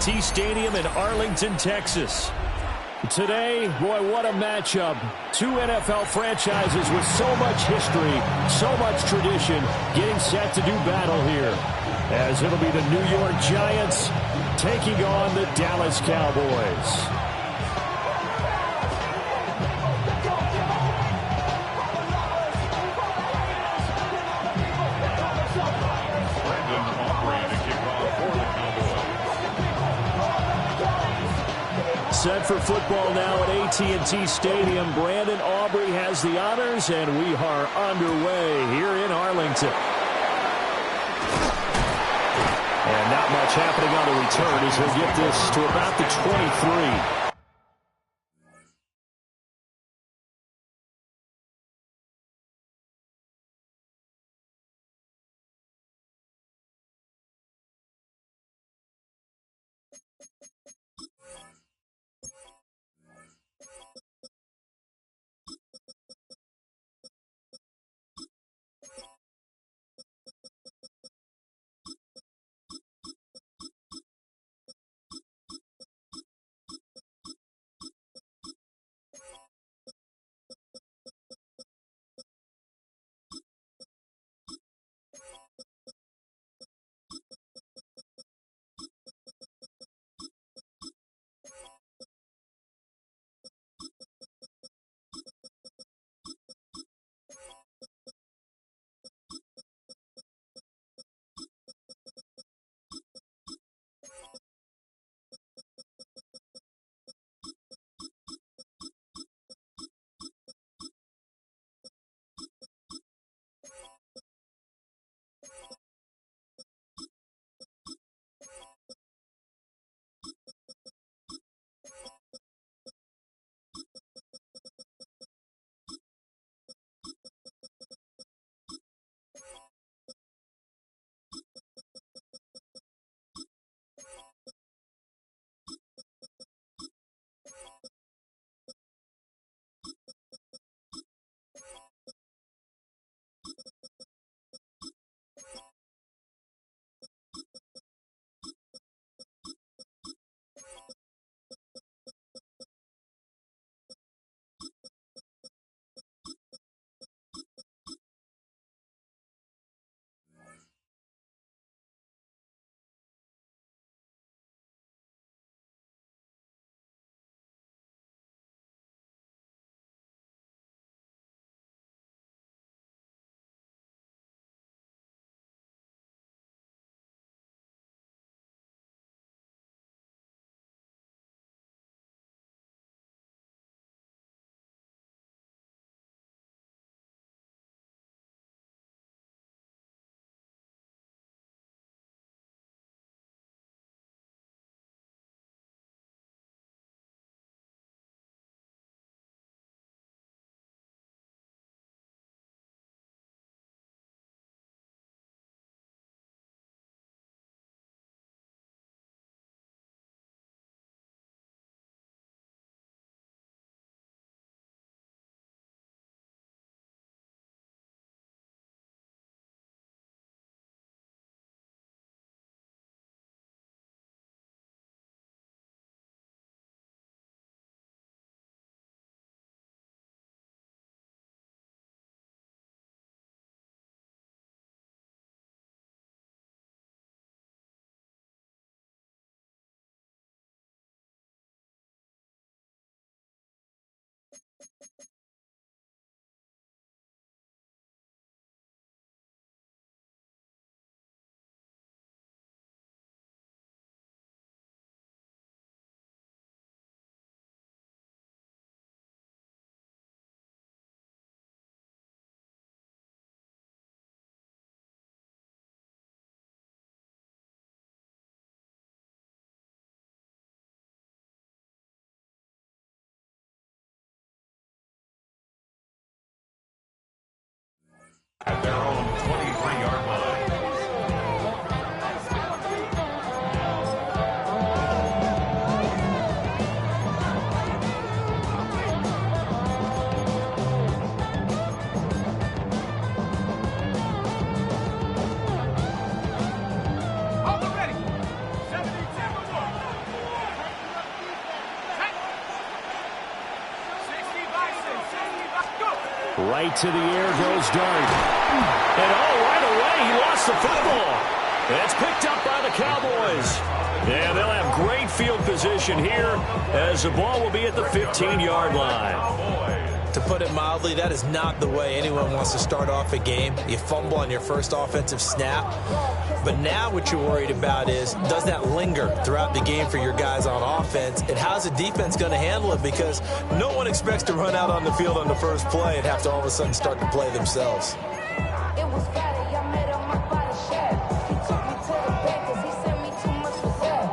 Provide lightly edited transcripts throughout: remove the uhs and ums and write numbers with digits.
AT&T Stadium in Arlington, Texas. Today, boy, what a matchup. Two NFL franchises with so much history, so much tradition, getting set to do battle here. As it'll be the New York Giants taking on the Dallas Cowboys. Set for football now at AT&T Stadium. Brandon Aubrey has the honors, and we are underway here in Arlington. And not much happening on the return as he'll get this to about the 23. Right to the air goes Dart. And right away, he lost the football. That's picked up by the Cowboys. Yeah, they'll have great field position here as the ball will be at the 15-yard line. To put it mildly, that is not the way anyone wants to start off a game. You fumble on your first offensive snap. But now what you're worried about is, does that linger throughout the game for your guys on offense? And how's the defense going to handle it? Because no one expects to run out on the field on the first play and have to all of a sudden start to play themselves. It was Friday, I met him up by the shack. He took me to the bank cause he sent me too much for that.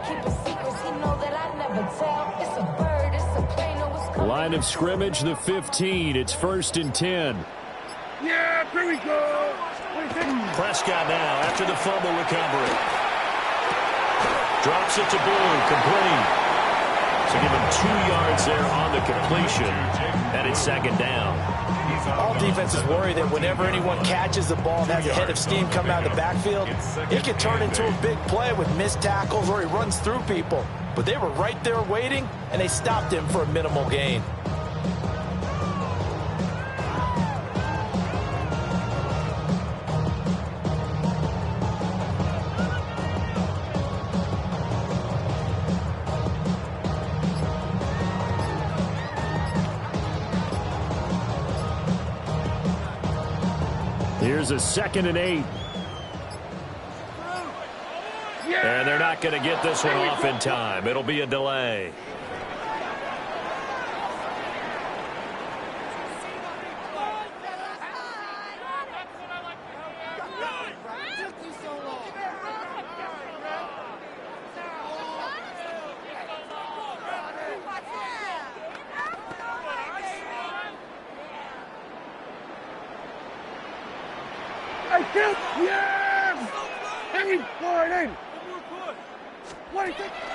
Keeping secrets, he know that I never tell. It's a bird, it's a plane, no, it's coming. Line of scrimmage, the 15. It's 1st and 10. Yeah, here we go. Prescott now after the fumble recovery. Drops it to Blue, complete. So give him 2 yards there on the completion, and it's 2nd down. All defenses worry that whenever anyone catches the ball and has a head of steam coming out of the backfield, it can turn into a big play with missed tackles or he runs through people. But they were right there waiting, and they stopped him for a minimal gain. Here's a 2nd and 8. And they're not going to get this one off in time. It'll be a delay.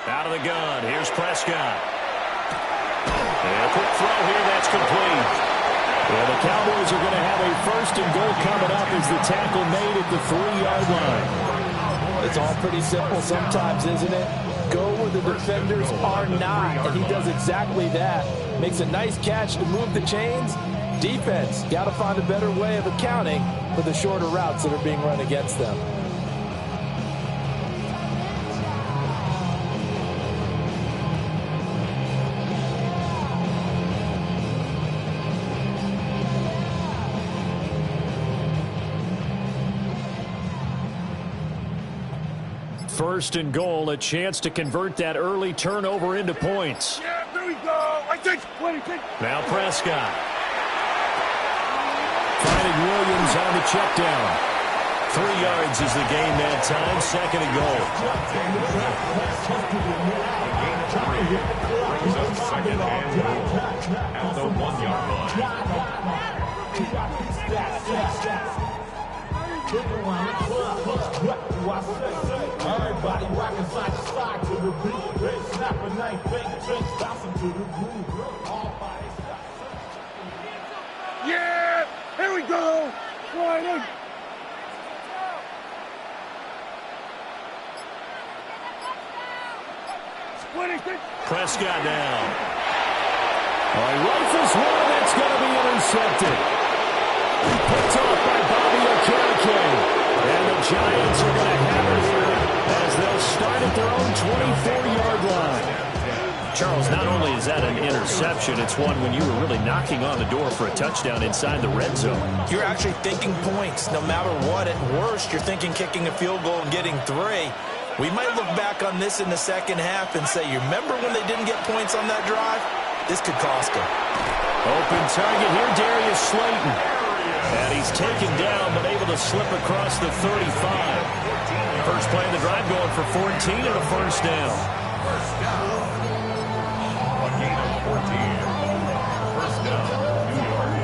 Out of the gun. Here's Prescott. And a quick throw here. That's complete. Yeah, the Cowboys are going to have a 1st and goal coming up as the tackle made at the 3-yard line. It's all pretty simple sometimes, isn't it? Go where the defenders are not, and he does exactly that. Makes a nice catch to move the chains. Defense, got to find a better way of accounting for the shorter routes that are being run against them. First and goal, a chance to convert that early turnover into points. Yeah, there we go. I think. Now Prescott. Finding Williams on the check down. 3 yards is the gain that time. 2nd and goal. Second and goal at the 1-yard Everybody rockin' side to side to the beat. They snap a knife, fake drinks, bouncing to the groove. All bodies. Yeah, here we go. Right in. Prescott now. Rifles one that's going to be intercepted. Picked off by Bobby Okereke. And the Giants are going to have it here as they'll start at their own 24-yard line. Charles, not only is that an interception, it's one when you were really knocking on the door for a touchdown inside the red zone. You're actually thinking points no matter what. At worst, you're thinking kicking a field goal and getting 3. We might look back on this in the second half and say, you remember when they didn't get points on that drive? This could cost them. Open target here, Darius Slayton. And he's taken down, but able to slip across the 35. First play of the drive going for 14 and a 1st down. A gain of 14. 1st down, New York.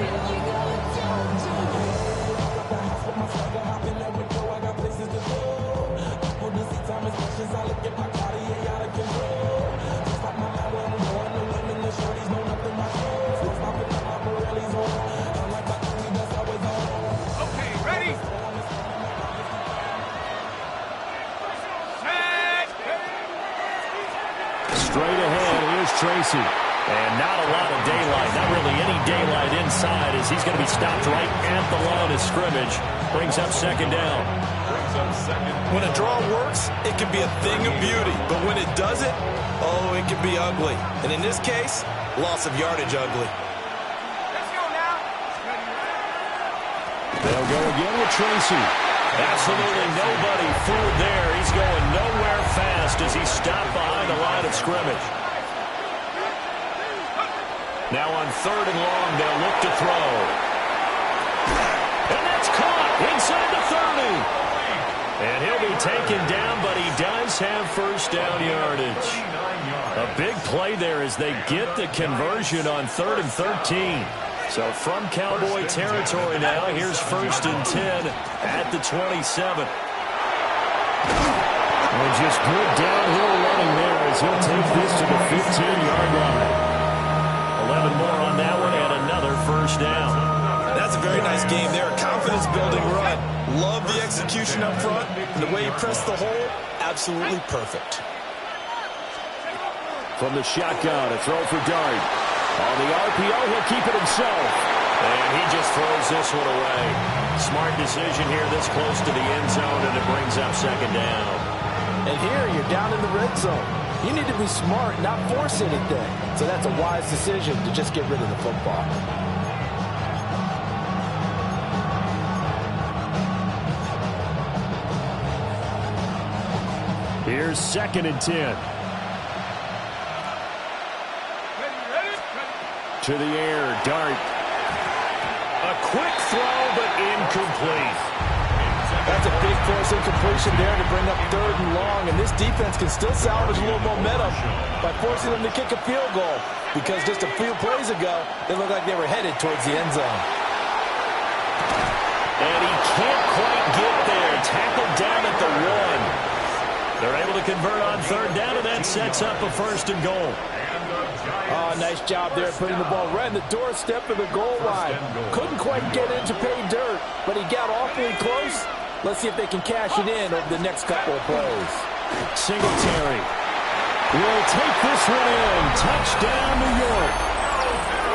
Straight ahead, here's Tracy. And not a lot of daylight, not really any daylight inside, as he's going to be stopped right at the line of scrimmage. Brings up second down. When a draw works, it can be a thing of beauty. But when it doesn't, oh, it can be ugly. And in this case, loss of yardage ugly. They'll go again with Tracy. Absolutely nobody fooled there. He's going nowhere fast as he's stopped behind the line of scrimmage. Now on 3rd and long, they'll look to throw. And that's caught inside the 30. And he'll be taken down, but he does have first down yardage. A big play there as they get the conversion on 3rd and 13. So from Cowboy territory now, here's 1st and 10 at the 27. And just good downhill running there as he'll take this to the 15-yard line. 11 more on that one and another first down. That's a very nice game there. A confidence-building run. Love the execution up front. And the way he pressed the hole, absolutely perfect. From the shotgun, a throw for Dart. On the RPO, he'll keep it himself. And he just throws this one away. Smart decision here this close to the end zone, and it brings up second down. And here you're down in the red zone. You need to be smart, not force anything. So that's a wise decision to just get rid of the football. Here's 2nd and 10. To the air, Dart. A quick throw, but incomplete. That's a big force incompletion there to bring up 3rd and long, and this defense can still salvage a little momentum by forcing them to kick a field goal, because just a few plays ago, they looked like they were headed towards the end zone. And he can't quite get there. Tackled down at the 1. They're able to convert on 3rd down, and that sets up a 1st and goal. Oh, nice job there putting the ball right in the doorstep of the goal line. Couldn't quite get in to pay dirt, but he got awfully close. Let's see if they can cash it in over the next couple of plays. Singletary will take this one in. Touchdown, New York.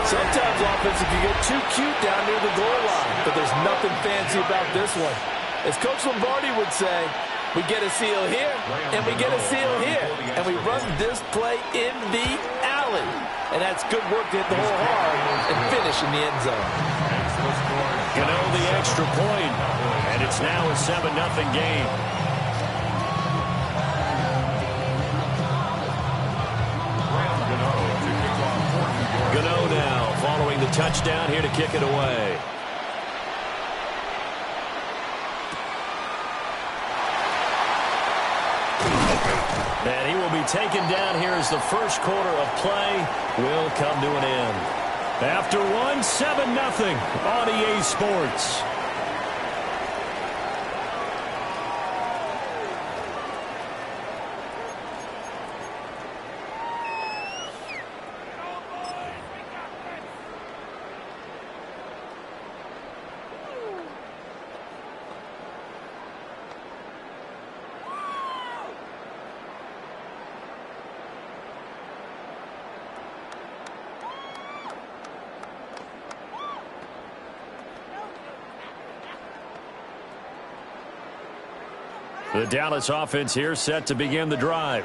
Sometimes offensive can get too cute down near the goal line, but there's nothing fancy about this one. As Coach Lombardi would say, we get a seal here, and we get a seal here, and we run this play in the alley. And that's good work to hit the hole hard and finish in the end zone. Gano the extra point, and it's now a 7-0 game. Gano now following the touchdown here to kick it away. And he will be taken down here as the first quarter of play will come to an end. After one, 7-0 on EA Sports. The Dallas offense here set to begin the drive.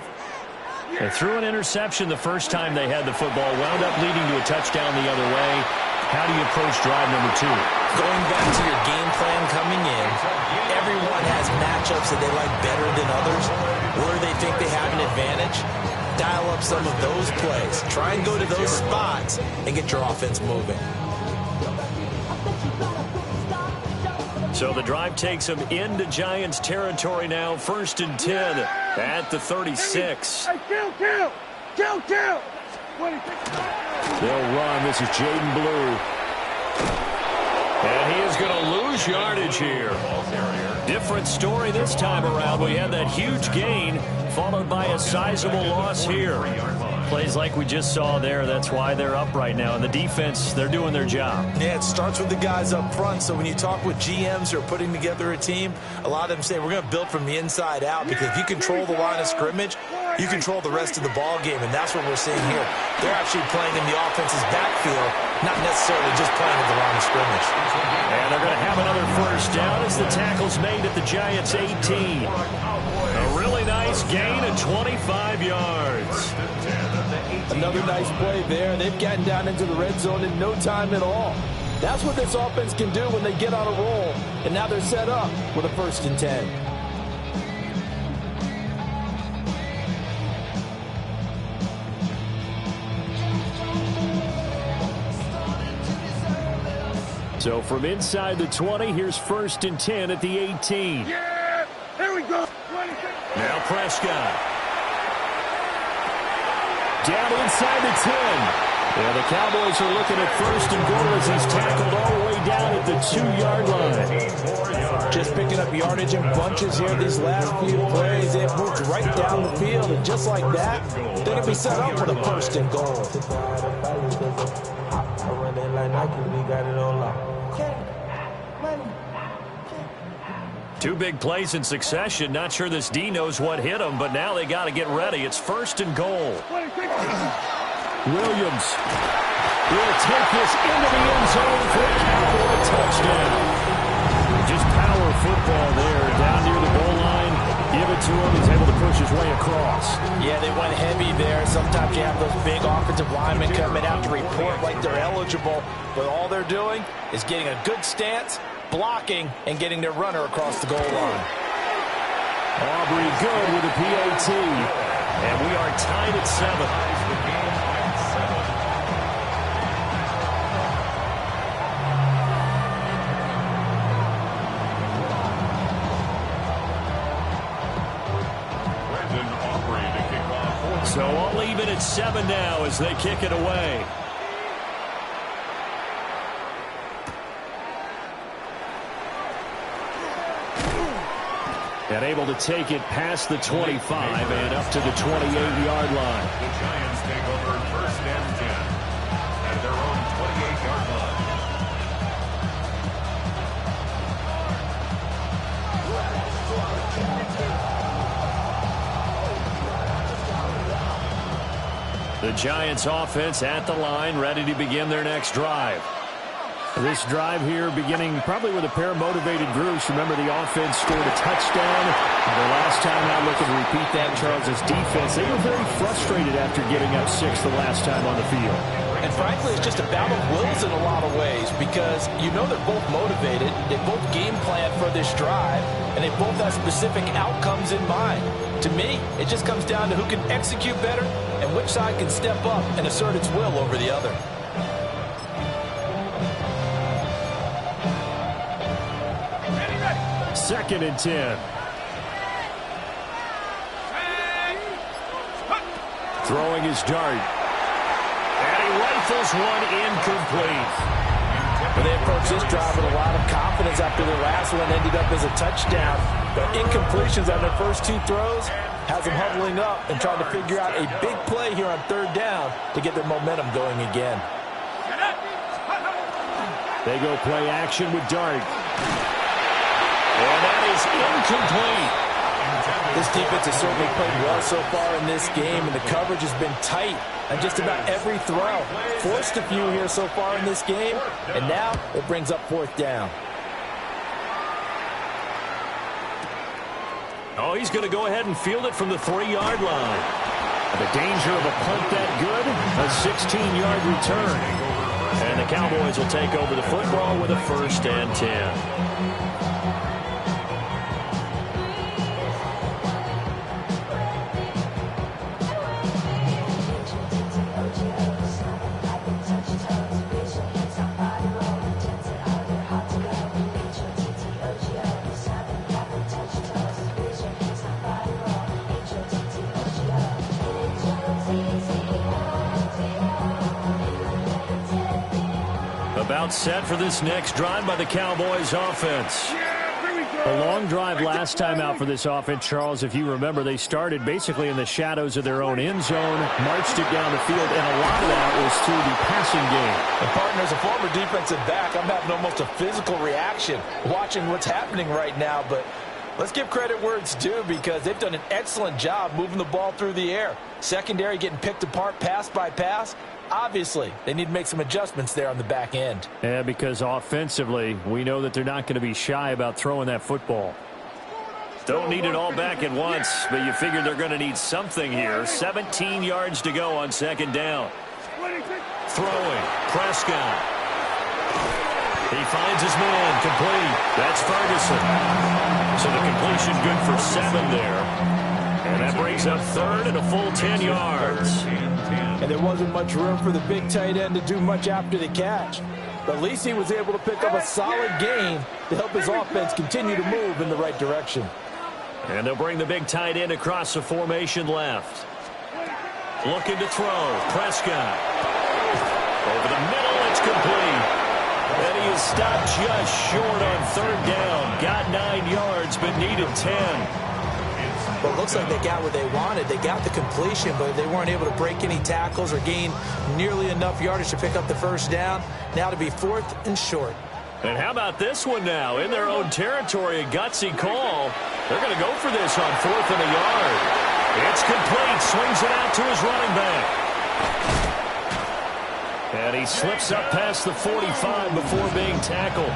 They threw an interception the first time they had the football, wound up leading to a touchdown the other way. How do you approach drive number 2? Going back to your game plan coming in, everyone has matchups that they like better than others. Where they think they have an advantage, dial up some of those plays. Try and go to those spots and get your offense moving. So the drive takes them into Giants territory now. 1st and 10 at the 36. Hey, kill! They'll run. This is Jaden Blue. And he is going to lose yardage here. Different story this time around. We had that huge gain followed by a sizable loss here. Plays like we just saw there. That's why they're up right now. And the defense, they're doing their job. Yeah, it starts with the guys up front. So when you talk with GMs who are putting together a team, a lot of them say we're going to build from the inside out, because if you control the line of scrimmage, you control the rest of the ball game, and that's what we're seeing here. They're actually playing in the offense's backfield, not necessarily just playing at the line of scrimmage. And they're going to have another first down as the tackle's made at the Giants' 18. A really nice gain of 25 yards. Another nice play there. They've gotten down into the red zone in no time at all. That's what this offense can do when they get on a roll. And now they're set up with a 1st and 10. So from inside the 20, here's 1st and 10 at the 18. Yeah, here we go. Now Prescott. Down inside the 10. Yeah, the Cowboys are looking at 1st and goal as he's tackled all the way down at the 2-yard line. Just picking up yardage in bunches here these last few plays. They've moved right down the field, and just like that, they can be set up with a 1st and goal. Two big plays in succession. Not sure this D knows what hit him, but now they got to get ready. It's 1st and goal. Williams will take this into the end zone for a Cowboy touchdown. Just power football there down near the goal line. Give it to him. He's able to push his way across. Yeah, they went heavy there. Sometimes you have those big offensive linemen coming out to report like they're eligible, but all they're doing is getting a good stance, blocking, and getting their runner across the goal line. Aubrey good with a PAT. And we are tied at 7. So I'll leave it at 7 now as they kick it away. And able to take it past the 25 and up to the 28-yard line. The Giants take over 1st and 10 at their own 28-yard line. The Giants offense at the line, ready to begin their next drive. This drive here beginning probably with a pair of motivated groups. Remember, the offense scored a touchdown. The last time out, looking to repeat that, Charles' defense, they were very frustrated after giving up 6 the last time on the field. And frankly, it's just a battle of wills in a lot of ways because you know they're both motivated, they both game plan for this drive, and they both have specific outcomes in mind. To me, it just comes down to who can execute better and which side can step up and assert its will over the other. Second and 10. Throwing his dart. And he rifles one incomplete. Well, they approached this drive with a lot of confidence after their last one ended up as a touchdown. But incompletions on their first 2 throws has them huddling up and trying to figure out a big play here on 3rd down to get their momentum going again. They go play action with Dart. And that is incomplete. This defense has certainly played well so far in this game, and the coverage has been tight on just about every throw. Forced a few here so far in this game, and now it brings up 4th down. Oh, he's going to go ahead and field it from the 3-yard line. The danger of a punt that good, a 16-yard return. And the Cowboys will take over the football with a 1st and 10. About set for this next drive by the Cowboys offense. A long drive last time out for this offense, Charles. If you remember, they started basically in the shadows of their own end zone, marched it down the field, and a lot of that was through the passing game. And partner, as a former defensive back, I'm having almost a physical reaction watching what's happening right now. But Let's give credit where it's due because they've done an excellent job moving the ball through the air. Secondary getting picked apart pass by pass. Obviously, they need to make some adjustments there on the back end. Yeah, because offensively, we know that they're not going to be shy about throwing that football. Don't need it all back at once, but you figure they're going to need something here. 17 yards to go on second down. Throwing, Prescott. He finds his man, complete. That's Ferguson. So the completion good for 7 there. And that brings up third and a full 10 yards. And there wasn't much room for the big tight end to do much after the catch. But at least he was able to pick up a solid gain to help his offense continue to move in the right direction. And they'll bring the big tight end across the formation left. Looking to throw. Prescott. Over the middle, it's complete. And he is stopped just short on third down. Got 9 yards, but needed 10. Well, it looks like they got what they wanted. They got the completion, but they weren't able to break any tackles or gain nearly enough yardage to pick up the first down. Now to be 4th and short. And how about this one now? In their own territory, a gutsy call. They're going to go for this on 4th and a yard. It's complete. Swings it out to his running back. And he slips up past the 45 before being tackled.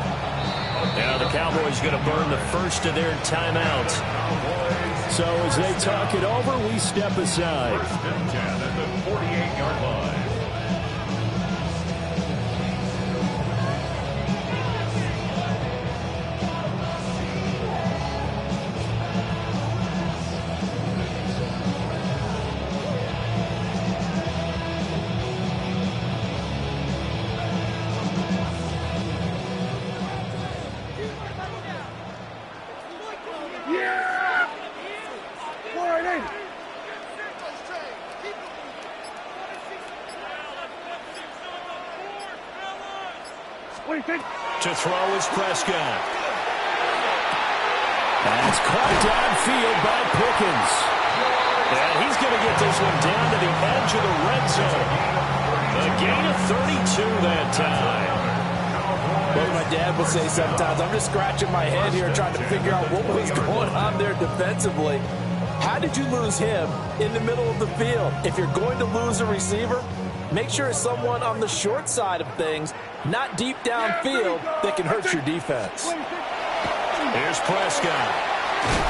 Now the Cowboys going to burn the first of their timeouts. So as they talk it over, we step aside. 1st and 10 at the 48-yard line. To throw is Prescott. That's caught downfield by Pickens. And he's going to get this one down to the edge of the red zone. A gain of 32 that time. Well, my dad would say sometimes, I'm just scratching my head here trying to figure out what was going on there defensively. How did you lose him in the middle of the field? If you're going to lose a receiver, make sure it's someone on the short side of things, not deep downfield, that can hurt your defense. Here's Prescott.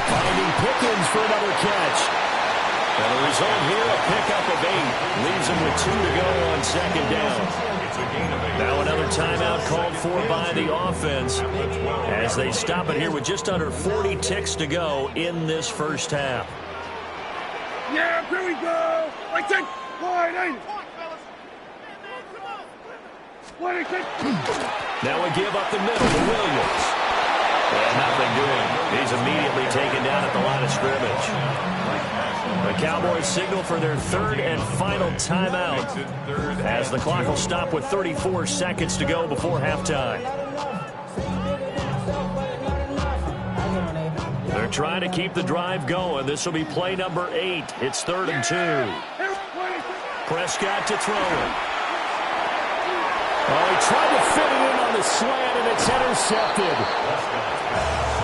Finding Pickens for another catch. And the result here, a pickup of 8. Leaves him with 2 to go on second down. Now another timeout called for by the offense as they stop it here with just under 40 ticks to go in this first half. Yeah, here we go. Like that. Now we give up the middle to Williams. And nothing doing. He's immediately taken down at the line of scrimmage. The Cowboys signal for their 3rd and final timeout as the clock will stop with 34 seconds to go before halftime. They're trying to keep the drive going. This will be play number 8. It's 3rd and 2. Prescott to throw it. Oh, he tried to fit it in on the slant, and it's intercepted.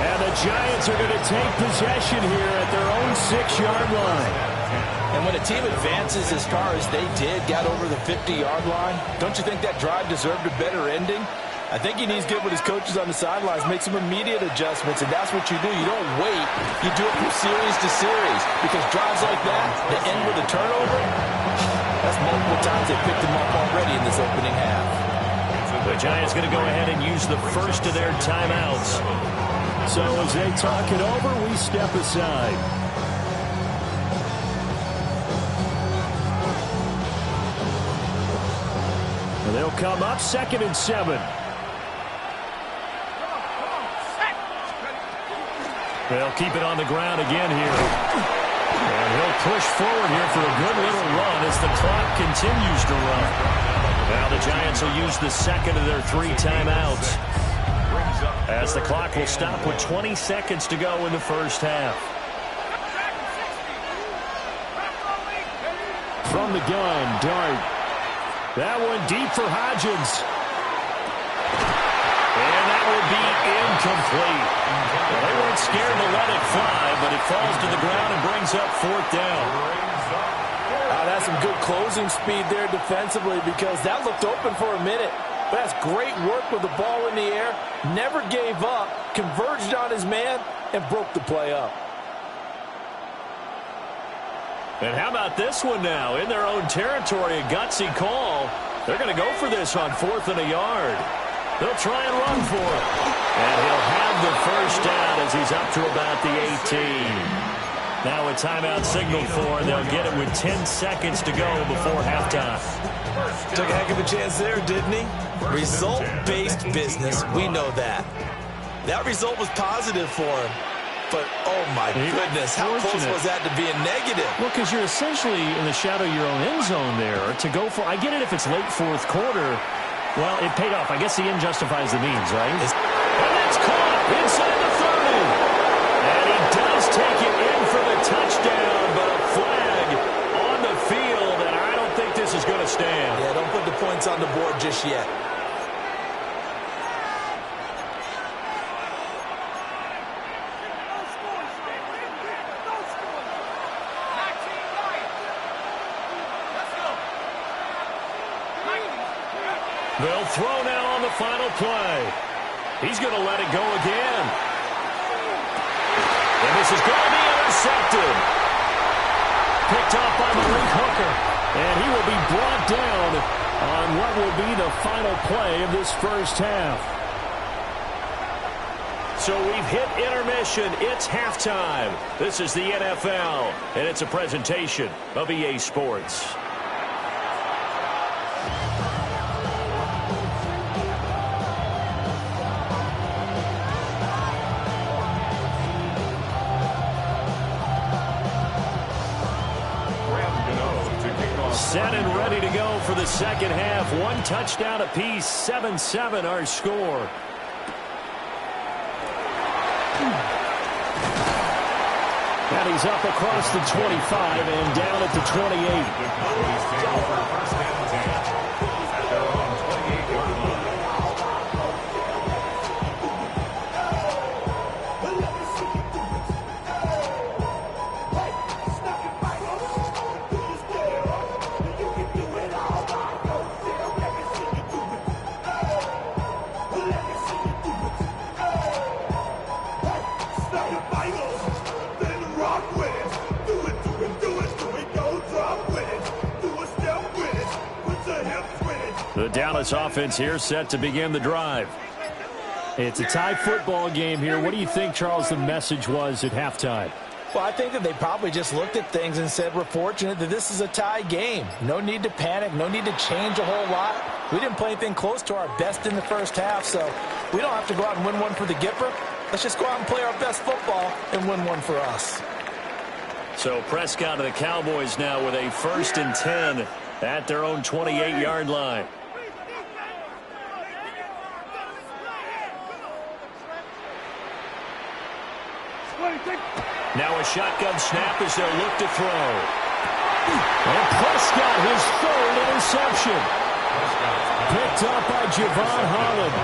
And the Giants are going to take possession here at their own 6-yard line. And when a team advances as far as they did, got over the 50-yard line, don't you think that drive deserved a better ending? I think he needs to get with his coaches on the sidelines, make some immediate adjustments, and that's what you do. You don't wait. You do it from series to series, because drives like that, that end with a turnover, that's multiple times they picked him up already in this opening half. The Giants going to go ahead and use the first of their timeouts. So as they talk it over, we step aside. And they'll come up 2nd and 7. They'll keep it on the ground again here. And he'll push forward here for a good little run as the clock continues to run. Now the Giants will use the 2nd of their 3 timeouts as the clock will stop with 20 seconds to go in the first half. From the gun, Dart. That one deep for Hodgins. And that that will be incomplete. Well, they weren't scared to let it fly, but it falls to the ground and brings up 4th down. That's some good closing speed there defensively because that looked open for a minute. But that's great work with the ball in the air. Never gave up, converged on his man, and broke the play up. And how about this one now? In their own territory, a gutsy call. They're going to go for this on 4th and a yard. They'll try and run for it. And he'll have the first down as he's up to about the 18. Now a timeout signal for, and they'll get it with 10 seconds to go before halftime. Took a heck of a chance there, didn't he? Result-based business, we know that. That result was positive for him. But, oh my goodness, how close was that to being negative? Well, because you're essentially in the shadow of your own end zone there to go for. I get it if it's late 4th quarter. Well, it paid off. I guess the end justifies the means, right? And it's caught inside the 30. And he does take it in for the touchdown, but a flag on the field, and I don't think this is going to stand. Yeah, don't put the points on the board just yet. They'll throw now on the final play. He's going to let it go again. And this is going to be intercepted. Picked off by Malik Hooker. And he will be brought down on what will be the final play of this first half. So we've hit intermission. It's halftime. This is the NFL, and it's a presentation of EA Sports. Set and ready to go for the second half. One touchdown apiece, 7-7 our score. And he's up across the 25 and down at the 28. The Dallas offense here set to begin the drive. It's a tie football game here. What do you think, Charles, the message was at halftime? Well, I think that they probably just looked at things and said, we're fortunate that this is a tie game. No need to panic. No need to change a whole lot. We didn't play anything close to our best in the first half, so we don't have to go out and win one for the Gipper. Let's just go out and play our best football and win one for us. So Prescott and the Cowboys now with a 1st and 10 at their own 28-yard line. Now a shotgun snap as they'll look to throw. And Prescott, his 3rd interception. Picked up by Javon Holland.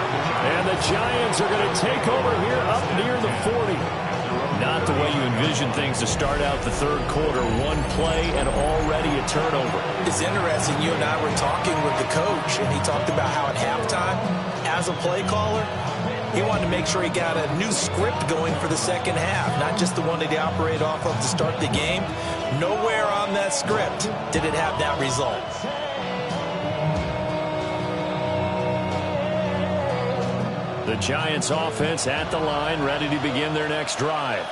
And the Giants are going to take over here up near the 40. Not the way you envision things to start out the 3rd quarter. One play and already a turnover. It's interesting. You and I were talking with the coach, and he talked about how at halftime, as a play caller, he wanted to make sure he got a new script going for the second half, not just the one that he operated off of to start the game. Nowhere on that script did it have that result. The Giants offense at the line, ready to begin their next drive.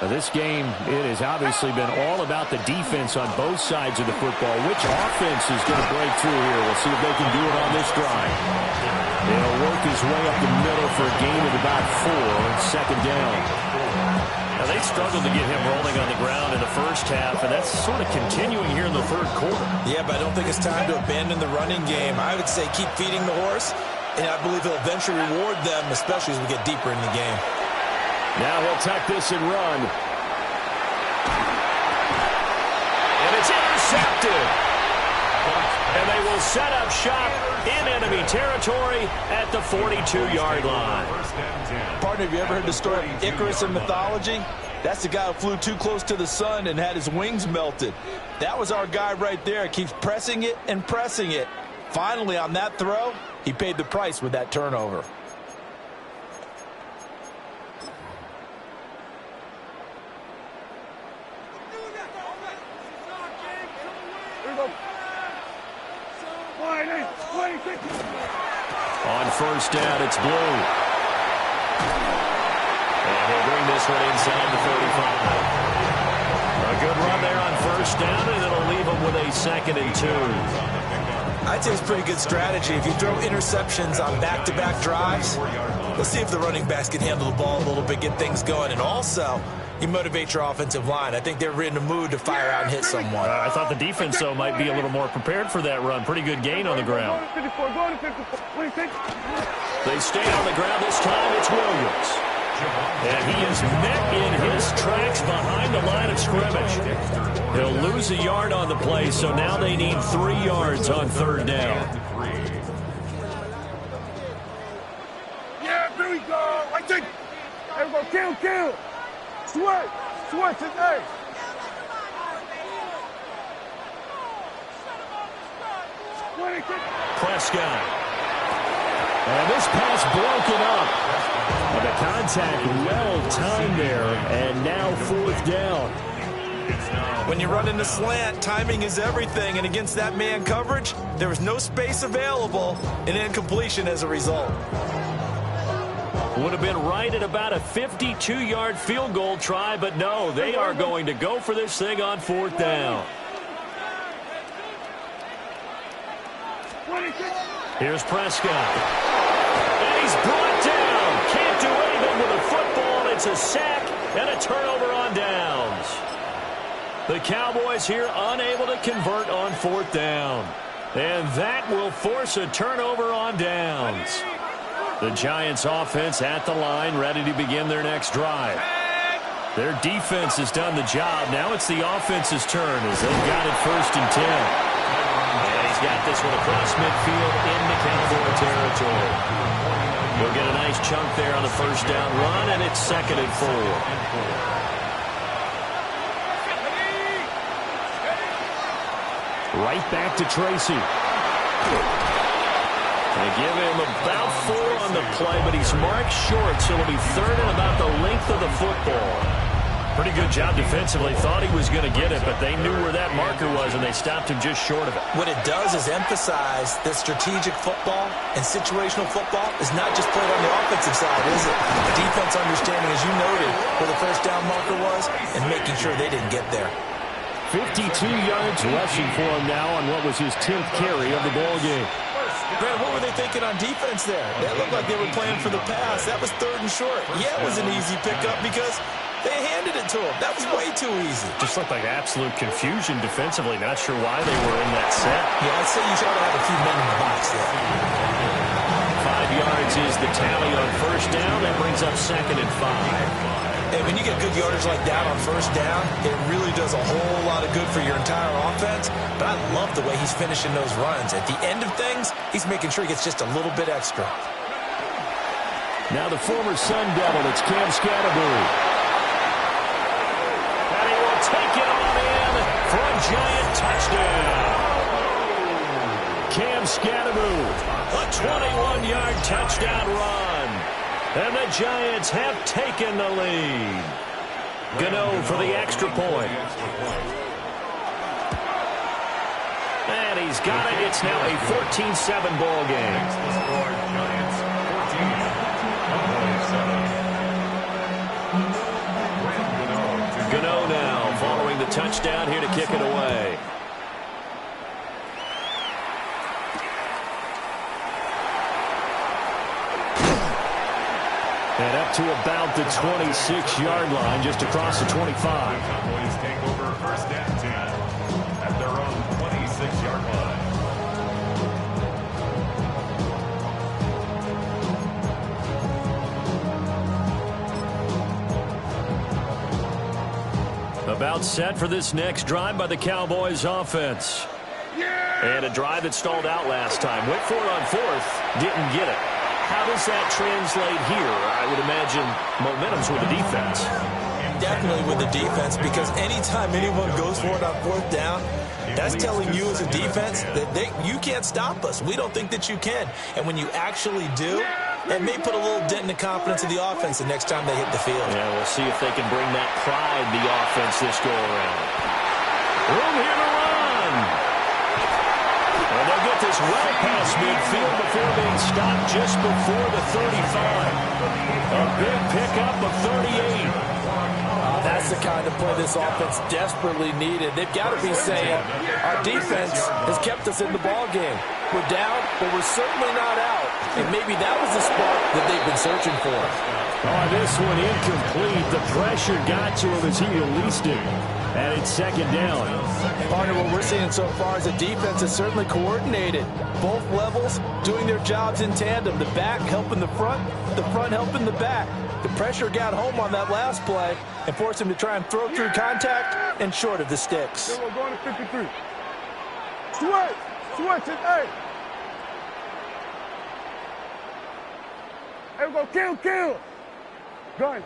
Now this game, it has obviously been all about the defense on both sides of the football. Which offense is going to break through here? We'll see if they can do it on this drive. He'll work his way up the middle for a gain of about 4, 2nd down. Now they struggled to get him rolling on the ground in the first half, and that's sort of continuing here in the 3rd quarter. Yeah, but I don't think it's time to abandon the running game. I would say keep feeding the horse, and I believe he'll eventually reward them, especially as we get deeper in the game. Now he'll tuck this and run. And it's intercepted. And they will will set up shop in enemy territory at the 42-yard line. Partner, have you ever heard the story of Icarus in mythology? That's the guy who flew too close to the sun and had his wings melted. That was our guy right there. Keeps pressing it and pressing it. Finally, on that throw, he paid the price with that turnover. On first down, it's Blue. And he'll bring this one inside the 35. A good run there on first down, and it'll leave him with a 2nd and 2. I'd say it's pretty good strategy. If you throw interceptions on back-to-back drives, let's see if the running backs can handle the ball a little bit, get things going, and also you motivate your offensive line. I think they're in the mood to fire out and hit someone. I thought the defense, though, might be a little more prepared for that run. Pretty good gain on the ground. They stay on the ground this time. It's Williams. And he is met in his tracks behind the line of scrimmage. He'll lose a yard on the play, so now they need 3 yards on 3rd down. Yeah, here we go. I think. There we go. Kill. Switch today. Prescott. And this pass broken up. But the contact well timed there, and now 4th down. When you run in the slant, timing is everything, and against that man coverage, there was no space available, and incompletion as a result. Would have been right at about a 52-yard field goal try, but no, they are going to go for this thing on 4th down. Here's Prescott. And he's brought down. Can't do anything with a football. It's a sack and a turnover on downs. The Cowboys here unable to convert on 4th down. And that will force a turnover on downs. The Giants offense at the line, ready to begin their next drive. Their defense has done the job. Now it's the offense's turn as they've got it 1st and 10. And he's got this one across midfield into Cowboy territory. We'll get a nice chunk there on the 1st down run, and it's 2nd and 4. Right back to Tracy. They give him about 4 on the play, but he's marked short, so it'll be 3rd and about the length of the football. Pretty good job defensively. Thought he was going to get it, but they knew where that marker was, and they stopped him just short of it. What it does is emphasize that strategic football and situational football is not just played on the offensive side, is it? The defense understanding, as you noted, where the 1st down marker was and making sure they didn't get there. 52 yards rushing for him now on what was his 10th carry of the ball game. Brad, what were they thinking on defense there? That looked like they were playing for the pass. That was 3rd and short. Yeah, it was an easy pickup because they handed it to him. That was way too easy. Just looked like absolute confusion defensively. Not sure why they were in that set. Yeah, I'd say you should have a few men in the box there. 5 yards is the tally on 1st down. That brings up 2nd and 5. And when you get good yardage like that on 1st down, it really does a whole lot of good for your entire offense. But I love the way he's finishing those runs. At the end of things, he's making sure he gets just a little bit extra. Now the former Sun Devil, it's Cam Scatterbury. And he will take it on in for a Giant touchdown. Cam Scatterbury, a 21-yard touchdown run. And the Giants have taken the lead. Gano for the extra point. And he's got it. It's now a 14-7 ball game. Gano now following the touchdown here to kick it away. And up to about the 26-yard line, just across the 25. Cowboys take over 1st and 10 at their own 26-yard line. About set for this next drive by the Cowboys offense. And a drive that stalled out last time. Went for it on fourth, didn't get it. How does that translate here? I would imagine momentum's with the defense. Definitely with the defense, because anytime anyone goes for it on fourth down, that's telling you as a defense that you can't stop us. We don't think that you can. And when you actually do, it may put a little dent in the confidence of the offense the next time they hit the field. Yeah, we'll see if they can bring that pride in the offense this go-around. Room here to run. And they'll get this well past midfield before being stopped just before the 35. A big pickup of 38. That's the kind of play this offense desperately needed. They've got to be saying, our defense has kept us in the ball game. We're down, but we're certainly not out. And maybe that was the spark that they've been searching for. Oh, this one incomplete. The pressure got to him as he released it. And it's second down. Partner, what we're seeing so far is the defense is certainly coordinated. Both levels doing their jobs in tandem. The back helping the front helping the back. The pressure got home on that last play and forced him to try and throw through contact and short of the sticks. We're going to 53. Switch it, hey. Hey, we go kill. Gun.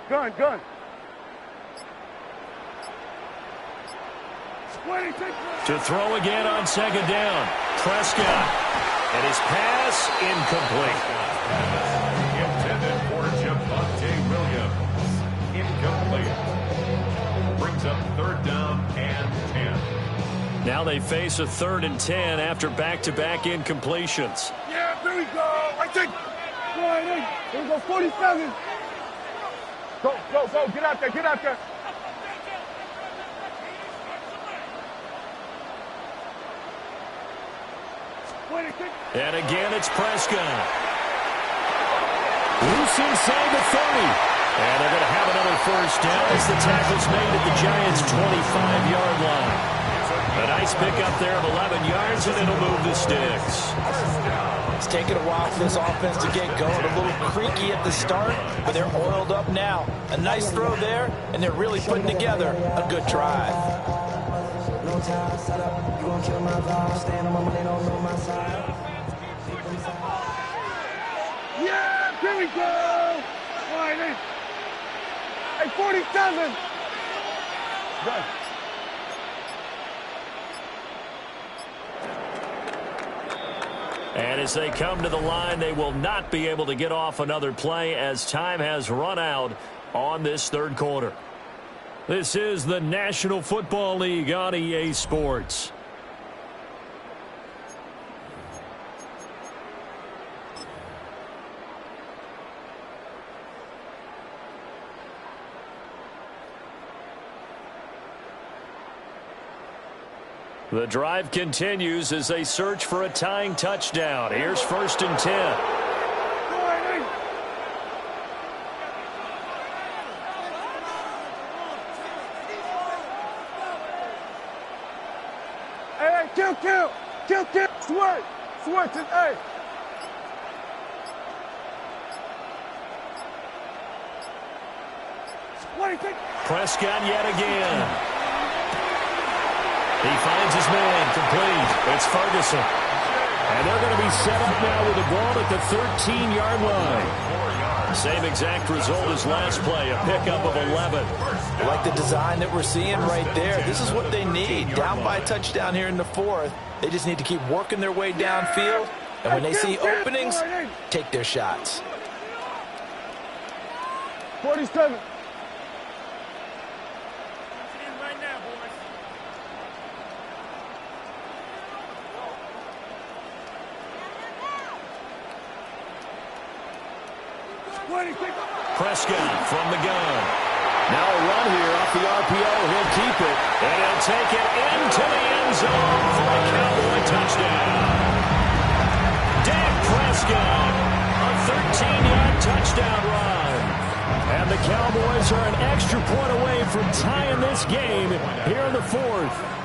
26. To throw again on second down. Prescott. And his pass incomplete. Intended for Javonte Williams. Incomplete. Brings up third down and 10. Now they face a 3rd and 10 after back-to-back incompletions. Yeah, here we go. I think. Here we go, 47. Go. Get out there. And again, it's Prescott. Loose inside the 30. And they're going to have another first down as the tackle's made at the Giants' 25-yard line. A nice pickup there of 11 yards, and it'll move the sticks. It's taken a while for this offense to get going. A little creaky at the start, but they're oiled up now. A nice throw there, and they're really putting together a good drive. No time, set up, you gon' kill my vibe. Stand on my money, don't know my side. Yeah, here we go. Hey, 47. Done. And as they come to the line, they will not be able to get off another play as time has run out on this third quarter. This is the National Football League on EA Sports. The drive continues as they search for a tying touchdown. Here's 1st and 10. Hey, kill. Switch it, hey. Prescott yet again. He finds his man, complete. It's Ferguson. And they're going to be set up now with the ball at the 13-yard line. Same exact result as last play, a pickup of 11. I like the design that we're seeing right there. This is what they need. Down by a touchdown here in the 4th. They just need to keep working their way downfield. And when they see openings, take their shots. 47. Prescott from the gun. Now a run here off the RPO. He'll keep it. And he'll take it into the end zone for a Cowboy touchdown. Dak Prescott, a 13-yard touchdown run. And the Cowboys are an extra point away from tying this game here in the 4th.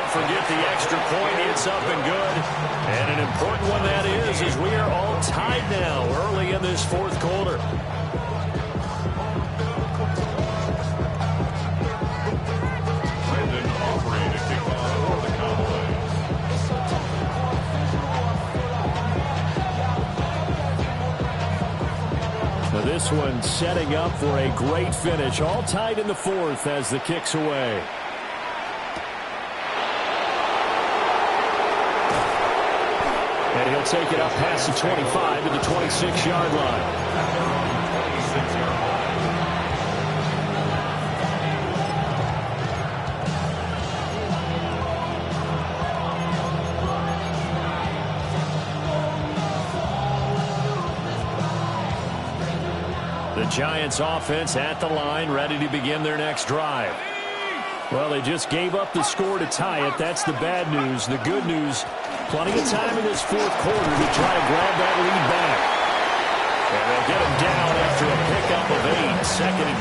don't forget the extra point. It's up and good. And an important one that is, as we are all tied now early in this fourth quarter. Brandon Aubrey to kick off for the Cowboys. Now this one setting up for a great finish. All tied in the fourth as the kick's away. And he'll take it up past the 25 to the 26-yard line. 26-yard line. The Giants offense at the line, ready to begin their next drive. Well, they just gave up the score to tie it. That's the bad news. The good news, plenty of time in this fourth quarter to try to grab that lead back. And they'll get him down after a pickup of 8, 2nd and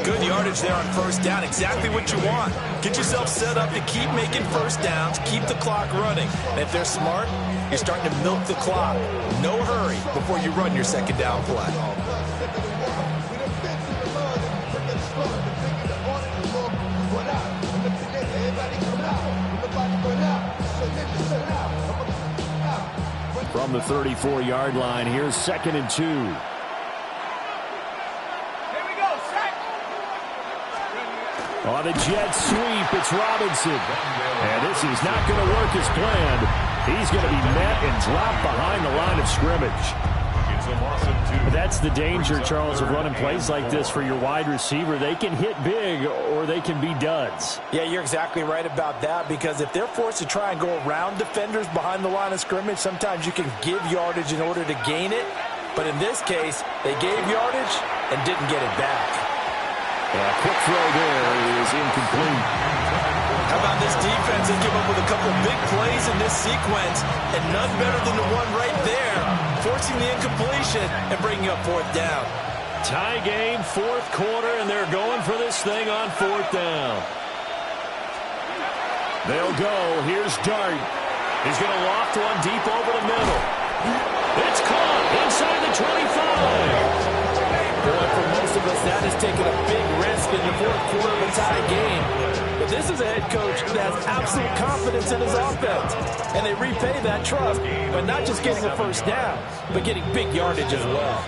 2. Good yardage there on first down. Exactly what you want. Get yourself set up to keep making first downs, keep the clock running. And if they're smart, you're starting to milk the clock. No hurry before you run your second down play. From the 34-yard line, here's 2nd and 2. On a jet sweep, it's Robinson. And this is not going to work as planned. He's going to be met and dropped behind the line of scrimmage. It's a loss of 2. That's the danger, Charles, of running plays like this for your wide receiver. They can hit big or they can be duds. Yeah, you're exactly right about that, because if they're forced to try and go around defenders behind the line of scrimmage, sometimes you can give yardage in order to gain it. But in this case, they gave yardage and didn't get it back. Quick throw there is incomplete. How about this defense? They give up with a couple big plays in this sequence, and none better than the one right there, forcing the incompletion and bringing up fourth down. Tie game, fourth quarter, and they're going for this thing on fourth down. They'll go. Here's Dart. He's going to loft one deep over the middle. It's caught inside the 25. Boy, for most of us, that is taking a big risk in the fourth quarter of a tie game. But this is a head coach that has absolute confidence in his offense. And they repay that trust by not just getting a first down, but getting big yardage as well.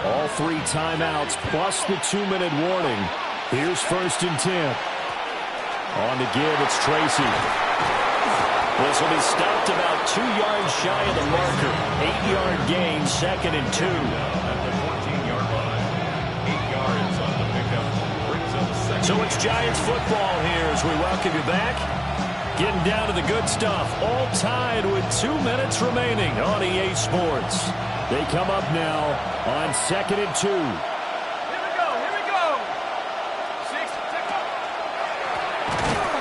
All 3 timeouts plus the 2-minute warning. Here's 1st and 10. On to give, it's Tracy. This will be stopped about 2 yards shy of the marker. 8-yard gain, 2nd and 2. So it's Giants football here as we welcome you back. Getting down to the good stuff. All tied with 2 minutes remaining on EA Sports. They come up now on 2nd and 2. Here we go. 6,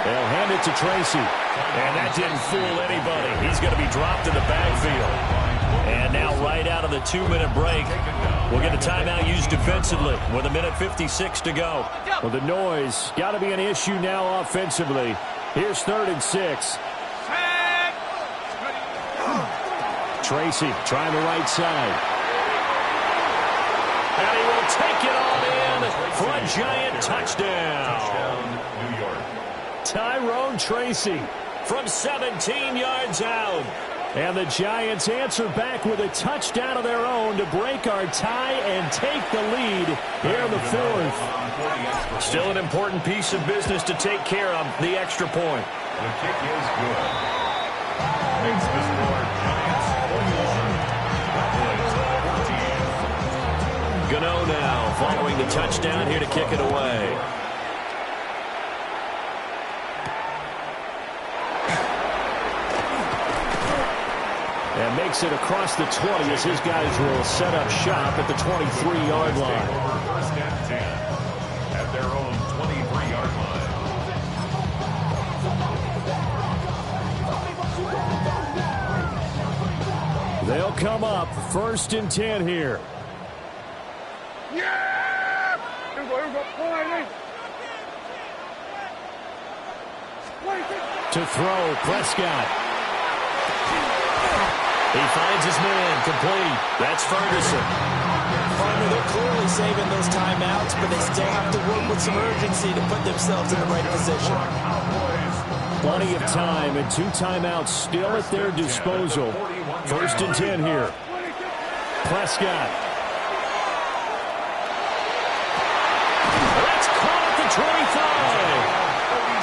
They'll hand it to Tracy. And that didn't fool anybody. He's going to be dropped in the backfield. And now right out of the 2-minute break, we'll get a timeout used defensively with 1:56 to go. Well, the noise got to be an issue now offensively. Here's 3rd and 6. Tracy trying the right side. And he will take it all in for a Giant touchdown. New York. Tyrone Tracy from 17 yards out. And the Giants answer back with a touchdown of their own to break our tie and take the lead here in the fourth. Still an important piece of business to take care of, the extra point. The kick is good. Makes the score Giants 41. Cowboys 14. Gano now following the touchdown here to kick it away. And makes it across the 20 as his guys will set up shop at the 23-yard line. Over 1st and 10 at their own 23-yard line. They'll come up 1st and 10 here. Yeah! Here we go. All right, To throw, Prescott. He finds his man, complete. That's Ferguson. Farmer, they're clearly saving those timeouts, but they still have to work with some urgency to put themselves in the right position. Plenty of time and 2 timeouts still at their disposal. 1st and 10 here. Prescott. That's caught at the 25.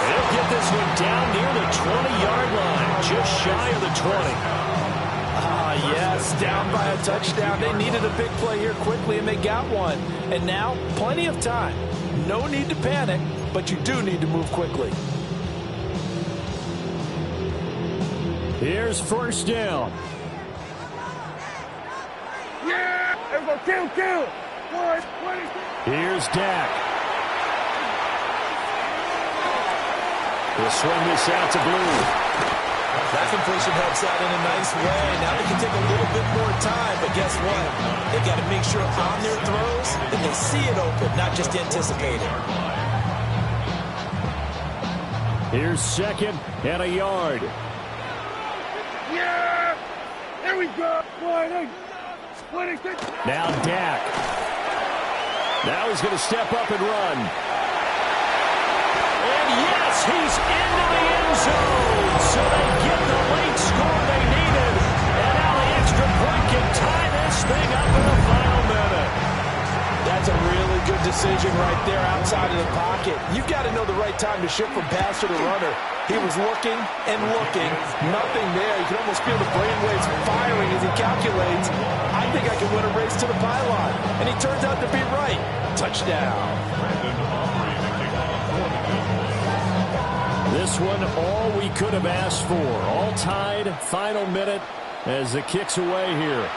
They'll get this one down near the 20-yard line, just shy of the 20. Yes, down by a touchdown. They needed a big play here quickly, and they got one. And now, plenty of time. No need to panic, but you do need to move quickly. Here's 1st down. Yeah! Everybody kill! Here's Dak. He'll swing this out to Blue. That completion helps out in a nice way. Now they can take a little bit more time, but guess what? They've got to make sure on their throws that they see it open, not just anticipate it. Here's 2nd and a yard. Yeah! There we go! Now Dak. Now he's going to step up and run. And yes, he's into the end zone. So they get the late score they needed. And now the extra point can tie this thing up in the final minute. That's a really good decision right there outside of the pocket. You've got to know the right time to shift from passer to runner. He was looking and looking. Nothing there. You can almost feel the brainwaves firing as he calculates. I think I can win a race to the pylon. And he turns out to be right. Touchdown. This one, all we could have asked for. All tied, final minute as the kick's away here.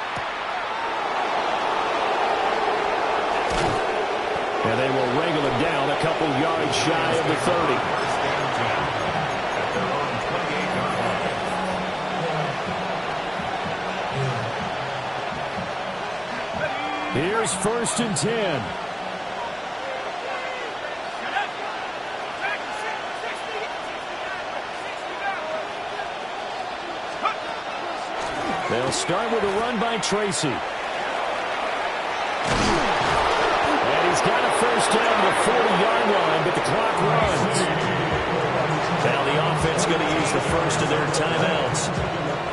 And they will wrangle it down a couple yards shy of the 30. Here's 1st and 10. They'll start with a run by Tracy. And he's got a 1st down to the 40-yard line, but the clock runs. Now the offense going to use the first of their timeouts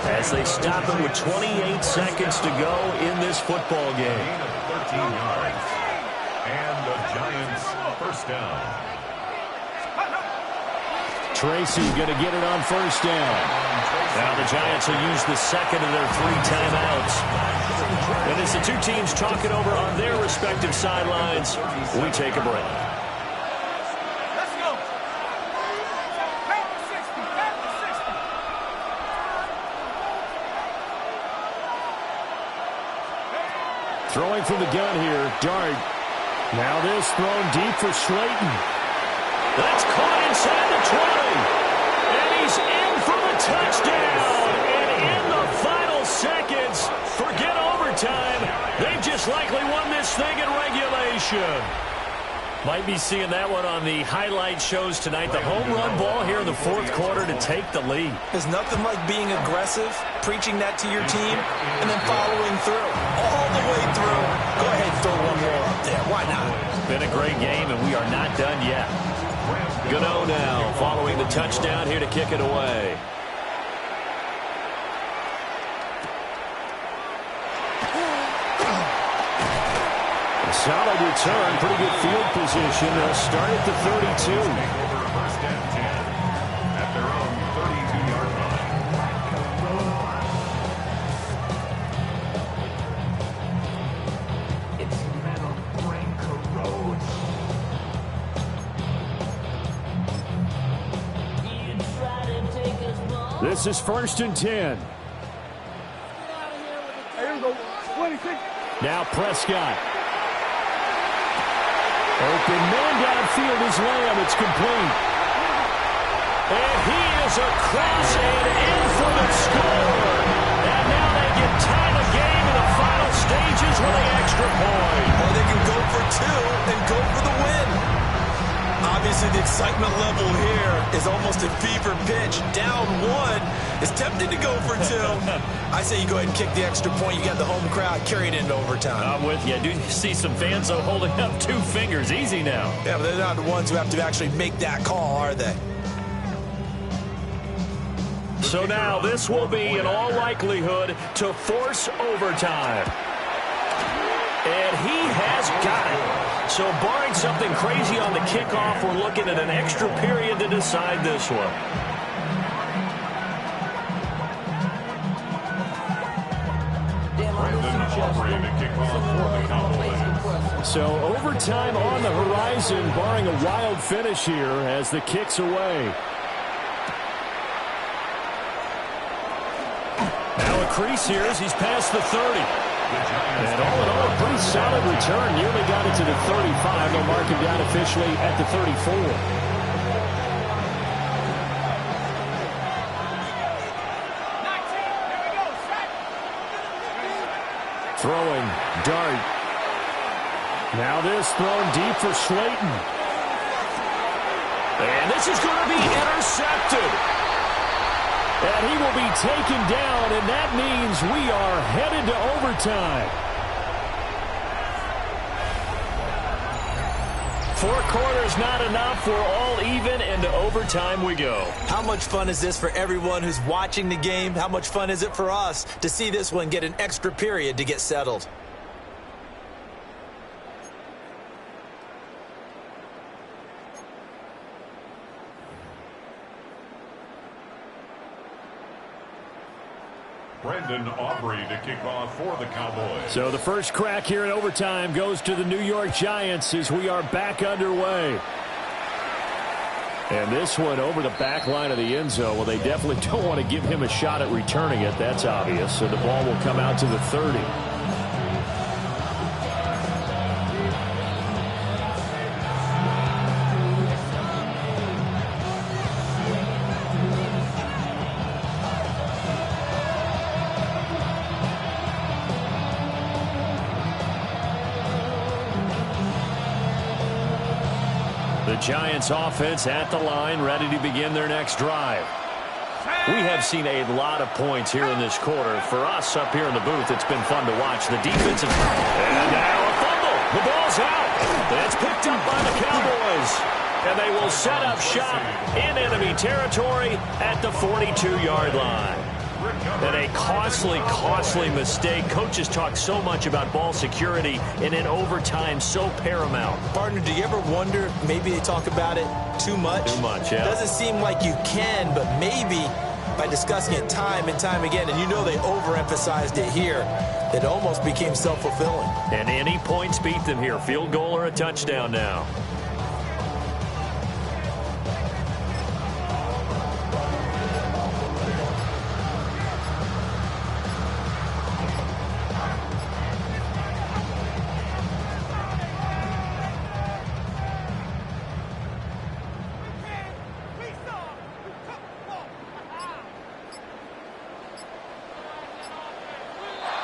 as they stop it with 28 seconds to go in this football game. 13 yards. And the Giants 1st down. Tracy going to get it on 1st down. Now the Giants will use the 2nd of their 3 timeouts. And as the 2 teams talk it over on their respective sidelines, we take a break. Let's go. Throwing from the gun here, Dart. Now this thrown deep for Slayton. That's caught inside the 20. And he's in for the touchdown. And in the final seconds, forget overtime. They've just likely won this thing in regulation. Might be seeing that one on the highlight shows tonight. The home run ball here in the 4th quarter to take the lead. There's nothing like being aggressive, preaching that to your team, and then following through. All the way through. Go ahead and throw one more up there. Why not? It's been a great game, and we are not done yet. Gano now following the touchdown here to kick it away. A solid return, pretty good field position. They'll start at the 32. Over 1st and 10 at their own 32-yard line. Its metal brain corrodes. This is 1st and 10. Here we go. 26. Now Prescott. Open man downfield is Lamb. It's complete. And he is across and in for the score. And now they can tie the game in the final stages with an extra point. Or they can go for 2 and go for the win. Obviously, the excitement level here is almost a fever pitch. Down one. It's tempting to go for two. I say you go ahead and kick the extra point. You got the home crowd. Carry it into overtime. I'm with you. I do see some fans, though, holding up 2 fingers. Easy now. Yeah, but they're not the ones who have to actually make that call, are they? So now this will be, in all likelihood, to force overtime. And he has got it. So barring something crazy on the kickoff, we're looking at an extra period to decide this one. Brandon Aubrey to kick off for the Cowboys. So overtime on the horizon, barring a wild finish here as the kick's away. Now a crease here as he's past the 30. And all in all, a pretty solid return. Nearly got it to the 35. They'll mark him down officially at the 34. Throwing, dart. Now this thrown deep for Slayton. And this is going to be intercepted. And he will be taken down, and that means we are headed to overtime. 4 quarters not enough. We're all even, and to overtime we go. How much fun is this for everyone who's watching the game? How much fun is it for us to see this one get an extra period to get settled? Brandon Aubrey to kick off for the Cowboys. So the first crack here in overtime goes to the New York Giants as we are back underway. And this one over the back line of the end zone. Well, they definitely don't want to give him a shot at returning it. That's obvious. So the ball will come out to the 30. The Giants offense at the line, ready to begin their next drive. We have seen a lot of points here in this quarter. For us up here in the booth, it's been fun to watch. The defensive... And now a fumble. The ball's out. It's picked up by the Cowboys. And they will set up shop in enemy territory at the 42-yard line. And a costly mistake. Coaches talk so much about ball security, and in overtime, so paramount. Partner, do you ever wonder, maybe they talk about it too much? Too much, yeah. It doesn't seem like you can, but maybe by discussing it time and time again, and you know they overemphasized it here, it almost became self-fulfilling. And any points beat them here. Field goal or a touchdown now.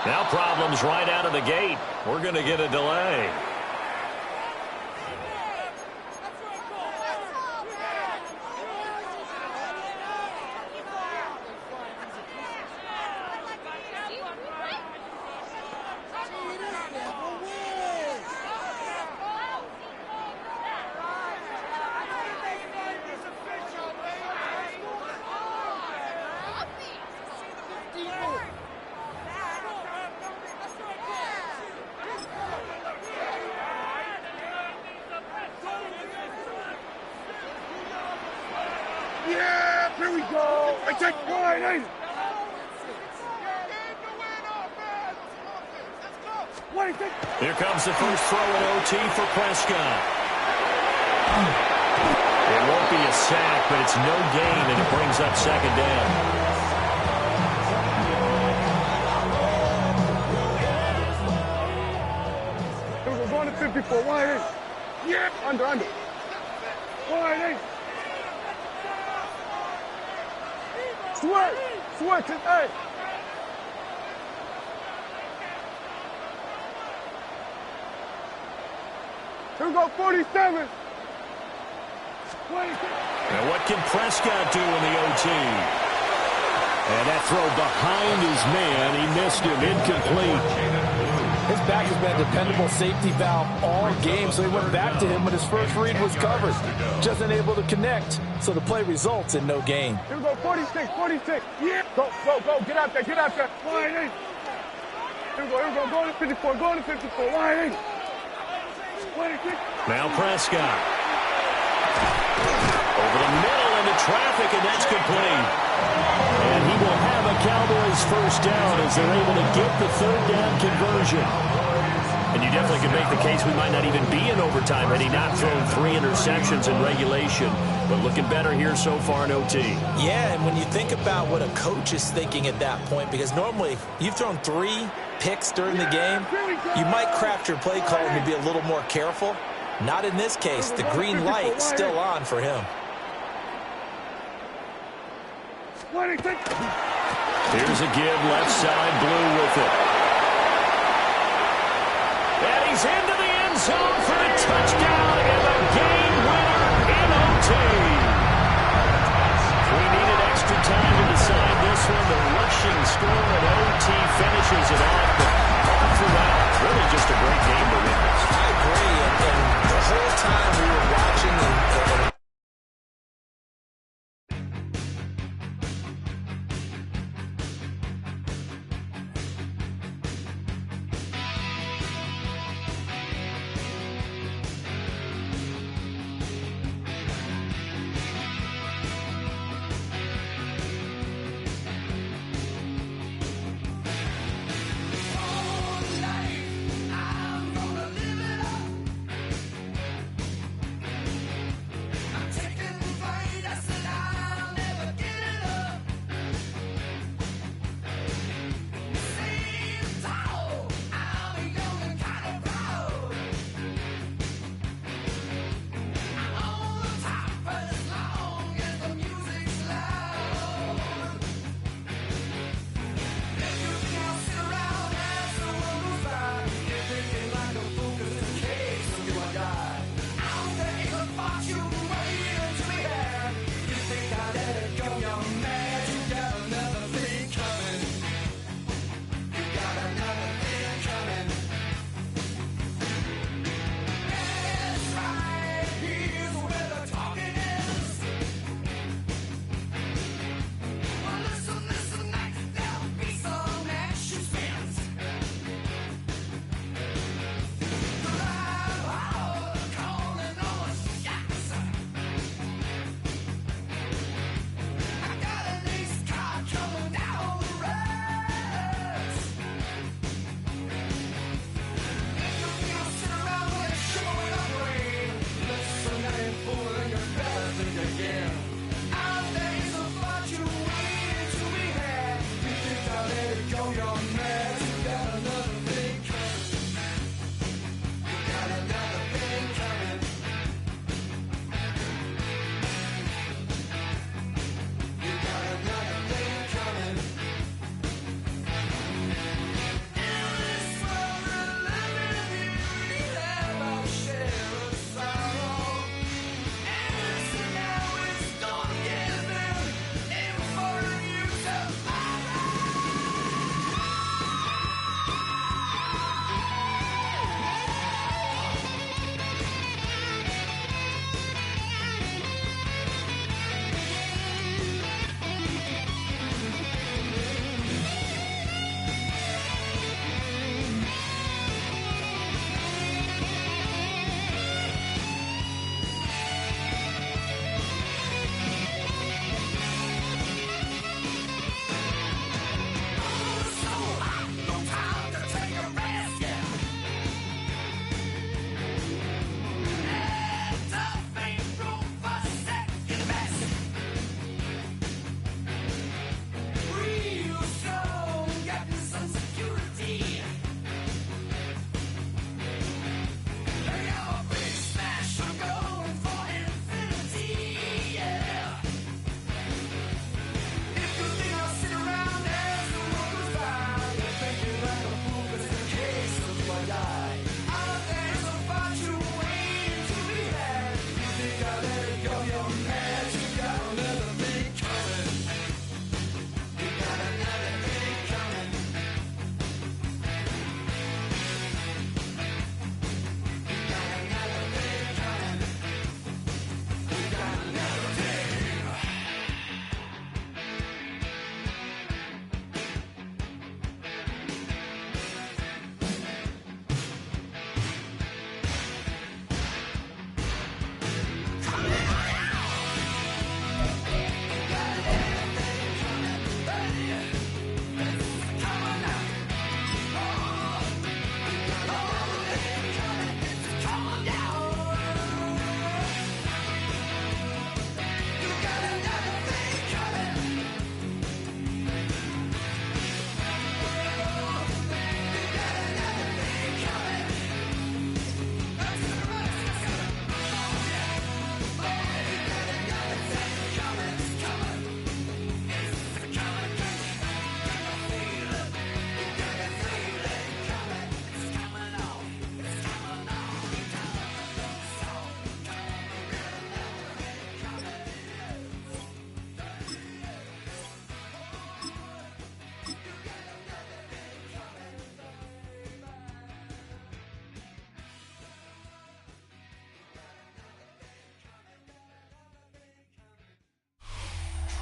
Now problems right out of the gate. We're going to get a delay. Yeah, here we go. I take one, ain't it? Here comes the first throw in OT for Prescott. It won't be a sack, but it's no gain, and it brings up second down. Here we go, going to 54. 1-8. Yep, under. 1-8. Switch it, hey. Here we go, 47. And what can Prescott do in the OT? And that throw behind his man. He missed him. Incomplete. His back has been a dependable safety valve all game, so he went back to him when his first read was covered. Just unable to connect, so the play results in no gain. Here we go, 46, 46. Yeah. Go, get out there, get out there. Line 8. Here we go, go to 54, go to 54, line 8. 26. Now Prescott. Over the middle into traffic, and that's complete. And he will have a Cowboys first down as they're able to get the third down conversion. And you definitely can make the case we might not even be in overtime had he not thrown 3 interceptions in regulation. But looking better here so far in OT. Yeah, and when you think about what a coach is thinking at that point, because normally you've thrown 3 picks during the game, you might craft your play call and be a little more careful. Not in this case. The green light still on for him. Here's a give, left side, Blue with it. And he's into the end zone for a touchdown and a game winner in OT. We needed extra time to decide this one. The rushing score at OT finishes it off, but all throughout, really just a great game to witness. I agree, and the whole time we were watching and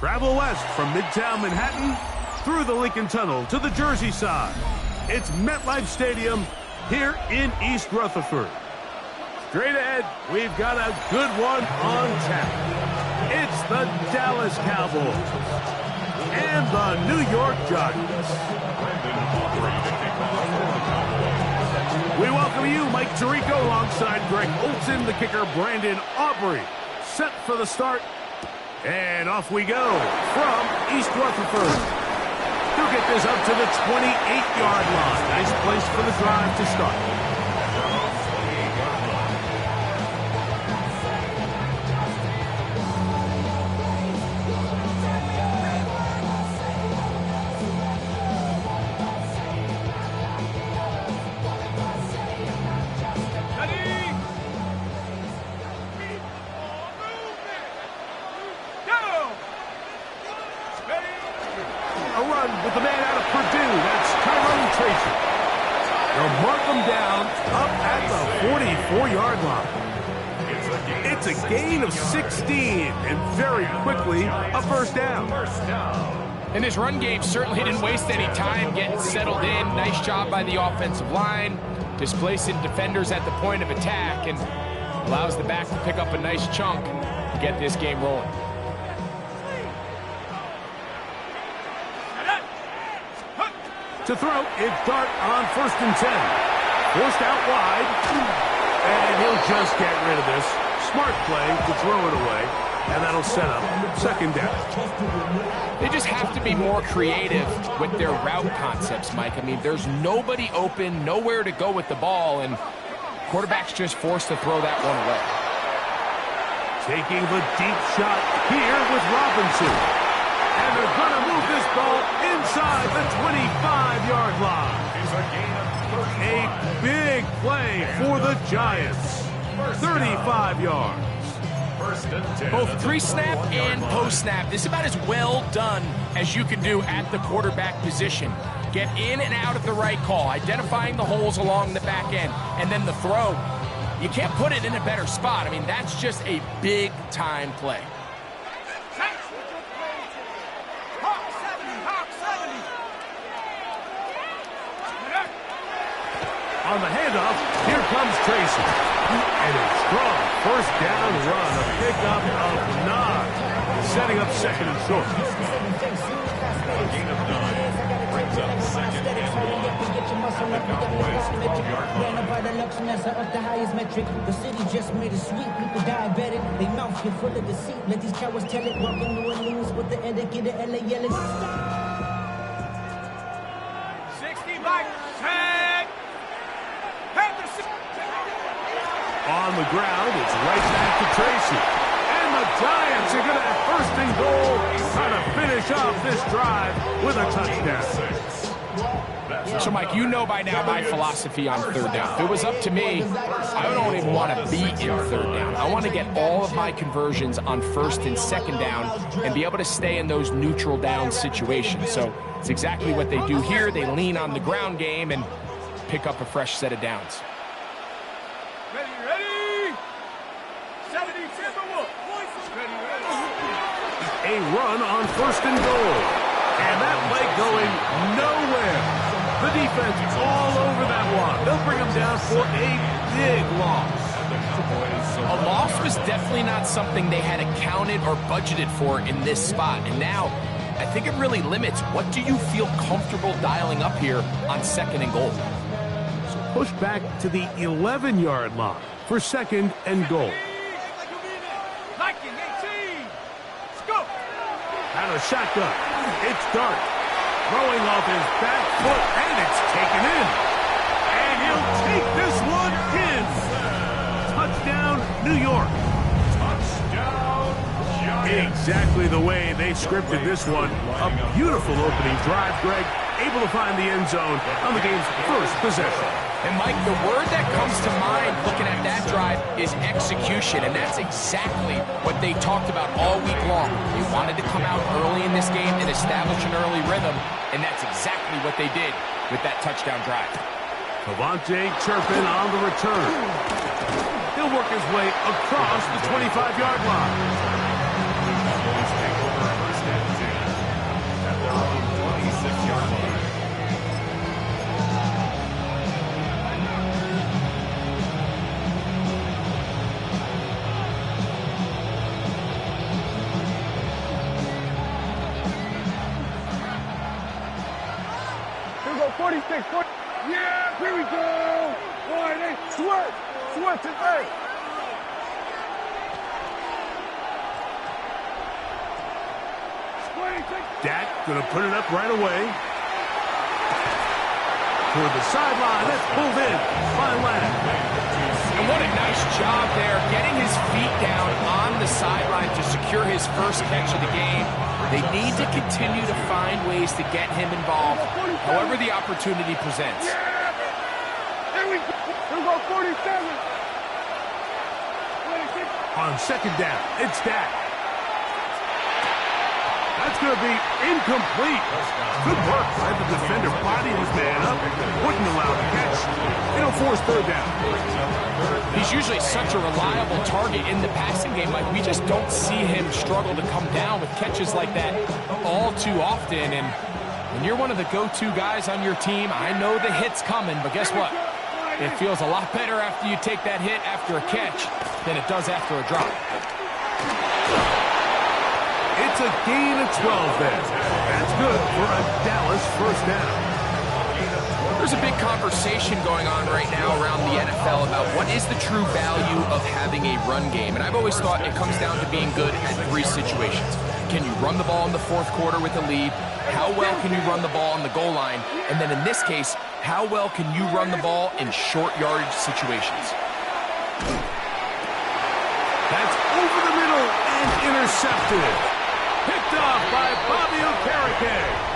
Travel west from Midtown Manhattan through the Lincoln Tunnel to the Jersey side. It's MetLife Stadium here in East Rutherford. Straight ahead, we've got a good one on tap. It's the Dallas Cowboys and the New York Giants. We welcome you, Mike Tirico, alongside Greg Olson, the kicker, Brandon Aubrey. Set for the start. And off we go from East Rutherford. He'll get this up to the 28-yard line. Nice place for the drive to start. With the man out of Purdue, that's Tyrone Tracy. They'll mark him down up at the 44-yard line. It's a gain of 16, and very quickly, a first down. And this run game certainly didn't waste any time getting settled in. Nice job by the offensive line, displacing defenders at the point of attack, and allows the back to pick up a nice chunk to get this game rolling. To throw, it's Dart on 1st and 10. Forced out wide, and he'll just get rid of this. Smart play to throw it away, and that'll set up 2nd down. They just have to be more creative with their route concepts, Mike. I mean, there's nobody open, nowhere to go with the ball, and quarterback's just forced to throw that one away. Taking the deep shot here with Robinson. And they're going to move this ball inside the 25-yard line. A big play for the Giants. 35 yards. Both pre-snap and post-snap. This is about as well done as you can do at the quarterback position. Get in and out at the right call, identifying the holes along the back end, and then the throw. You can't put it in a better spot. I mean, that's just a big-time play. On the handoff, here comes Tracy. And a strong 1st down run, a pickup of 9. Setting up 2nd and short. A gain of 9 brings up 2nd and 1 at the Cowboys' 12-yard line. Up the highest metric. The city just made it sweet. People diabetic. They mouth get full of deceit. Let these cowards tell it. Welcome to New Orleans with the etiquette of LA yelling. 60 back. On the ground, it's right back to Tracy. And the Giants are going to have 1st and goal, trying to finish off this drive with a touchdown. So, Mike, you know by now my philosophy on 3rd down. If it was up to me, I don't even want to be in 3rd down. I want to get all of my conversions on 1st and 2nd down and be able to stay in those neutral down situations. So it's exactly what they do here. They lean on the ground game and pick up a fresh set of downs. A run on 1st and goal. And that play going nowhere. The defense all over that one. They'll bring them down for a big loss. A loss was definitely not something they had accounted or budgeted for in this spot. And now, I think it really limits what do you feel comfortable dialing up here on 2nd and goal. So push back to the 11-yard line for 2nd and goal. Out of shotgun. It's Dart. Throwing off his back foot, and it's taken in. And he'll take this one in. Touchdown, New York. Touchdown, Giants. Exactly the way they scripted this one. A beautiful opening drive, Greg. Able to find the end zone on the game's 1st possession. And, Mike, the word that comes to mind looking at that drive is execution, and that's exactly what they talked about all week long. They wanted to come out early in this game and establish an early rhythm, and that's exactly what they did with that touchdown drive. Cavante Turpin on the return. He'll work his way across the 25-yard line. Cowboys take over 1st and go, 46, 40. Yeah, here we go. Wide 8, sweat. Sweat to 8. Dak gonna put it up right away. Toward the sideline, that's pulled in by Lamb. And what a nice job there, getting his feet down on the sideline to secure his first catch of the game. They need to continue to find ways to get him involved, however the opportunity presents. Here we go, 47. On second down, it's Dak. That's going to be incomplete. Good work by the defender. Body his man up. Wouldn't allow the catch. It'll force third down. He's usually such a reliable target in the passing game. Like, we just don't see him struggle to come down with catches like that all too often. And when you're one of the go-to guys on your team, I know the hit's coming, but guess what? It feels a lot better after you take that hit after a catch than it does after a drop. It's a gain of 12 there. That's good for a Dallas first down. There's a big conversation going on right now around the NFL about what is the true value of having a run game. And I've always thought it comes down to being good at three situations. Can you run the ball in the fourth quarter with a lead? How well can you run the ball on the goal line? And then in this case, how well can you run the ball in short yardage situations? That's over the middle and intercepted. Picked off by Bobby Okereke.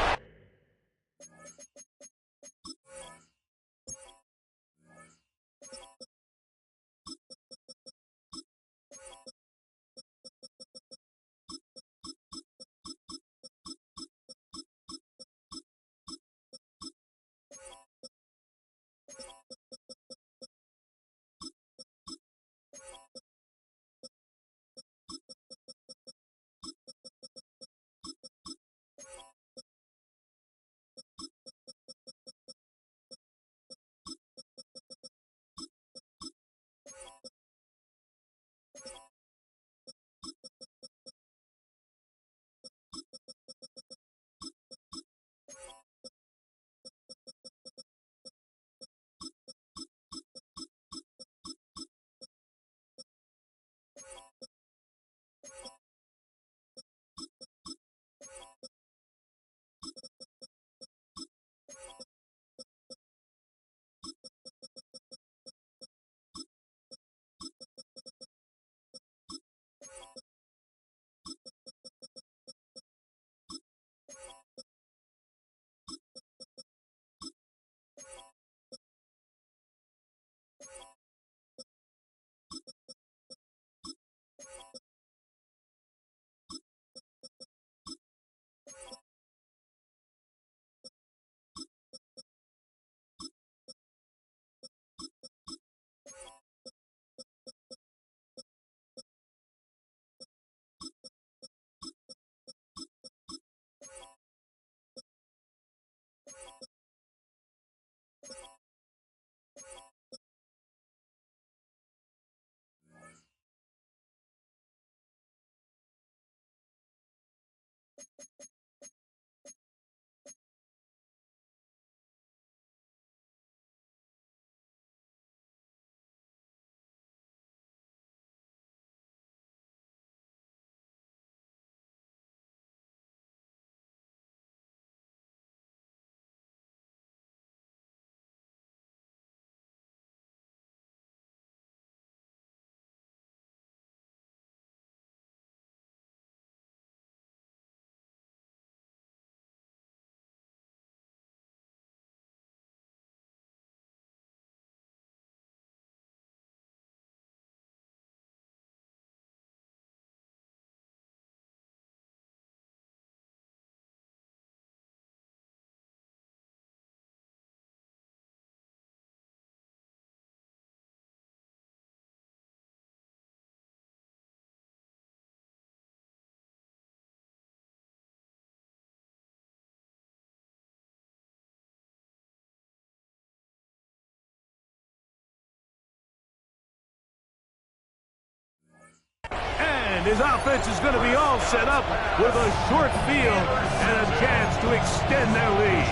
And his offense is going to be all set up with a short field and a chance to extend their lead.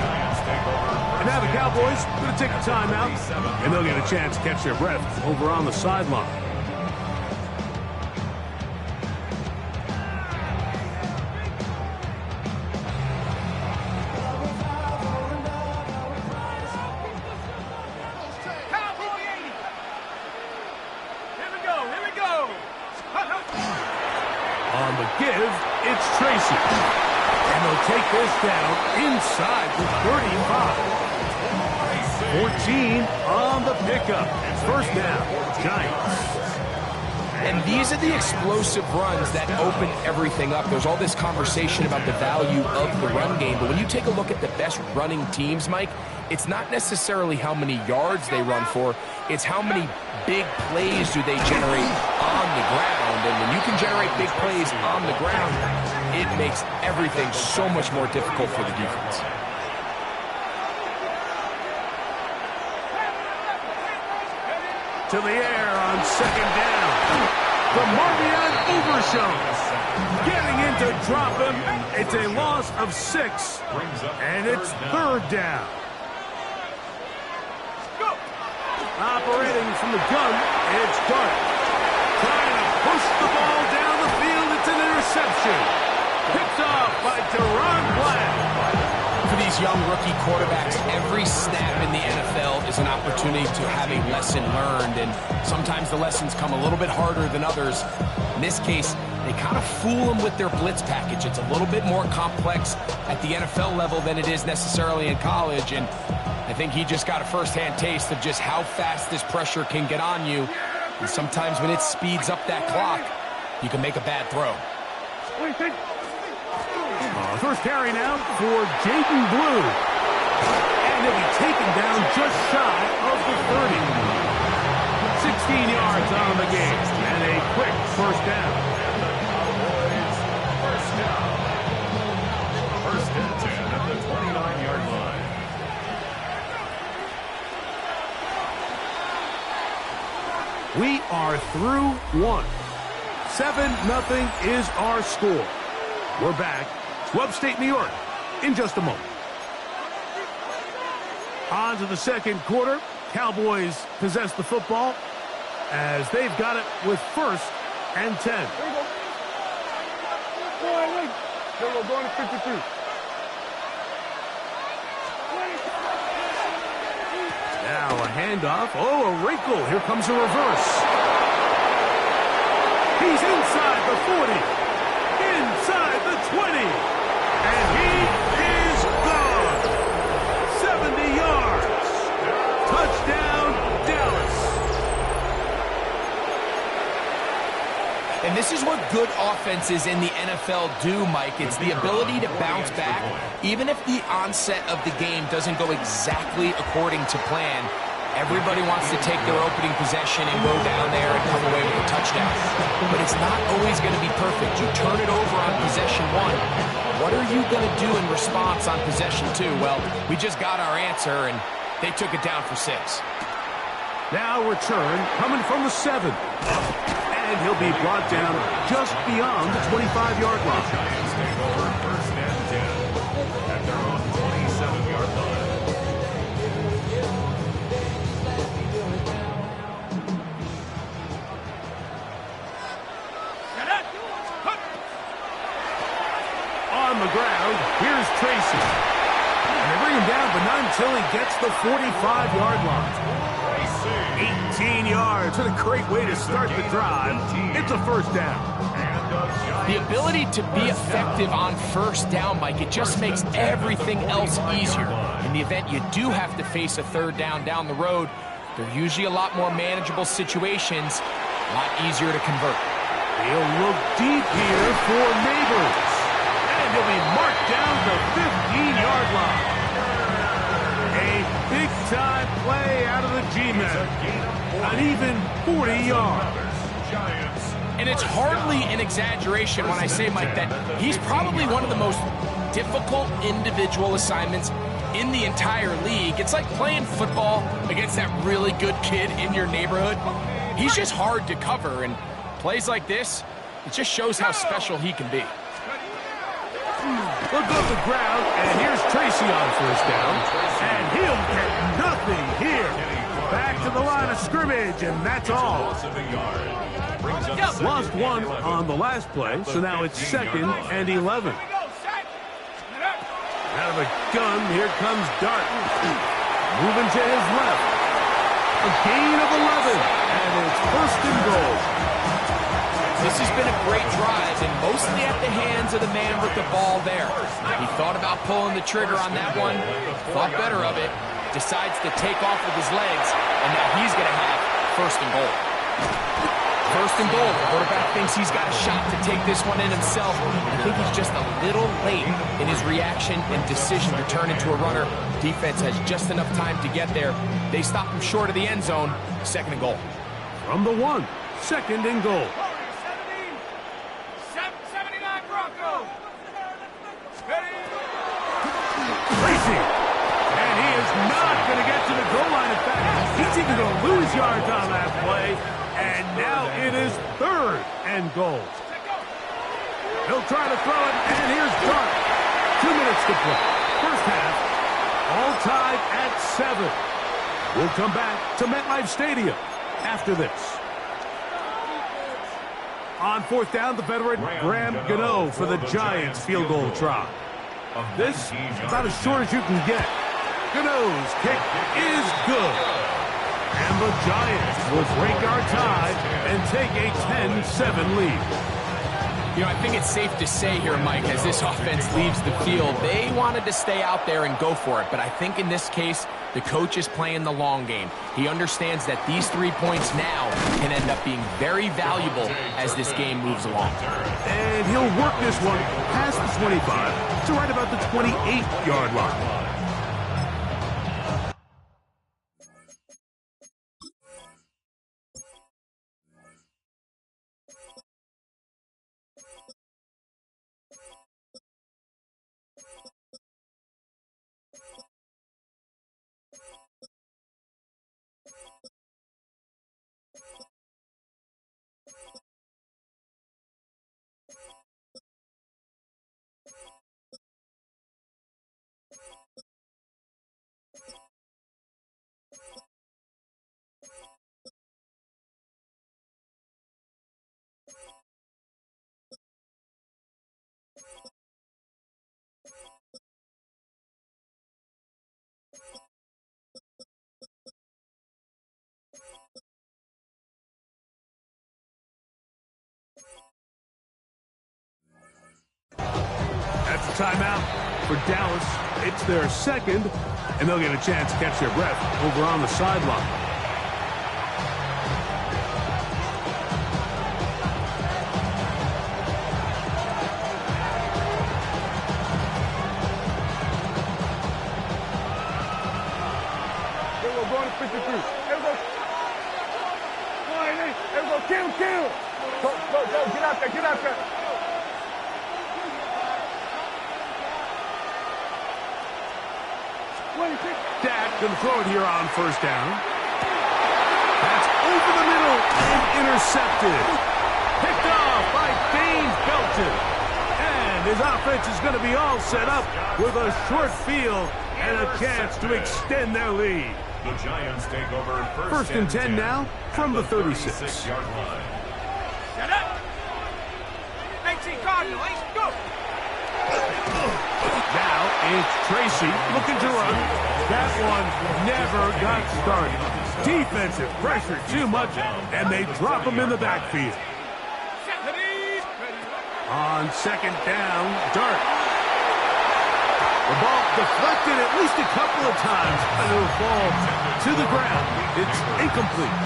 And now the Cowboys are going to take a timeout, and they'll get a chance to catch their breath over on the sideline. On the give, it's Tracy. And they'll take this down inside the 35. 14 on the pickup. First down, Giants. And these are the explosive runs that open everything up. There's all this conversation about the value of the run game, but when you take a look at the best running teams, Mike, it's not necessarily how many yards they run for, it's how many big plays do they generate on the ground. And when you can generate big plays on the ground, it makes everything so much more difficult for the defense. To the air on second down. The Marvion Overshown. Getting in to drop him. It's a loss of 6. And it's third down. Operating from the gun, it's Dart. Trying to push the ball down the field. It's an interception. Picked off by Deron Black. For these young rookie quarterbacks, every snap in the NFL is an opportunity to have a lesson learned, and sometimes the lessons come a little bit harder than others. In this case, they kind of fool them with their blitz package. It's a little bit more complex at the NFL level than it is necessarily in college, and I think he just got a first-hand taste of just how fast this pressure can get on you, and sometimes when it speeds up that clock, you can make a bad throw. First carry now for Jaden Blue. And he'll be taken down just shy of the 30. 16 yards on the game. And a quick first down. First and 10 at the 29-yard line. We are through one. 7-0 is our score. We're back to upstate New York in just a moment. On to the second quarter. Cowboys possess the football as they've got it with first and 10. There we go, going to 53. Now a handoff. Oh, a wrinkle. Here comes a reverse. He's inside the 40. Inside the 20. And he is gone. 70 yards. Touchdown, Dallas. And this is what good offenses in the NFL do, Mike. It's the ability to bounce back. Even if the onset of the game doesn't go exactly according to plan, everybody wants to take their opening possession and go down there and come away with a touchdown. But it's not always going to be perfect. You turn it over on possession 1. What are you going to do in response on possession 2? Well, we just got our answer, and they took it down for 6. Now return coming from the 7. And he'll be brought down just beyond the 25-yard line. Giants take over first and 10 at their own 27-yard line. On the ground, here's Tracy. And they bring him down, but not until he gets the 45-yard line. 18 yards. What a great way to start the drive. It's a first down. The ability to be effective on first down, Mike, it just makes everything else easier. In the event you do have to face a third down the road, they're usually a lot more manageable situations, a lot easier to convert. He'll look deep here for Neighbors. And he'll be marked down the 15-yard line. A big-time play out of the G-Men. An even 40 yards. And it's hardly an exaggeration when I say, Mike, that he's probably one of the most difficult individual assignments in the entire league. It's like playing football against that really good kid in your neighborhood. He's just hard to cover, and plays like this, It just shows how special he can be. Look off the ground, and here's Tracy on first down. And he'll get nothing here. Back to the line of scrimmage, and that's all. Lost one on the last play, so now it's 2nd and 11. Out of a gun, here comes Dart. Moving to his left. A gain of 11, and it's 1st and goal. This has been a great drive, and mostly at the hands of the man with the ball there. He thought about pulling the trigger on that one, thought better of it, decides to take off with his legs, and now he's going to have 1st and goal. 1st and goal. The quarterback thinks he's got a shot to take this one in himself. I think he's just a little late in his reaction and decision to turn into a runner. Defense has just enough time to get there. They stop him short of the end zone. 2nd and goal. From the 1, 2nd and goal. Tracy, and he is not going to get to the goal line. In fact, he's even going to lose yards on that play, and now it is 3rd and goal. He'll try to throw it, and here's Dart. 2 minutes to play. First half, all tied at 7. We'll come back to MetLife Stadium after this. On 4th down, the veteran Graham Gano for the Giants field goal try. This about as short as you can get. Gano's kick is good. And the Giants will break our tie and take a 10-7 lead. You know, I think it's safe to say here, Mike, as this offense leaves the field, they wanted to stay out there and go for it. But I think in this case, the coach is playing the long game. He understands that these 3 points now can end up being very valuable as this game moves along. And he'll work this one past the 25 to right about the 28-yard line. That's a timeout for Dallas. It's their 2nd, and they'll get a chance to catch their breath over on the sideline. Here we go, going to 53. Here we go. Here we go, kill. Go, get out there. Dak going to throw it here on 1st down. That's over the middle and intercepted. Picked off by Baines Belton. And his offense is going to be all set up with a short field and a chance to extend their lead. The Giants take over 1st and 10 now from the 36. 36-yard line. Shut up! 18 Cardinal, go! Now it's Tracy looking to run. That one never got started. Defensive pressure too much, and they drop him in the backfield. On 2nd down, Dart. The ball deflected at least a couple of times, and it'll fall to the ground. It's incomplete.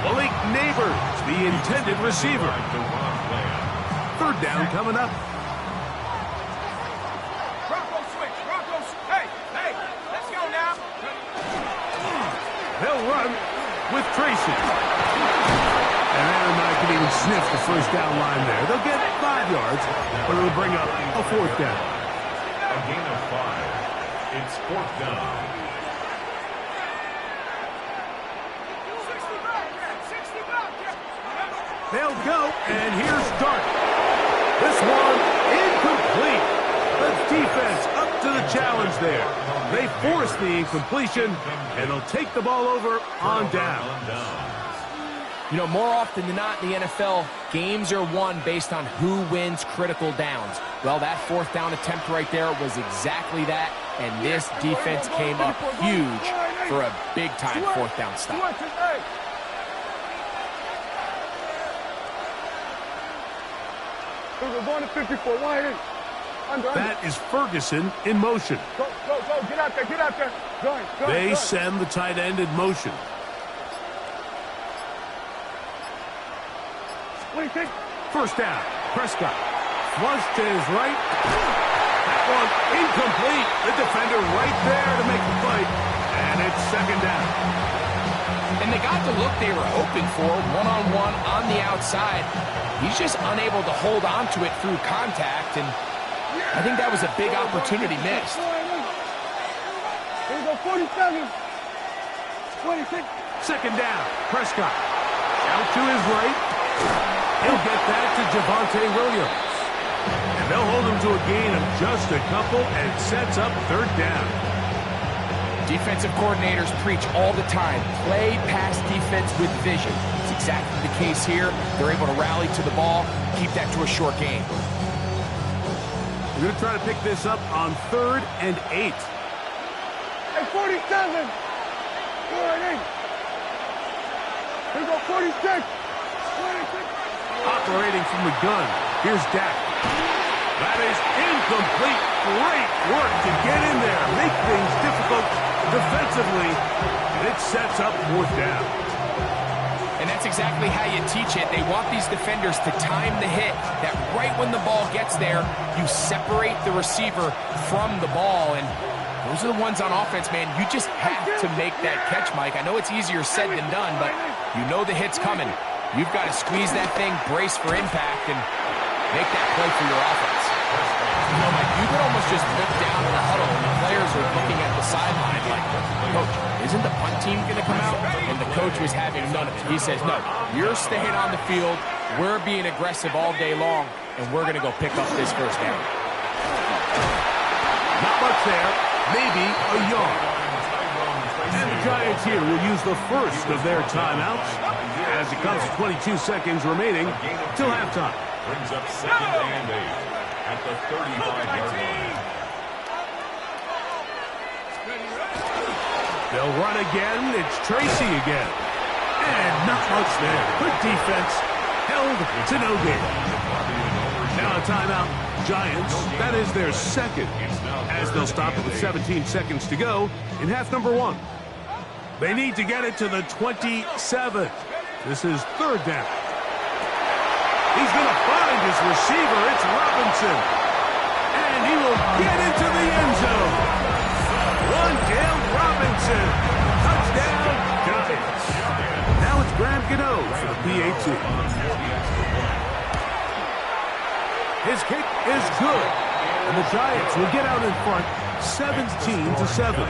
Malik Neighbors, the intended receiver. 3rd down coming up. They'll run with Tracy. And Aaron can even sniff the 1st down line there. They'll get 5 yards, but it'll bring up a 4th down. A gain of 5. It's 4th down. They'll go, and here's Dart. This one incomplete. The defense up to the challenge there. They force the incompletion, and they'll take the ball over on down. You know, more often than not in the NFL, games are won based on who wins critical downs. Well, that fourth down attempt right there was exactly that, and this defense came up huge for a big-time fourth down stop. We're going to 54. Wide in. That is Ferguson in motion. Go. Get out there. They send the tight end in motion. What do you think? First down. Prescott. Flush to his right. That one incomplete. The defender right there to make the play. And it's second down. And they got the look they were hoping for, one-on-one on the outside. He's just unable to hold on to it through contact, and I think that was a big opportunity missed. Here we go, 47. 26. Second down. Prescott. Out to his right. He'll get that to Javonte Williams. And they'll hold him to a gain of just a couple and sets up third down. Defensive coordinators preach all the time, play pass defense with vision. It's exactly the case here. They're able to rally to the ball, keep that to a short game. We're going to try to pick this up on 3rd and 8. Hey, 47. 48. Here we go, 46. 46. Operating from the gun. Here's Dak. That is incomplete. Great work to get in there. Make things difficult defensively. And it sets up 4th down. And that's exactly how you teach it. They want these defenders to time the hit, that right when the ball gets there, you separate the receiver from the ball. And those are the ones on offense, man. You just have to make that catch, Mike. I know it's easier said than done, but you know the hit's coming. You've got to squeeze that thing, brace for impact, and make that play for your offense. You know, Mike, you could almost just look down in the huddle, and the players are looking at the sideline like, Coach, isn't the punt team going to come out? And the coach was having none of it. He says, no, you're staying on the field. We're being aggressive all day long, and we're going to go pick up this first down. Not much there. Maybe a yard. And the Giants here will use the first of their timeouts as it comes to 22 seconds remaining till halftime. Brings up 2nd and 8 at the 35-yard line. They'll run again. It's Tracy again. And not much there. Good defense. Held to no gain. Now a timeout. Giants. That is their second. As they'll stop it with 17 seconds to go in half number 1. They need to get it to the 27. This is 3rd down. He's going to find his receiver. It's Robinson. And he will get into the end zone. Wandale Robinson. Touchdown, Giants. Now it's Graham Gano for the PAT. His kick is good. And the Giants will get out in front 17-7.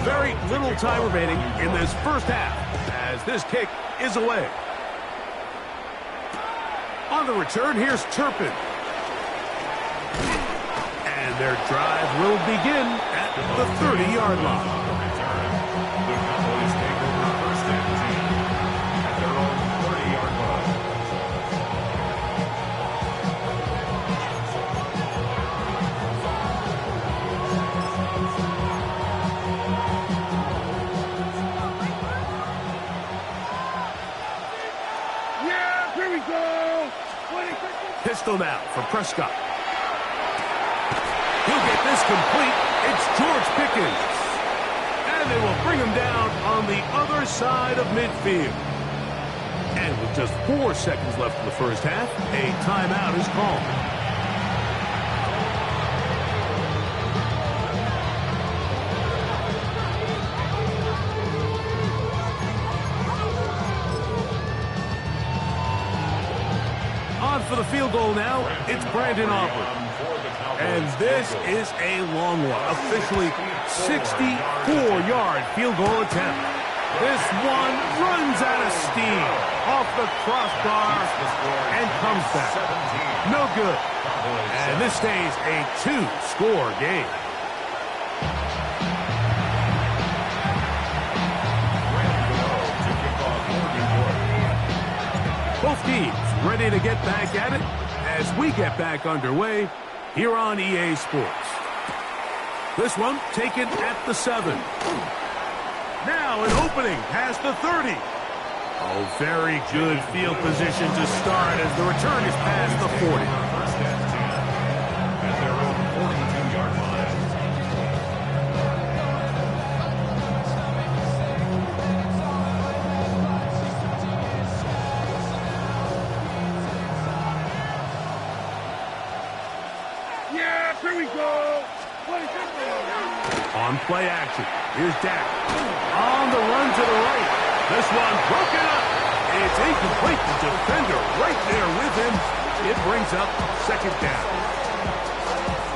Very little time remaining in this first half as this kick is away. On the return, here's Turpin. And their drive will begin at the 30-yard line. The Cowboys take over 1st and 10 at their own 30-yard line. Yeah, here we go. 26. Pistol now for Prescott. He'll get this complete. It's George Pickens. And they will bring him down on the other side of midfield. And with just 4 seconds left in the first half, a timeout is called. On on for the field goal now. It's Brandon Aubrey. And this is a long one. Officially 64-yard field goal attempt. This one runs out of steam off the crossbar and comes back. No good. And this stays a 2-score game. Both teams ready to get back at it as we get back underway here on EA Sports. This one taken at the 7. Now an opening past the 30. Oh, very good field position to start as the return is past the 40. At their own 42-yard line. Yeah, here we go. On play action, here's Dak. On the run to the right. This one broken up. It's incomplete. The defender right there with him. It brings up second down.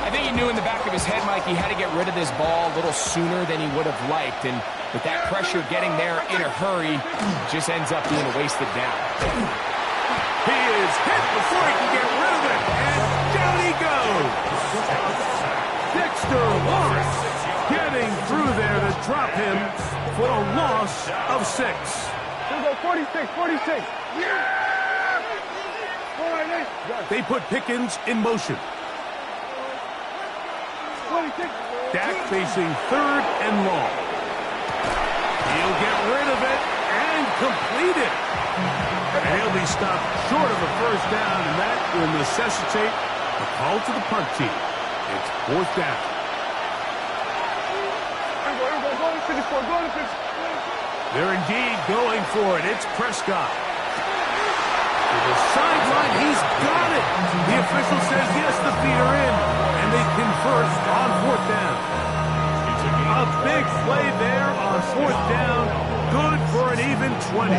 I think he knew in the back of his head, Mike, he had to get rid of this ball a little sooner than he would have liked. And with that pressure getting there in a hurry, just ends up being a wasted down. He is hit before he can get rid of it. And down he goes. Dexter Lawrence getting through there to drop him for a loss of 6. Here we go, 46, 46. Yeah! All right, they put Pickens in motion. 26. Dak facing third and long. He'll get rid of it and complete it. And he'll be stopped short of a first down, and that will necessitate a call to the punt team. It's fourth down. They're indeed going for it. It's Prescott. To the sideline, he's got it. The official says yes, the feet are in, and they convert on fourth down. A big play there on fourth down. Good for an even 20.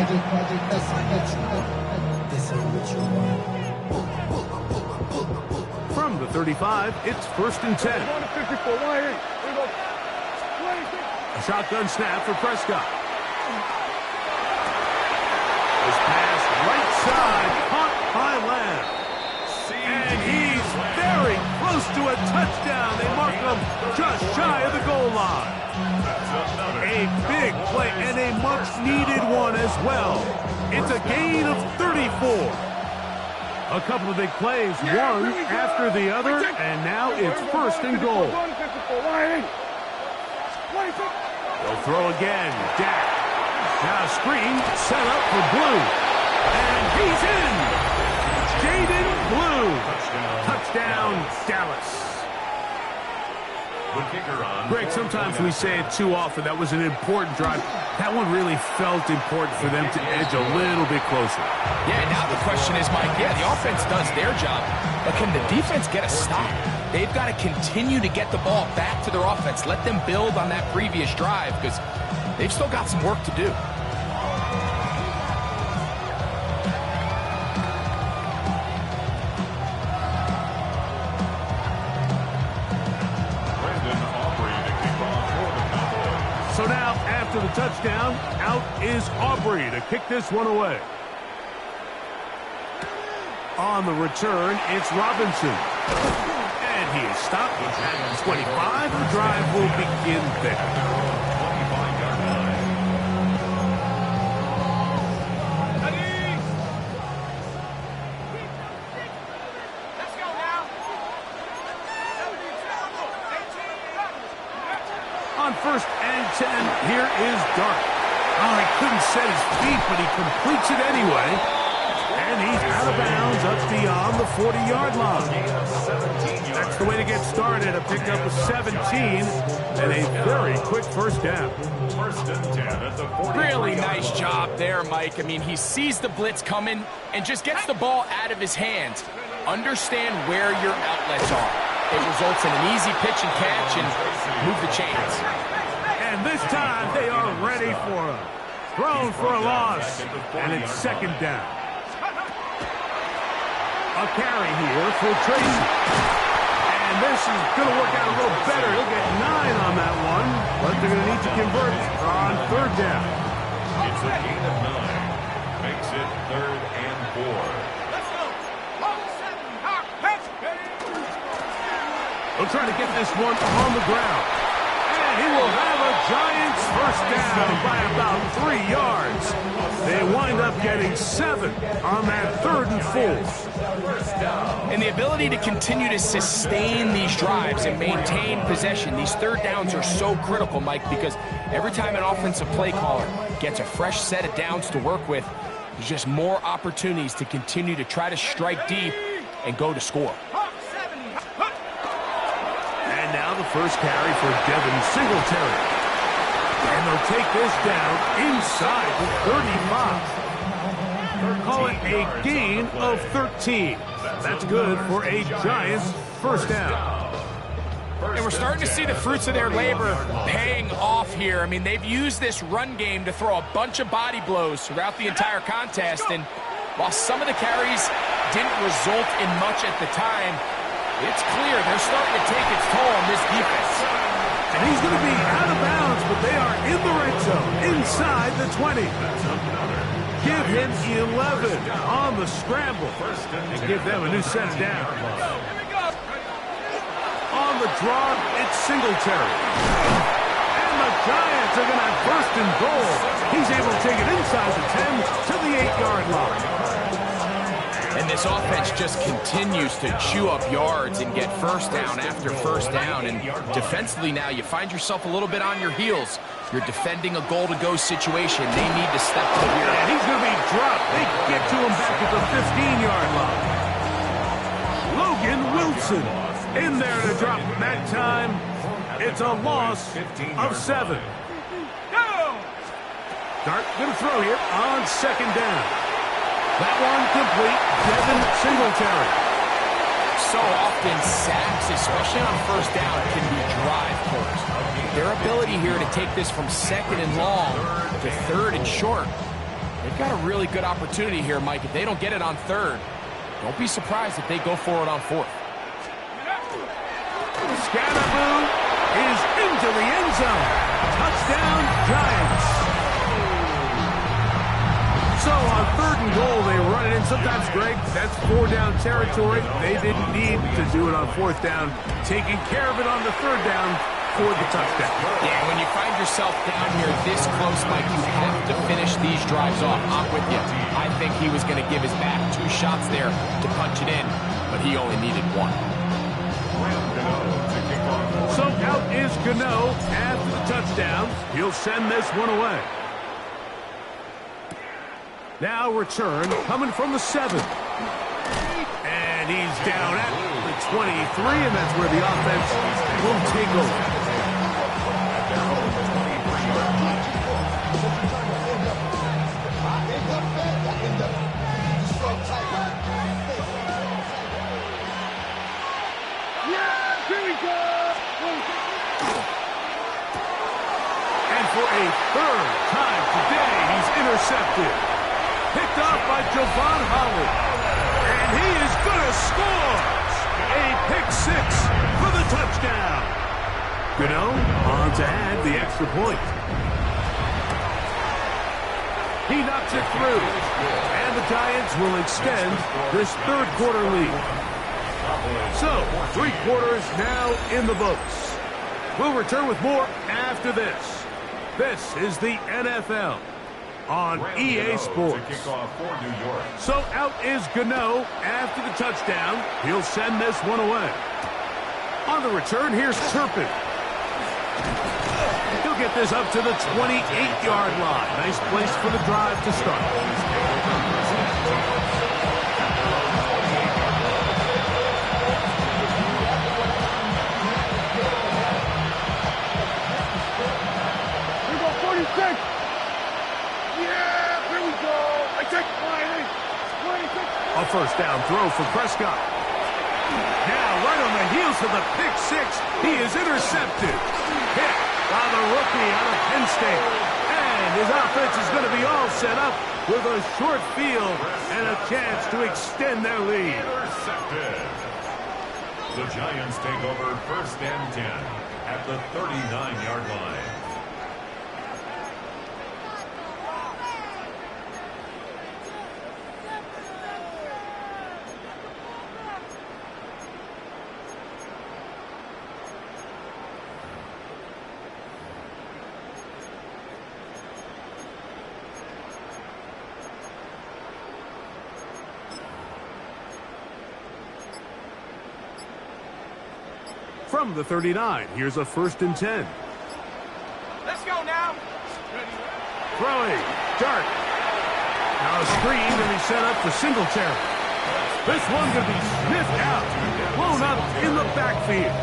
From the 35, it's first and 10. A shotgun snap for Prescott. This pass right side, caught by Lamb. And he's very close to a touchdown. They mark him just shy of the goal line. A big play and a much-needed one as well. It's a gain of 34. A couple of big plays, one after the other, and now it's first and goal. They'll throw again. Dak. Now screen set up for Blue. And he's in. Jaden Blue. Touchdown, Dallas. Greg, sometimes we say it too often. That was an important drive. That one really felt important for them to edge a little bit closer. Yeah, now the question is, Mike, the offense does their job, but can the defense get a stop? They've got to continue to get the ball back to their offense. Let them build on that previous drive because they've still got some work to do. So now, after the touchdown, out is Aubrey to kick this one away. On the return, it's Robinson. And he is stopped at 25. The drive will begin there. 25-yard line. Let's go now. On first and 10, here is Dart. Oh, he couldn't set his feet, but he completes it anyway. And he's out of bounds up beyond the 40-yard line. That's the way to get started. A pickup of 17 and a very quick first down. First and 10 at the 40. Really nice job there, Mike. I mean, he sees the blitz coming and just gets the ball out of his hands. Understand where your outlets are. It results in an easy pitch and catch and move the chains. And this time they are ready for him. Thrown for a loss, and it's second down. A carry here for Tracy. And this is going to work out a little better. He'll get 9 on that one, but they're going to need to convert on third down. It's a gain of 9. Makes it 3rd and 4. He'll try to get this one on the ground. And he will have a Giants first down by about 3 yards. They wind up getting 7 on that 3rd and 4. And the ability to continue to sustain these drives and maintain possession, these third downs are so critical, Mike, because every time an offensive play caller gets a fresh set of downs to work with, there's just more opportunities to continue to try to strike deep and go to score. And now the first carry for Devin Singletary. And they'll take this down inside the 35. Call it a gain of 13. That's good for a Giants first down. And we're starting to see the fruits of their labor paying off here. I mean, they've used this run game to throw a bunch of body blows throughout the entire contest. And while some of the carries didn't result in much at the time, it's clear they're starting to take its toll on this defense. And he's going to be out of bounds, but they are in the red zone, inside the 20. Give him 11 on the scramble and give them a new set of downs. On the draw, it's Singletary. And the Giants are going to have first and goal. He's able to take it inside the 10 to the 8-yard line. And this offense just continues to chew up yards and get first down after first down. And defensively now, you find yourself a little bit on your heels. You're defending a goal-to-go situation. They need to step up here. And he's going to be dropped. They get to him back at the 15-yard line. Logan Wilson in there to drop him that time. It's a loss of 7. Dart going to throw here on second down. That one complete, Devin Singletary. So often sacks, especially on first down, can be drive killers. Their ability here to take this from second and long to third and short, they've got a really good opportunity here, Mike. If they don't get it on third, don't be surprised if they go for it on fourth. Scatterboo is into the end zone. Touchdown, Giants. So on third and goal, they run it in. Sometimes, Greg, that's 4-down territory. They didn't need to do it on fourth down. Taking care of it on the third down for the touchdown. Yeah, when you find yourself down here this close, Mike, you have to finish these drives off. I'm with you. I think he was going to give his back 2 shots there to punch it in, but he only needed 1. So out is Gano after the touchdown. He'll send this one away. Now return coming from the 7. And he's down at the 23, and that's where the offense will take over. Yeah, here we go. And for a third time today, he's intercepted. Picked off by Javon Holland. And he is going to score. A pick 6 for the touchdown. Gano on to add the extra point. He knocks it through. And the Giants will extend this third quarter lead. So, 3 quarters now in the books. We'll return with more after this. This is the NFL on EA Sports. So out is Gano after the touchdown. He'll send this one away. On the return, here's Turpin. He'll get this up to the 28-yard line. Nice place for the drive to start. Here we go, 46. Yeah, here we go. I take 26. A first down throw for Prescott. Now, right on the heels of the pick 6, he is intercepted. Hit by the rookie out of Penn State. And And his offense is going to be all set up with a short field and a chance to extend their lead. Intercepted. The Giants take over 1st and 10 at the 39-yard line. From the 39, here's a 1st and 10. Let's go now. Throwing. Dart. Now a screen, and he's set up for Singletary. This one going to be sniffed out. Blown up in the backfield.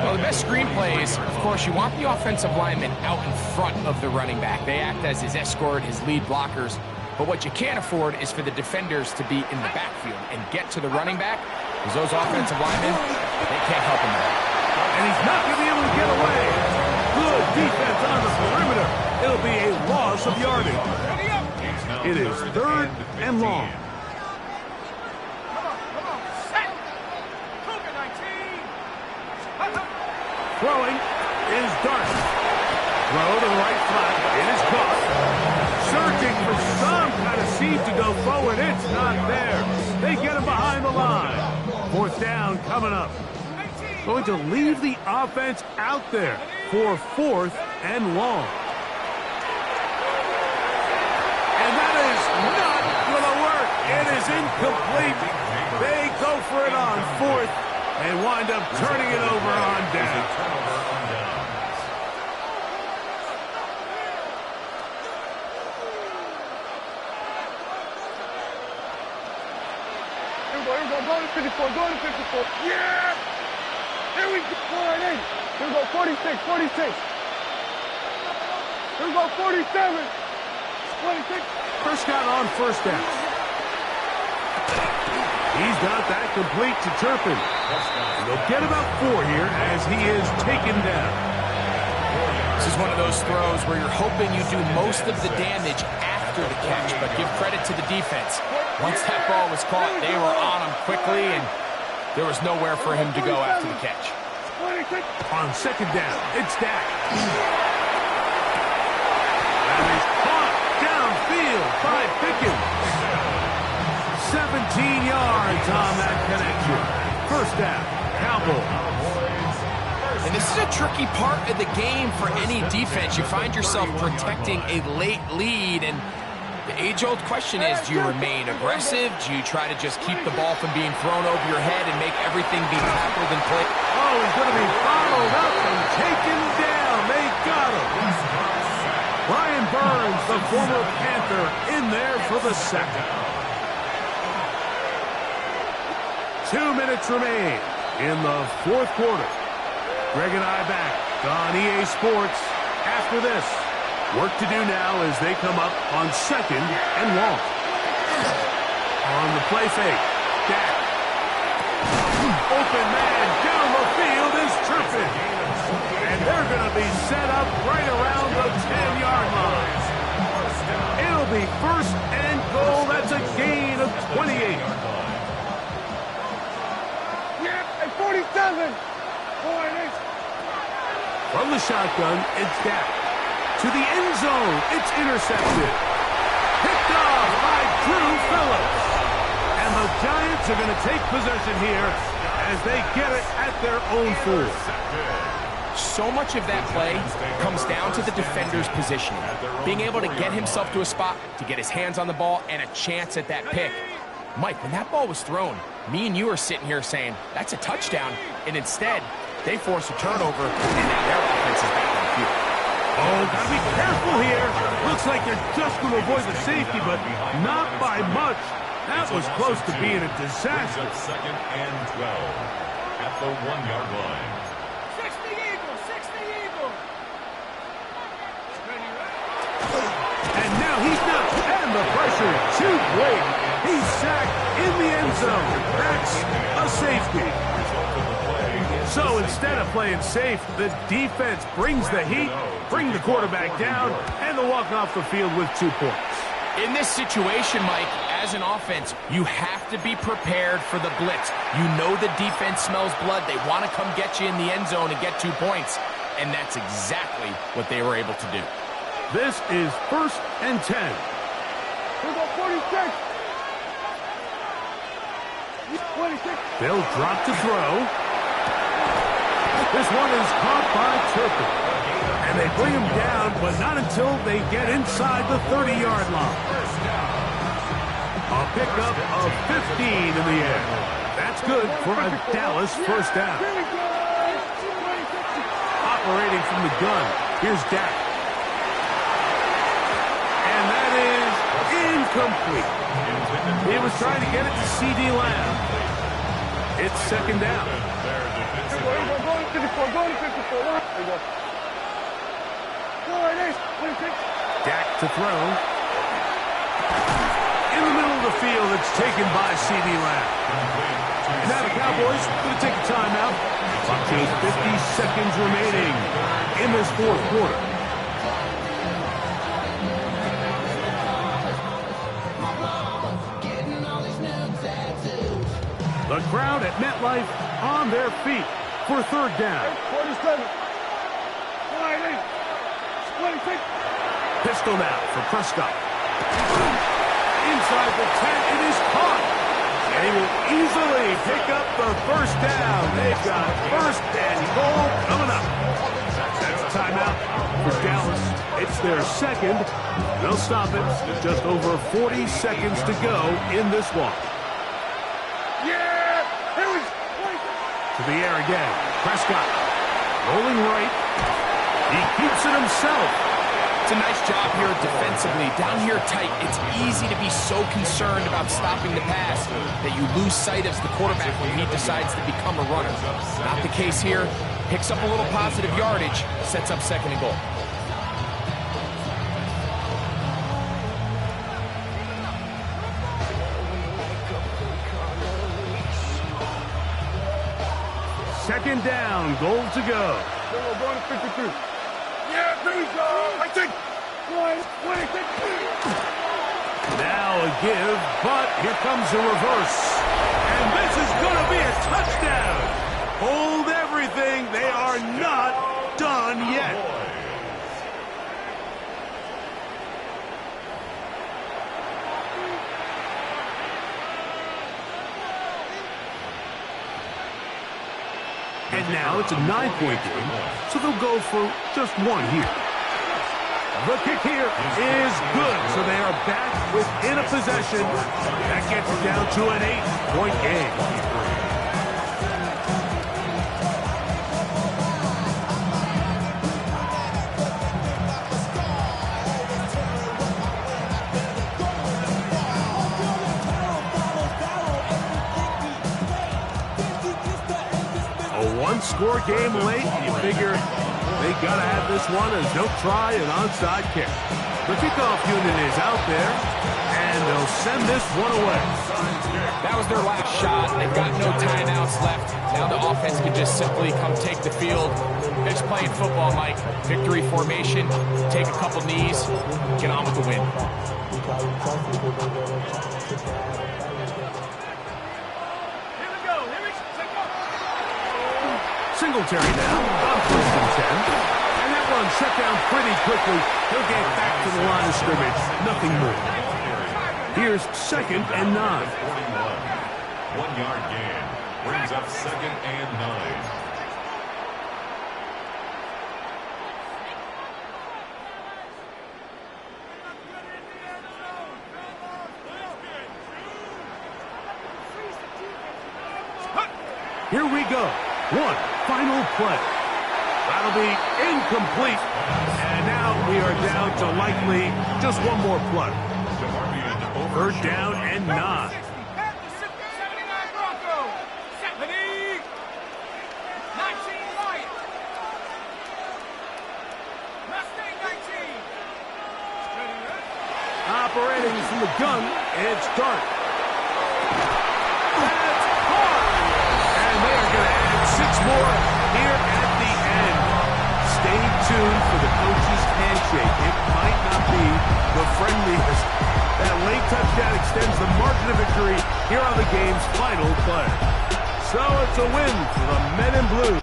Well, the best screenplay is, of course, you want the offensive lineman out in front of the running back. They act as his escort, his lead blockers. But what you can't afford is for the defenders to be in the backfield and get to the running back, because those offensive linemen, they can't help him at all. And he's not going to be able to get away. Good defense on the perimeter. It'll be a loss of yardage. It is 3rd and long. Throwing is Dart. Throw to the right flat. It is caught. Searching for some kind of seed to go forward. It's not there. They get him behind the line. 4th down coming up. Going to leave the offense out there for 4th and long. And that is not going to work. It is incomplete. They go for it on 4th and wind up turning it over on down. Go to 54, go to 54. Yeah! Here we go. Here we go, 46, 46. Here we go, 47. 26. Prescott on 1st down. He's got that complete to Turpin. They'll get about 4 here as he is taken down. This is one of those throws where you're hoping you do most of the damage after the catch, but give credit to the defense. Once that ball was caught, they were on him quickly, and there was nowhere for him to go after the catch. On 2nd down, it's Dak. And he's caught downfield by Pickens. 17 yards on that connection. 1st down, Cowboys. And this is a tricky part of the game for any defense. You find yourself protecting a late lead, and the age-old question is, do you remain aggressive? Do you try to just keep the ball from being thrown over your head and make everything be tackled and played? Oh, he's going to be followed up and taken down. They got him. Brian Burns, the former Panther, in there for the sack. 2 minutes remain in the 4th quarter. Greg and I back on EA Sports after this. Work to do now as they come up on 2nd and long. On the play fake, Dak. Open man down the field is Turpin. And they're going to be set up right around the 10-yard line. It'll be 1st and goal. That's a gain of 28. Yeah, at 47. From the shotgun, it's Dak. To the end zone, it's intercepted. Picked off by Drew Phillips. And the Giants are going to take possession here as they get it at their own 4. So much of that play comes down to the defender's positioning. Being able to get himself to a spot, to get his hands on the ball, and a chance at that pick. Mike, when that ball was thrown, me and you are sitting here saying, that's a touchdown. And instead, they force a turnover, and now their offense is back on the field. Oh, gotta be careful here. Looks like they're just going to avoid the safety, but not by much. That was close to being a disaster. 2nd and 12 at the 1-yard line. 60 Eagles, 60 Eagles. And now he's not, and the pressure too great. He's sacked in the end zone. That's a safety. So instead of playing safe, the defense brings the heat, bring the quarterback down, and to walk off the field with 2 points. In this situation, Mike, as an offense, you have to be prepared for the blitz. You know the defense smells blood. They want to come get you in the end zone and get 2 points. And that's exactly what they were able to do. This is 1st and 10. Here go 46. 26. They'll drop to throw. This one is caught by Turpin. And they bring him down, but not until they get inside the 30-yard line. A pickup of 15 in the air. That's good for a Dallas first down. Operating from the gun, here's Dak. And that is incomplete. He was trying to get it to C.D. Lamb. It's 2nd down. Go to 54. Go to 54. There you go. Dak to throw. In the middle of the field, it's taken by C.D. Lamb. Now the Cowboys going to take a timeout. Up to 50 seconds remaining in this 4th quarter. The crowd at MetLife on their feet for 3rd down. 47. 26. Pistol now for Prescott. Inside the 10, it is caught. And he will easily pick up the first down. They've got 1st and goal coming up. That's a timeout for Dallas. It's their 2nd. They'll stop it with just over 40 seconds to go in this one. Yeah! Here we go. To the air again. Prescott rolling right. He keeps it himself. It's a nice job here defensively. Down here tight, it's easy to be so concerned about stopping the pass that you lose sight of the quarterback when he decides to become a runner. Not the case here. Picks up a little positive yardage, sets up 2nd and goal. Second down, goal to go. We're going to 53. Yeah, there we go. I think. 26. Now a give, but here comes a reverse. And this is going to be a touchdown. Hold everything. They are not done yet. And now it's a 9-point game, so they'll go for just 1 here. The kick here is good, so they are back within a possession. That gets it down to an 8-point game. A one-score game late, you figure they got to have this one as they'll try an onside kick. The kickoff unit is out there, and they'll send this one away. That was their last shot. They've got no timeouts left. Now the offense can just simply come take the field. They're just playing football, Mike. Victory formation, take a couple knees, get on with the win. Singletary now on 1st and 10. And that one shut down pretty quickly. He'll get back to the line of scrimmage. Nothing more. Here's 2nd and 9. 1-yard gain. Brings up 2nd and 9. Here we go. One final play. That'll be incomplete. And now we are down to likely just one more play. 3rd down and 9. Operating from the gun, it's Dart. That's hard. And they're going to add 6 more here at the end. Stay tuned for the coach's handshake. It might not be the friendliest. That late touchdown extends the margin of victory here on the game's final play. So it's a win for the Men in Blue.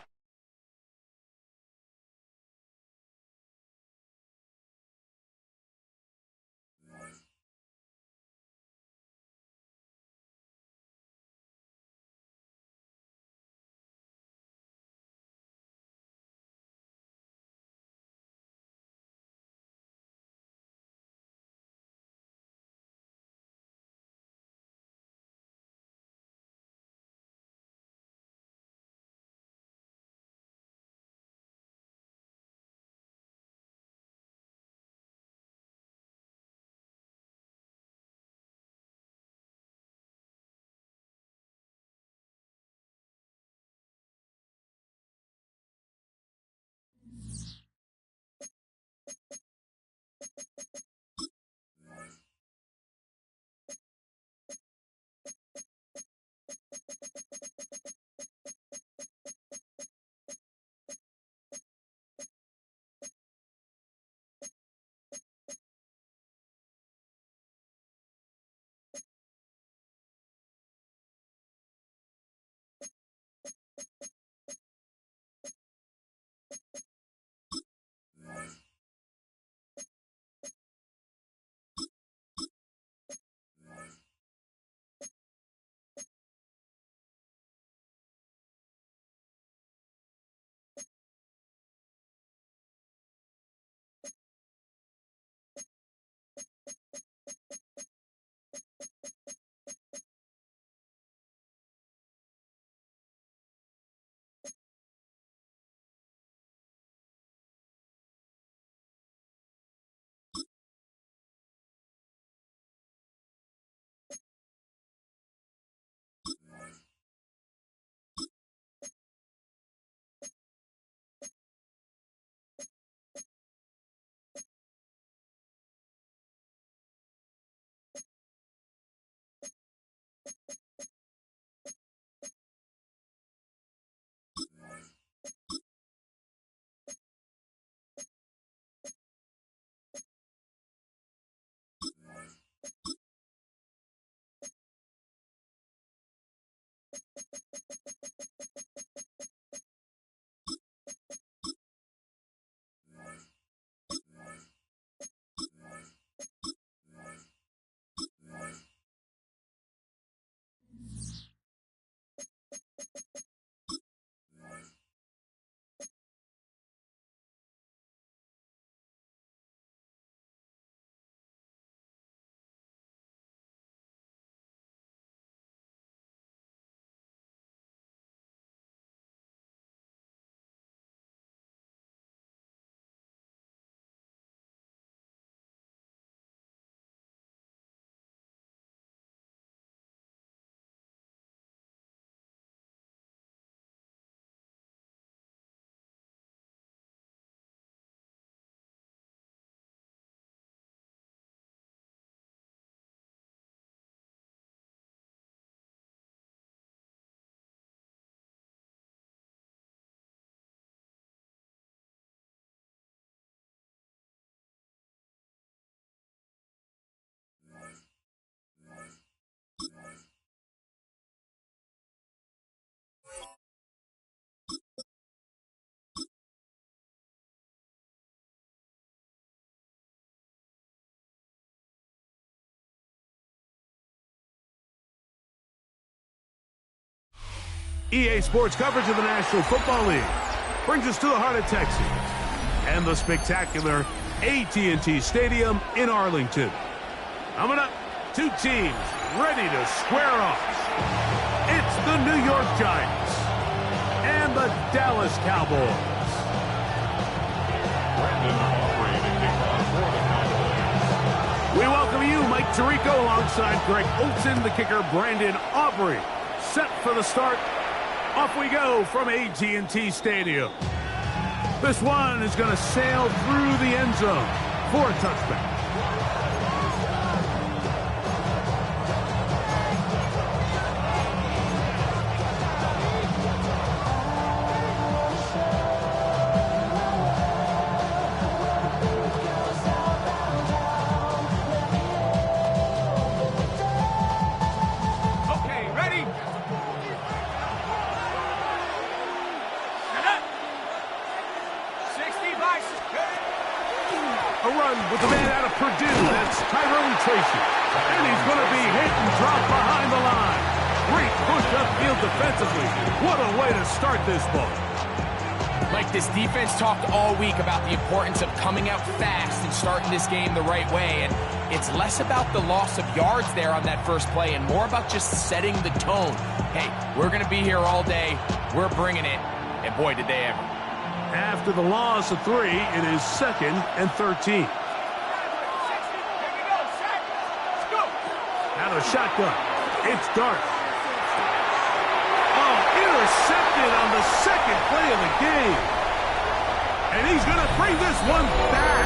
EA Sports coverage of the National Football League brings us to the heart of Texas and the spectacular AT&T Stadium in Arlington. Coming up, two teams ready to square off. It's the New York Giants and the Dallas Cowboys. We welcome you, Mike Tirico, alongside Greg Olsen, the kicker, Brandon Aubrey. Set for the start. Off we go from AT&T Stadium. This one is going to sail through the end zone for a touchback. defensively. What a way to start this ball. Like, this defense talked all week about the importance of coming out fast and starting this game the right way, and it's less about the loss of yards there on that first play and more about just setting the tone. Hey, we're going to be here all day. We're bringing it, and boy, did they ever. After the loss of 3, it is 2nd and 13. Out of shotgun. It's Dart. Oh, intercepted on the second play of the game. And he's going to bring this one back.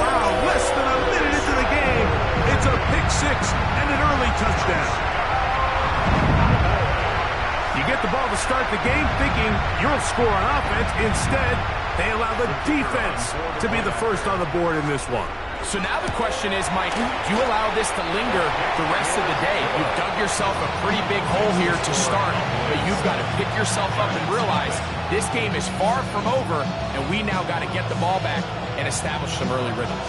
Wow, less than a minute into the game. It's a pick 6 and an early touchdown. You get the ball to start the game thinking you'll score on offense. Instead, they allow the defense to be the first on the board in this one. So now the question is, Mike, do you allow this to linger the rest of the day? You've dug yourself a pretty big hole here to start, but you've got to pick yourself up and realize this game is far from over, and we now got to get the ball back and establish some early rhythm.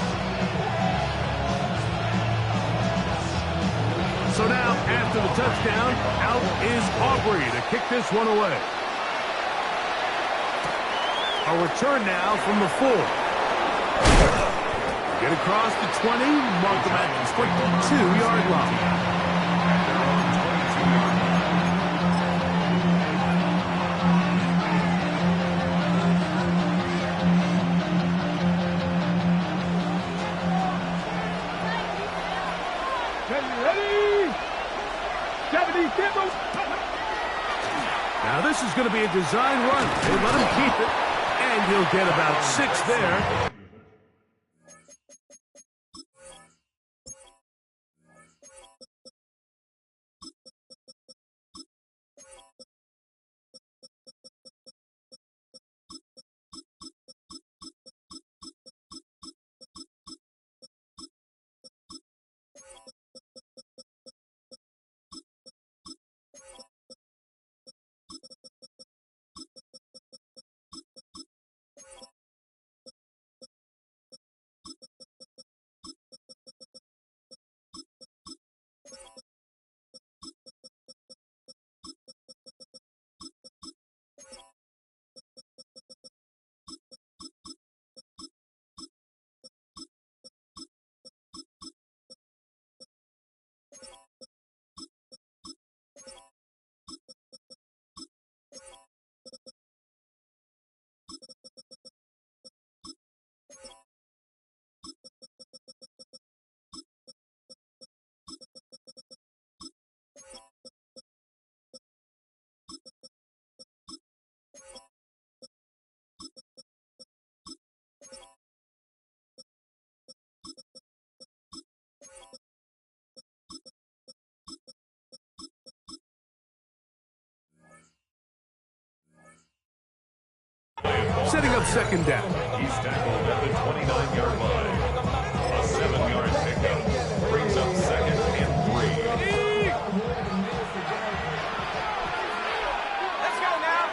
So now, after the touchdown, out is Aubrey to kick this one away. A return now from the 4. Get across the 20, mark them at the 22-yard line. Ready? 70, now this is going to be a design run. They let him keep it, and he'll get about 6 there. Setting up second down. He's tackled at the 29-yard line. A 7-yard pickup brings up 2nd and 3. Let's go now.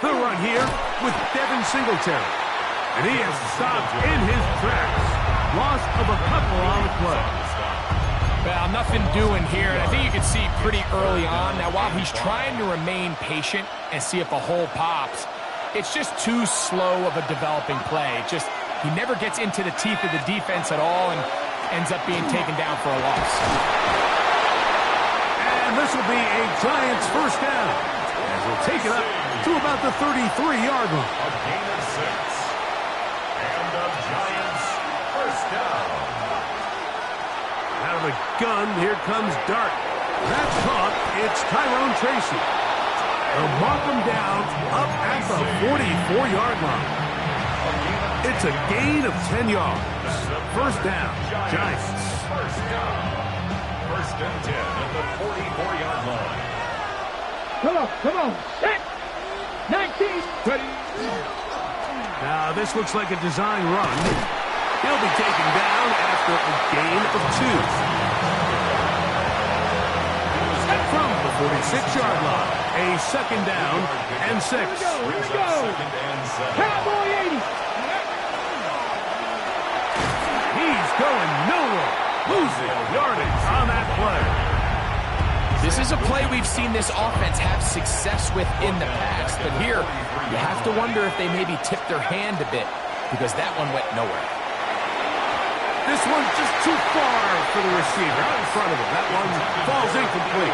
The run here with Devin Singletary. And he has stopped in his tracks. Loss of a couple on the play. Well, nothing doing here, and I think you can see pretty early on. Now, while he's trying to remain patient and see if a hole pops, it's just too slow of a developing play. He never gets into the teeth of the defense at all and ends up being taken down for a loss. And this will be a Giants first down, as we'll take it up to about the 33-yard line. A gain of 6. And the Giants first down. Out of the gun, here comes Dart. That's caught. It's Tyrone Tracy. They'll mark him down up at the 44-yard line. It's a gain of 10 yards. First down, Giants. First down. 1st and 10 at the 44-yard line. Come on. Set. 19. Ready. Now, this looks like a design run. He'll be taken down after a gain of 2. From the 46-yard line, a 2nd down and 6. Here we go. Cowboy 80. He's going nowhere. Losing yardage on that play. This is a play we've seen this offense have success with in the past, but here you have to wonder if they maybe tipped their hand a bit because that one went nowhere. This one's just too far for the receiver out in front of him. That one falls incomplete.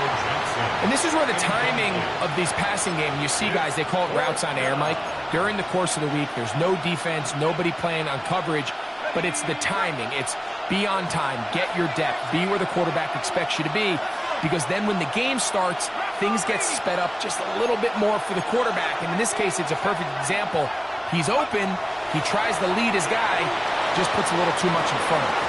And this is where the timing of these passing game, you see guys, they call it routes on air, Mike. During the course of the week, there's no defense, nobody playing on coverage, but it's the timing. It's be on time, get your depth, be where the quarterback expects you to be, because then when the game starts, things get sped up just a little bit more for the quarterback. And in this case, it's a perfect example. He's open, he tries to lead his guy, just puts a little too much in front of him.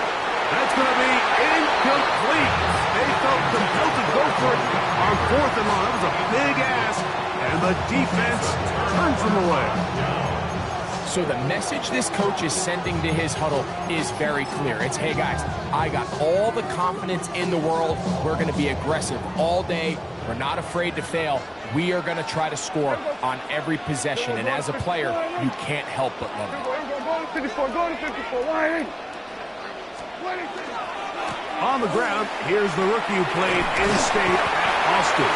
That's going to be incomplete. They felt compelled to go for it on 4th and long. That was a big ask, and the defense turns them away. So the message this coach is sending to his huddle is very clear. It's, hey guys, I got all the confidence in the world. We're going to be aggressive all day. We're not afraid to fail. We are going to try to score on every possession. And as a player, you can't help but love it. Go to 54, wide. On the ground, here's the rookie who played in-state at Austin.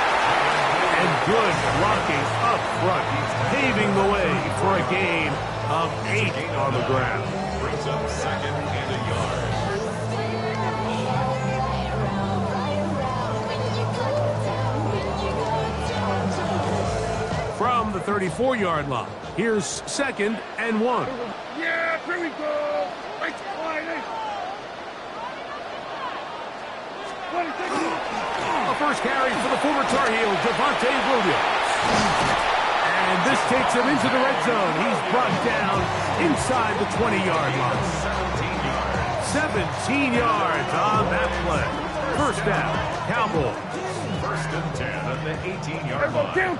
And good blocking up front, paving the way for a gain of 8 on the ground. Brings up 2nd and a yard. From the 34-yard line, here's 2nd and 1. Yeah, here we go. Right, wide. A first carry for the former Tar Heel, Javonte Williams. And this takes him into the red zone. He's brought down inside the 20-yard line. 17 yards on that play. First down, Cowboys. 1st and 10 at the 18-yard line. Kill.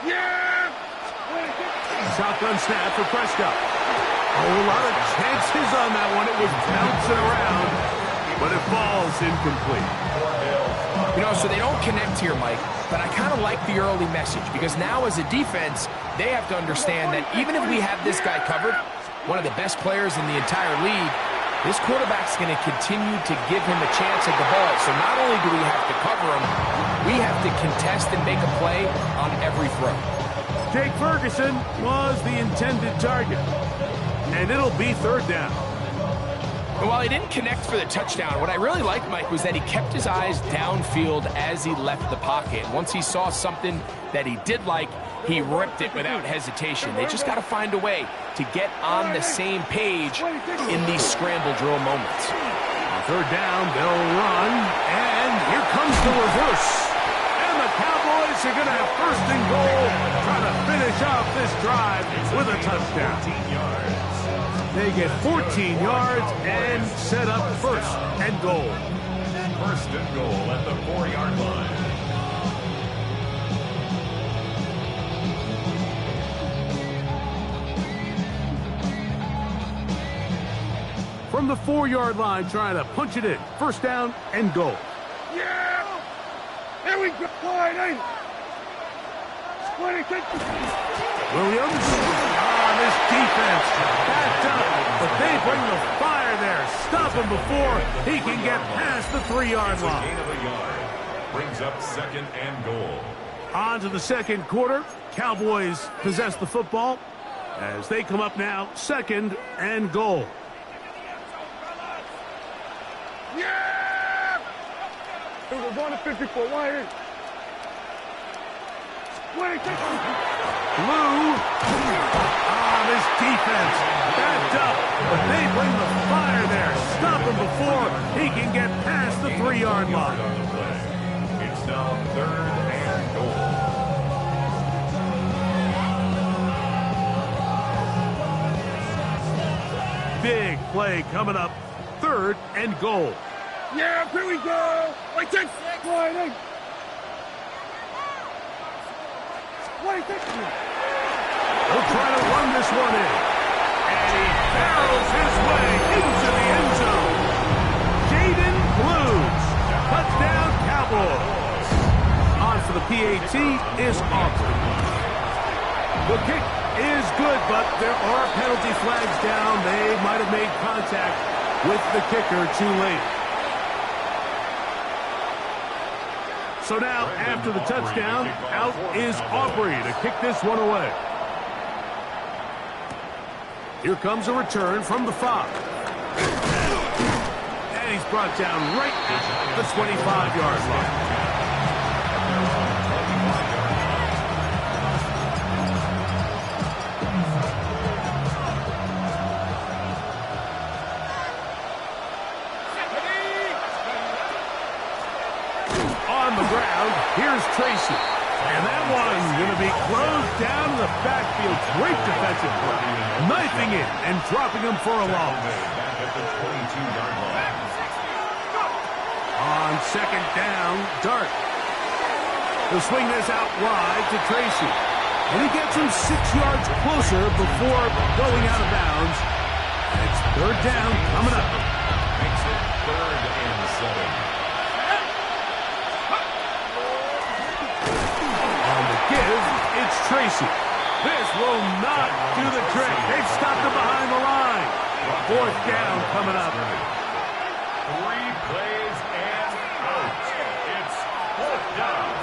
Yeah. Shotgun snap for Prescott. Oh, a lot of chances on that one. It was bouncing around, but it falls incomplete. You know, so they don't connect here, Mike, but I kind of like the early message because now as a defense, they have to understand that even if we have this guy covered, one of the best players in the entire league, this quarterback's going to continue to give him a chance at the ball. So not only do we have to cover him, we have to contest and make a play on every throw. Jake Ferguson was the intended target, and it'll be 3rd down. And while he didn't connect for the touchdown, what I really liked, Mike, was that he kept his eyes downfield as he left the pocket. Once he saw something that he did like, he ripped it without hesitation. They just got to find a way to get on the same page in these scramble drill moments. On 3rd down, they'll run, and here comes the reverse. And the Cowboys are going to have 1st and goal, trying to finish off this drive with a touchdown. 14 yards. They get 14 yards and set up 1st and goal. 1st and goal at the 4-yard line. From the 4-yard line, trying to punch it in. 1st down and goal. Yeah. Here we go. Wide. Williams on this defense. Backed up, but they bring the fire there. Stop him before he can get past the 3-yard line. Gain of a yard. Brings up 2nd and goal. On to the 2nd quarter. Cowboys possess the football as they come up now 2nd and goal. Yeah. We're going to 54. Wide. Blue on this defense. Backed up, but they bring the fire there. Stop him before he can get past the 3-yard line. It's now 3rd and goal. Big play coming up. 3rd and goal. Yeah, here we go. Wait, 6. Wide. He'll try to run this one in. And he barrels his way into the end zone. Jaden Blues. Touchdown, Cowboys. On for the PAT is Aubrey. The kick is good, but there are penalty flags down. They might have made contact with the kicker too late. So now, after the touchdown, out is Aubrey to kick this one away. Here comes a return from the 5. And he's brought down right at the 25-yard line. On the ground, here's Tracy. And that one's going to be closed down in the backfield. Great defensive play. Knifing it and dropping him for a loss. On second down, Dart. He'll swing this out wide to Tracy. And he gets him 6 yards closer before going out of bounds. It's third down coming up. Makes it 3rd and 7. Give, it's Tracy. This will not do the trick. They've stopped him behind the line. 4th down coming up. 3 plays and out. It's 4th down.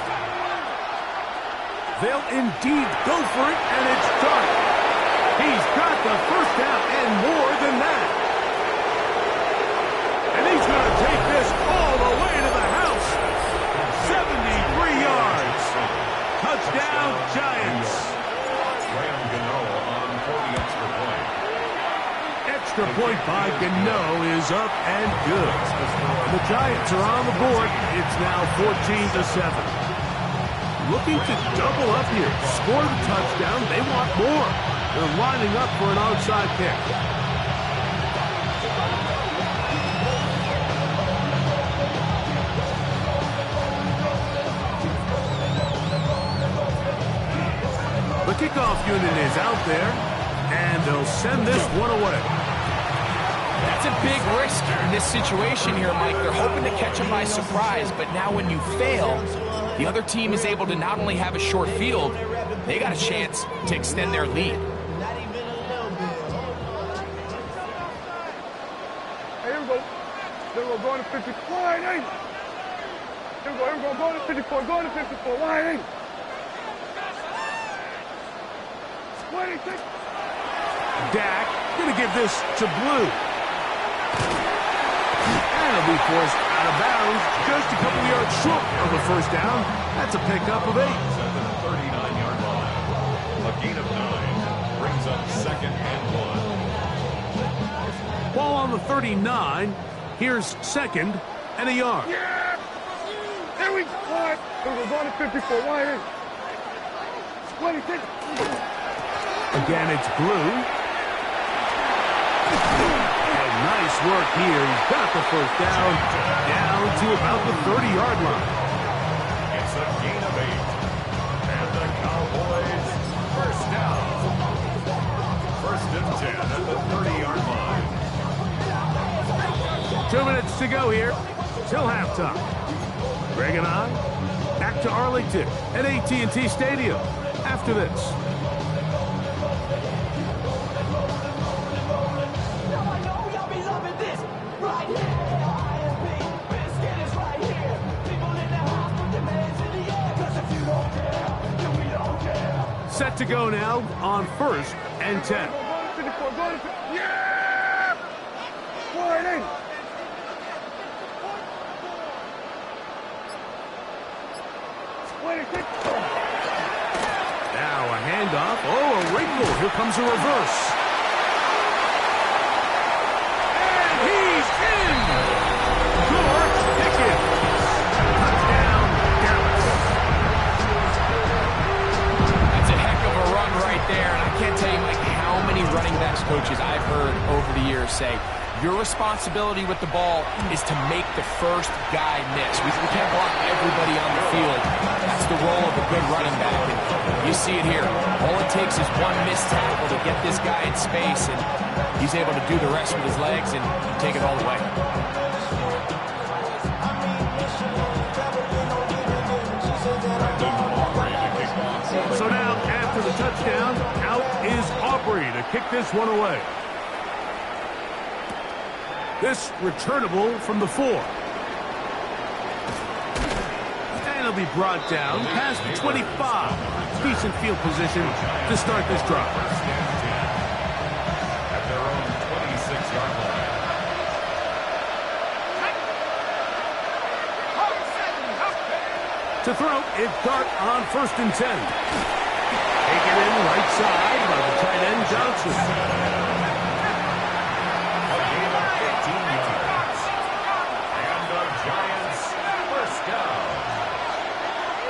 They'll indeed go for it, and it's Dart. He's got the first down and more than that. And he's going to take this all the way to the house. 73 yards. Touchdown, Giants. Graham Gano on for the extra point. Extra point by Gano is up and good. The Giants are on the board. It's now 14-7. Looking to double up here. Score the touchdown. They want more. They're lining up for an onside kick. The kickoff unit is out there, and they'll send this one away. That's a big risk in this situation here, Mike. They're hoping to catch him by surprise, but now when you fail, the other team is able to not only have a short field, they got a chance to extend their lead. Hey, here we go. Here we go, going to 54. Hey. Here we go, going to 54, going to 54. Wide, hey. Dak going to give this to Blue. And it'll be forced out of bounds just a couple yards short of the first down. That's a pickup of 8. At the 39-yard line. A gain of 9 brings up 2nd and 1. Ball on the 39. Here's 2nd and a yard. Yeah! There we go. We're going to 54. Wide, hey. 26. Again, it's Blue. And nice work here. He's got the first down to about the 30-yard line. It's a gain of 8. And the Cowboys first down. 1st and 10 at the 30-yard line. 2 minutes to go here till halftime. Greg and I back to Arlington at AT&T Stadium after this. Set to go now on 1st and 10. Yeah! Wide, hey. Now a handoff. Oh, a wrinkle. Here comes a reverse. And he's in. George Pickens. Touchdown, Dallas. That's a heck of a run right there, and I can't tell you, Mike, how many running backs coaches I've heard over the years say, your responsibility with the ball is to make the first guy miss. We can't block everybody on the field. That's the role of a good running back. And you see it here. All it takes is one missed tackle to get this guy in space, and he's able to do the rest with his legs and take it all the way. So now, after the touchdown, out is Aubrey to kick this one away. This returnable from the 4. And it'll be brought down past the 25. Decent field position to start this drive. At their own 26-yard line. To throw, it's Dart on 1st and 10. Taken in right side by the tight end Johnson. A gain of 15 yards. And the Giants first down.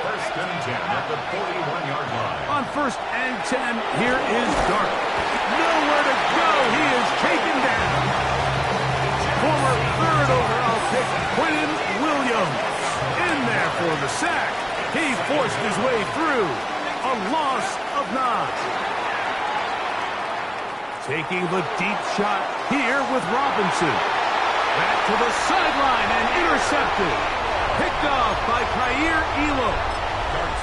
1st and 10 at the 41-yard line. On 1st and 10, here is Dart. Nowhere to go. He is taken down. Former 3rd overall pick, Quentin Williams. In there for the sack. He forced his way through. A loss of 9. Taking the deep shot here with Robinson. Back to the sideline and intercepted. Picked off by Kaiir Elam.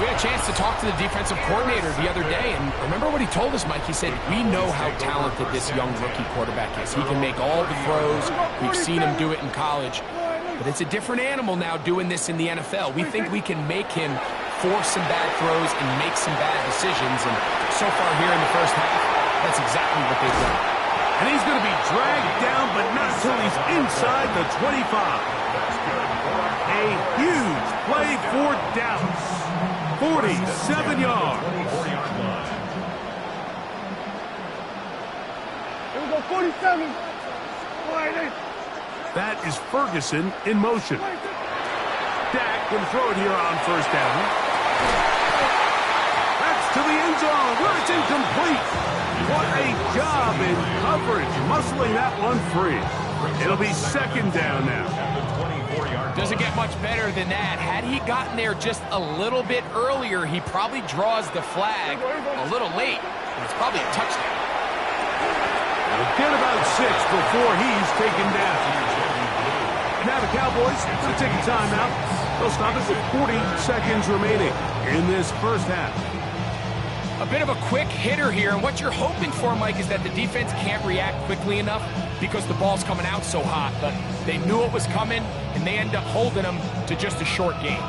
We had a chance to talk to the defensive coordinator the other day, and remember what he told us, Mike? He said, we know how talented this young rookie quarterback is. He can make all the throws. We've seen him do it in college. But it's a different animal now doing this in the NFL. We think we can make him force some bad throws and make some bad decisions. And so far here in the first half, that's exactly what they've done. And he's going to be dragged down, but not until he's inside the 25. A huge play for Dallas. 47 yards. Here we go, 47. That is Ferguson in motion. Dak can throw it here on 1st down. That's to the end zone where it's incomplete. What a job in coverage, muscling that one free. It'll be 2nd down now. Doesn't get much better than that. Had he gotten there just a little bit earlier, he probably draws the flag a little late. It's probably a touchdown. He'll get about 6 before he's taken down. Now the Cowboys will take a timeout. They'll stop it with 40 seconds remaining in this first half. A bit of a quick hitter here, and what you're hoping for, Mike, is that the defense can't react quickly enough because the ball's coming out so hot. But they knew it was coming, and they end up holding them to just a short game.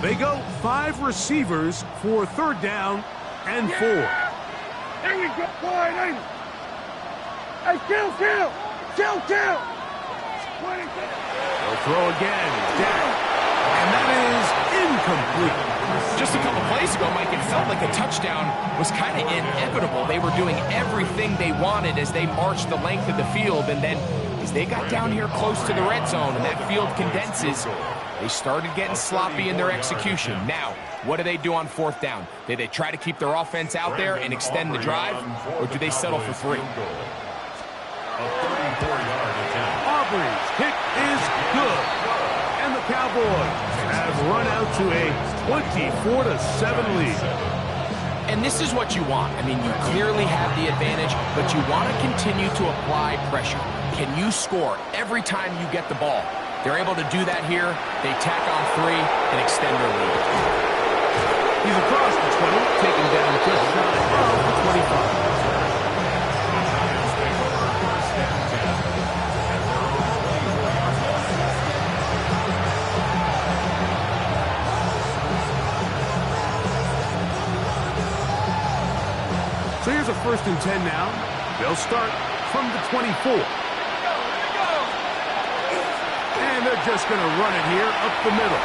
They go 5 receivers for 3rd down and 4. Here we go, boy. Hey, kill. They'll throw again. Down. And that is incomplete. Just a couple plays ago, Mike, it felt like a touchdown was kind of inevitable. They were doing everything they wanted as they marched the length of the field. And then as they got down here close to the red zone and that field condenses, they started getting sloppy in their execution. Now, what do they do on 4th down? Do they try to keep their offense out there and extend the drive, or do they settle for 3? A 34-yard attempt. Aubrey's kick is good. And the Cowboys have run out to a 24-7 lead. And this is what you want. I mean, you clearly have the advantage, but you want to continue to apply pressure. Can you score every time you get the ball? They're able to do that here. They tack on 3 and extend their lead. He's across the 20, taken down just shy of the 25. So here's a 1st and 10 now. They'll start from the 24. And they're just going to run it here up the middle.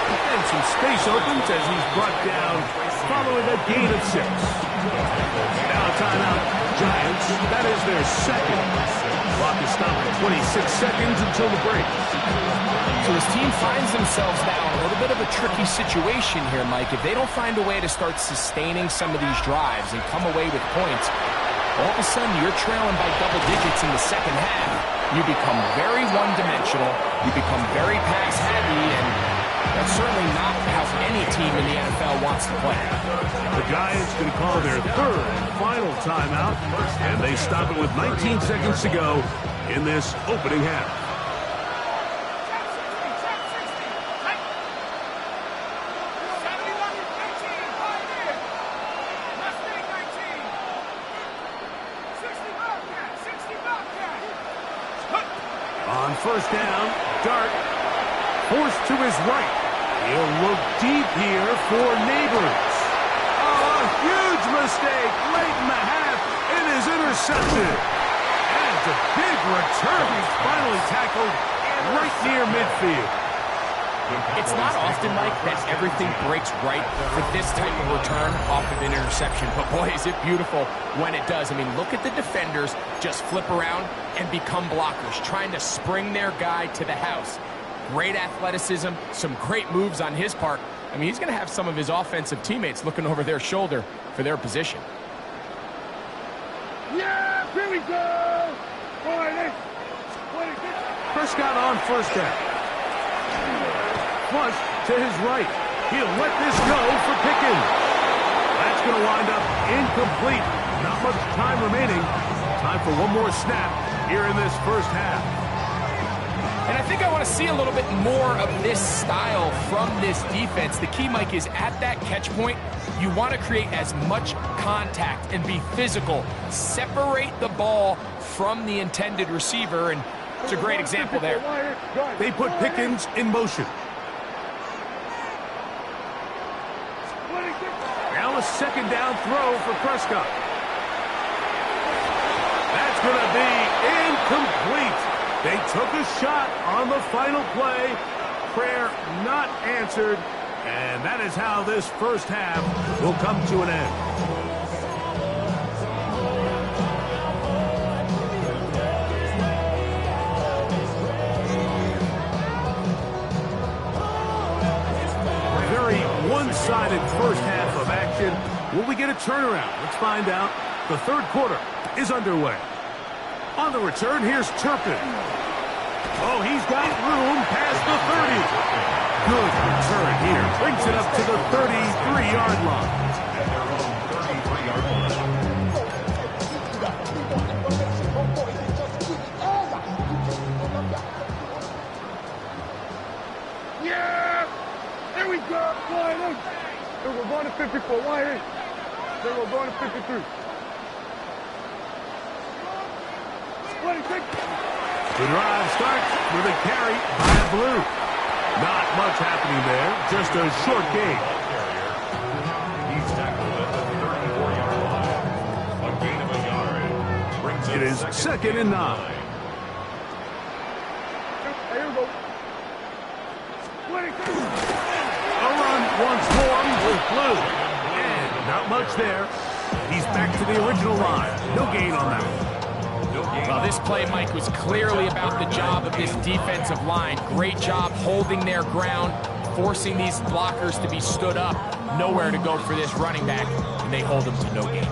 And some space opens as he's brought down following a gain of 6. Now a timeout, Giants. That is their 2nd. Clock is stopped at 26 seconds until the break. So his team finds themselves now in a little bit of a tricky situation here, Mike. If they don't find a way to start sustaining some of these drives and come away with points, all of a sudden you're trailing by double digits in the second half. You become very one-dimensional. You become very pass-heavy, and that's certainly not how any team in the NFL wants to play. The Giants going to call their 3rd and final timeout, and they stop it with 19 seconds to go in this opening half. On first down, Dart forced to his right. He'll look deep here for Neighbors. Oh, a huge mistake late in the half. It is intercepted. And it's a big return. He's finally tackled right near midfield. It's not often, Mike, that everything breaks right for this type of return off of an interception. But, boy, is it beautiful when it does. I mean, look at the defenders just flip around and become blockers, trying to spring their guy to the house. Great athleticism, some great moves on his part. I mean, he's going to have some of his offensive teammates looking over their shoulder for their position. Yeah, here we go. Prescott on first down. Flush to his right. He'll let this go for Pickens. That's going to wind up incomplete. Not much time remaining. Time for one more snap here in this first half. And I think I want to see a little bit more of this style from this defense. The key, Mike, is at that catch point, you want to create as much contact and be physical. Separate the ball from the intended receiver, and it's a great example there. They put Pickens in motion. Now a second down throw for Prescott. That's going to be incomplete. They took a shot on the final play. Prayer not answered. And that is how this first half will come to an end. Very one-sided first half of action. Will we get a turnaround? Let's find out. The third quarter is underway. On the return, here's Turpin. Oh, he's got room past the 30. Good return here. Brings it up to the 33-yard line. Yeah! There we go. Wide eight. Then we're going to 54. Wide eight. Then we're going to 53. The drive starts with a carry by Blue. Not much happening there, just a short gain. He's tackled at the 34-yard line. A gain of a yard. Brings It is second and 9. Here we go. A run once more with Blue. And not much there. He's back to the original line. No gain on that one. Well, this play, Mike, was clearly about the job of this defensive line. Great job holding their ground, forcing these blockers to be stood up. Nowhere to go for this running back, and they hold him to no gain.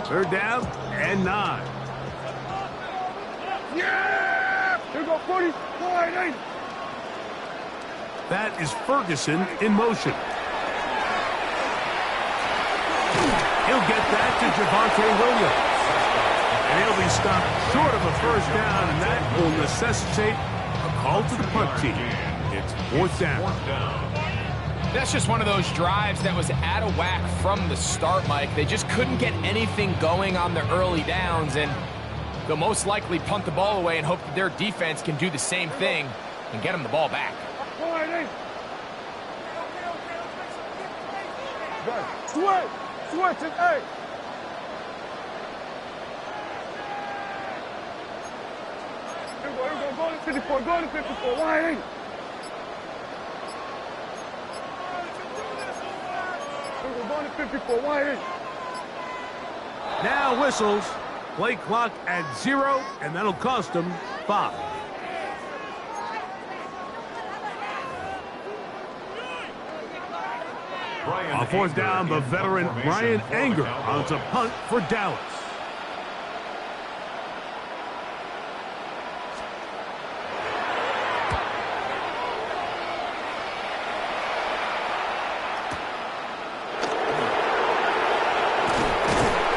Third down and 9. Yeah! Here we go, 40. Wide eight. That is Ferguson in motion. He'll get that to Javonte Williams. And he'll be stopped short of a first down, and that will necessitate a call to the punt team. It's fourth down. That's just one of those drives that was out of whack from the start, Mike. They just couldn't get anything going on the early downs, and they'll most likely punt the ball away and hope that their defense can do the same thing and get them the ball back. Switch it, hey! Here we go, go to 54, go to 54, wide eight. Here we go, go to 54, wide eight. Now whistles. Play clock at 0, and that'll cost them 5. On fourth down, the veteran Bryan Anger on to punt for Dallas.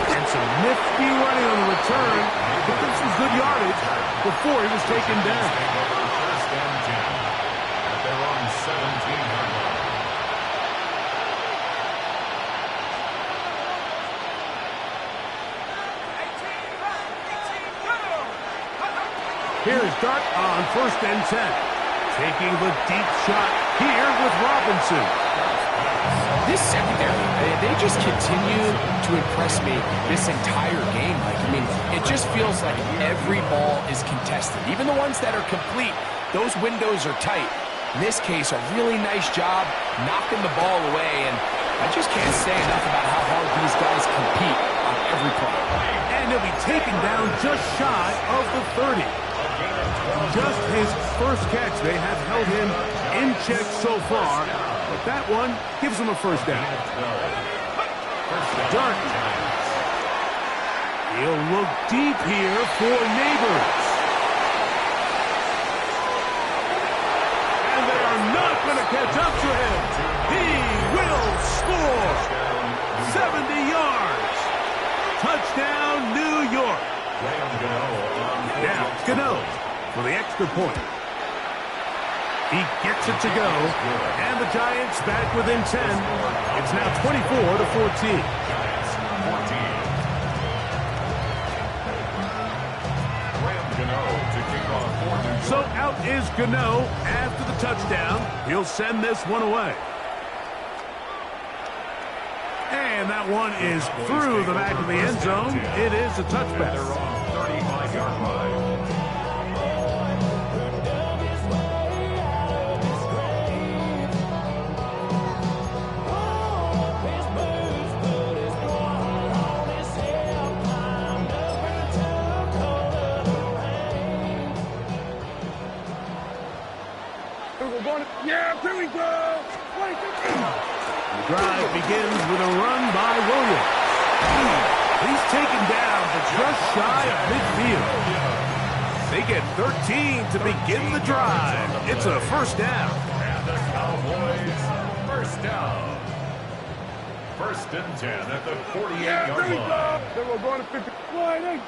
And some nifty running on the return. He took some good yardage before he was taken down. First and 10 at their own 17-yard line. Here's Dart on 1st and 10. Taking the deep shot here with Robinson. This secondary, they just continue to impress me this entire game. Like, I mean, it just feels like every ball is contested. Even the ones that are complete, those windows are tight. In this case, a really nice job knocking the ball away, and I just can't say enough about how hard these guys compete on every play. And he'll be taken down just shy of the 30. Just his first catch. They have held him in check so far, but that one gives him a first down. Dart. He'll look deep here for Neighbors. And they are not going to catch up to him. He will score. 70 yards. Touchdown, New York. Now, Gano for the extra point. He gets it to go, and the Giants back within 10. It's now 24-14. So out is Gano after the touchdown. He'll send this one away. And that one is through the back of the end zone. It is a touchback. 35-yard line. Yeah, here we go. The drive begins with a run by Williams. He's taken down but just shy of midfield. They get 13 to begin the drive. It's a first down. And the Cowboys, first down. 1st and 10 at the 48-yard line. Then we're going to 50. Wide eight.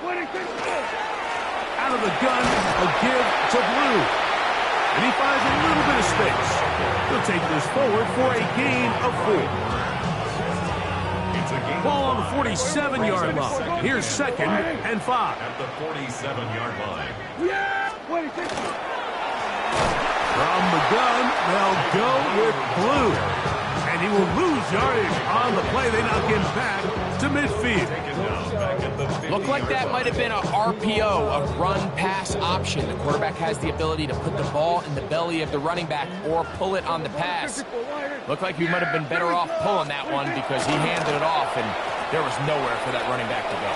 26. Out of the gun, a give to Blue. And he finds a little bit of space. He'll take this forward for a gain of 4. Ball on the 47-yard line. Here's 2nd and 5. At the 47-yard line. Yeah, 26. From the gun, they'll go with Blue. And he will lose yardage on the play. They knock him back to midfield. Looked like that might have been a RPO, a run-pass option. The quarterback has the ability to put the ball in the belly of the running back or pull it on the pass. Looked like he might have been better off pulling that one because he handed it off, and there was nowhere for that running back to go.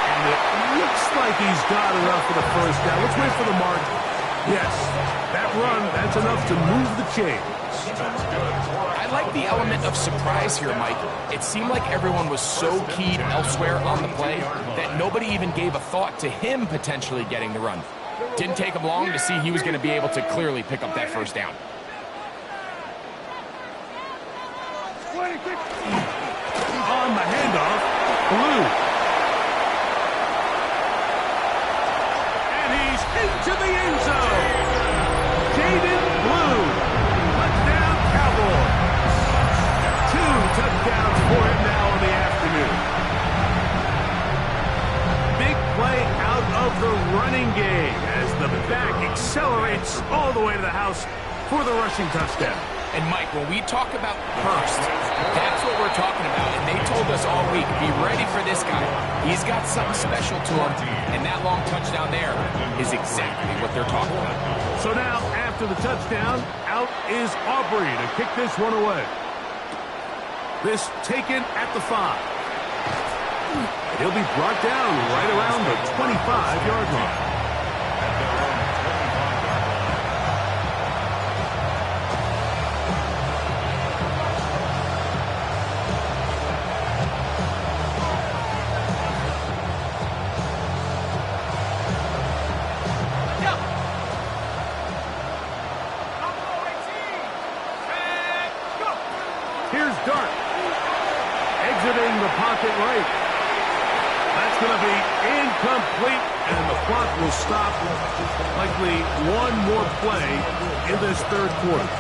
And it looks like he's got enough for the first down. Let's wait for the margin. Yes, that run, that's enough to move the chains. I like the element of surprise here, Mike. It seemed like everyone was so keyed elsewhere on the play that nobody even gave a thought to him potentially getting the run. Didn't take him long to see he was going to be able to clearly pick up that first down. On the handoff, Blue. And he's into the end zone. Jaden Blue. Touchdown, Cowboys. 2 touchdowns for him now in the afternoon. Big play out of the running game as the back accelerates all the way to the house for the rushing touchdown. And Mike, when we talk about burst, that's what we're talking about. And they told us all week, be ready for this guy. He's got something special to him. And that long touchdown there is exactly what they're talking about. So now, after the touchdown, out is Aubrey to kick this one away. This taken at the 5. He'll be brought down right around the 25-yard line. Here's Dart. Exiting the pocket right. That's going to be incomplete, and the clock will stop. Likely one more play in this third quarter.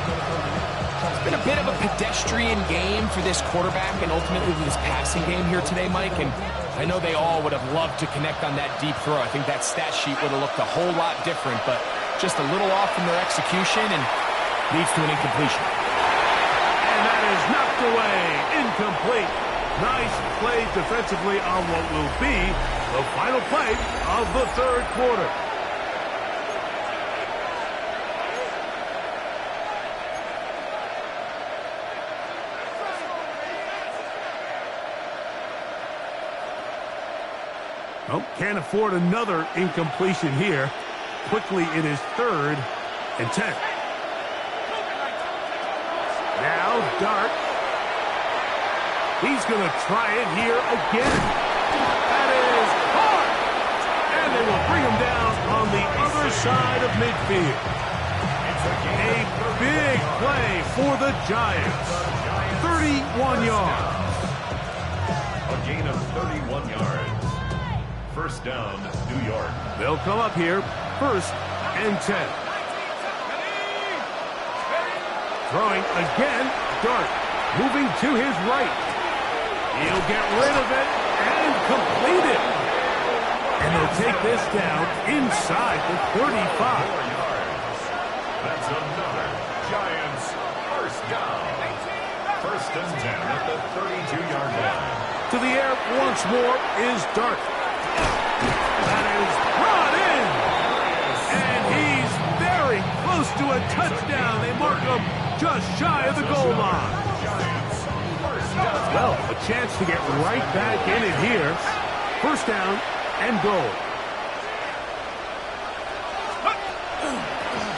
It's been a bit of a pedestrian game for this quarterback and ultimately this passing game here today, Mike. And I know they all would have loved to connect on that deep throw. I think that stat sheet would have looked a whole lot different, but just a little off from their execution and leads to an incompletion. And that is knocked away. Incomplete. Nice play defensively on what will be the final play of the third quarter. Oh, can't afford another incompletion here. Quickly it is 3rd and 10. Now Dart. He's going to try it here again. That is hard. And they will bring him down on the other side of midfield. A big play for the Giants. 31 yards. A gain of 31 yards. First down, New York. They'll come up here, 1st and 10. Throwing again, Dart. Moving to his right. He'll get rid of it and complete it. And they'll take this down inside the 35. That's another Giants first down. 1st and 10 at the 32-yard line. To the air once more is Dart. That is brought in. And he's very close to a touchdown. They mark him just shy of the goal line. Well, a chance to get right back in it here. 1st down and goal.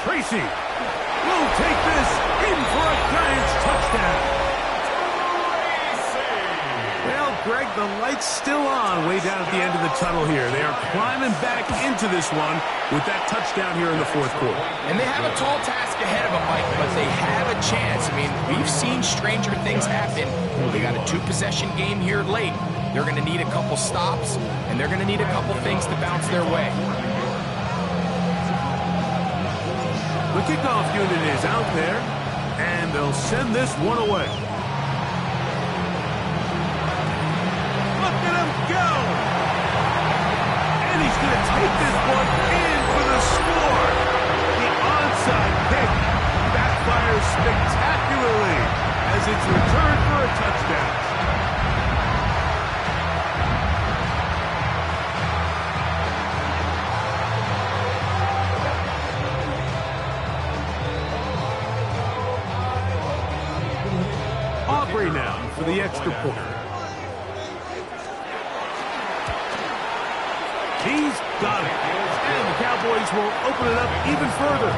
Tracy will take this in for a Giants touchdown. Well, Greg, the light's still on way down at the end of the tunnel here. They are climbing back into this one with that touchdown here in the 4th quarter. And they have a tall task ahead of them, Mike, but they have a chance. I mean, we've seen stranger things happen. They got a 2-possession game here late. They're going to need a couple stops, and they're going to need a couple things to bounce their way. The kickoff unit is out there, and they'll send this one away. Look at him go! And he's going to take this one in for the score. The onside kick backfires spectacularly as it's returned for a touchdown. Aubrey now for the extra point. He's got it. And the Cowboys will open it up even further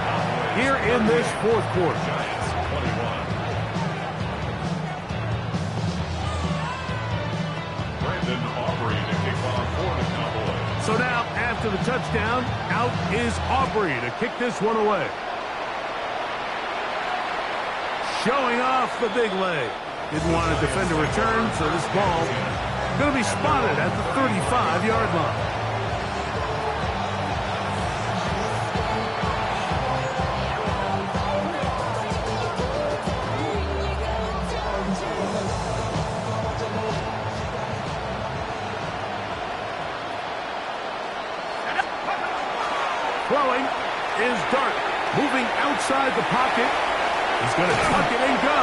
here in this 4th quarter. Brandon Aubrey to kick off for the Cowboys. So now, after the touchdown, out is Aubrey to kick this one away. Showing off the big leg. Didn't want to defend a return, so this ball going to be spotted at the 35-yard line. Throwing is Dart. Moving outside the pocket. He's going to tuck it and go.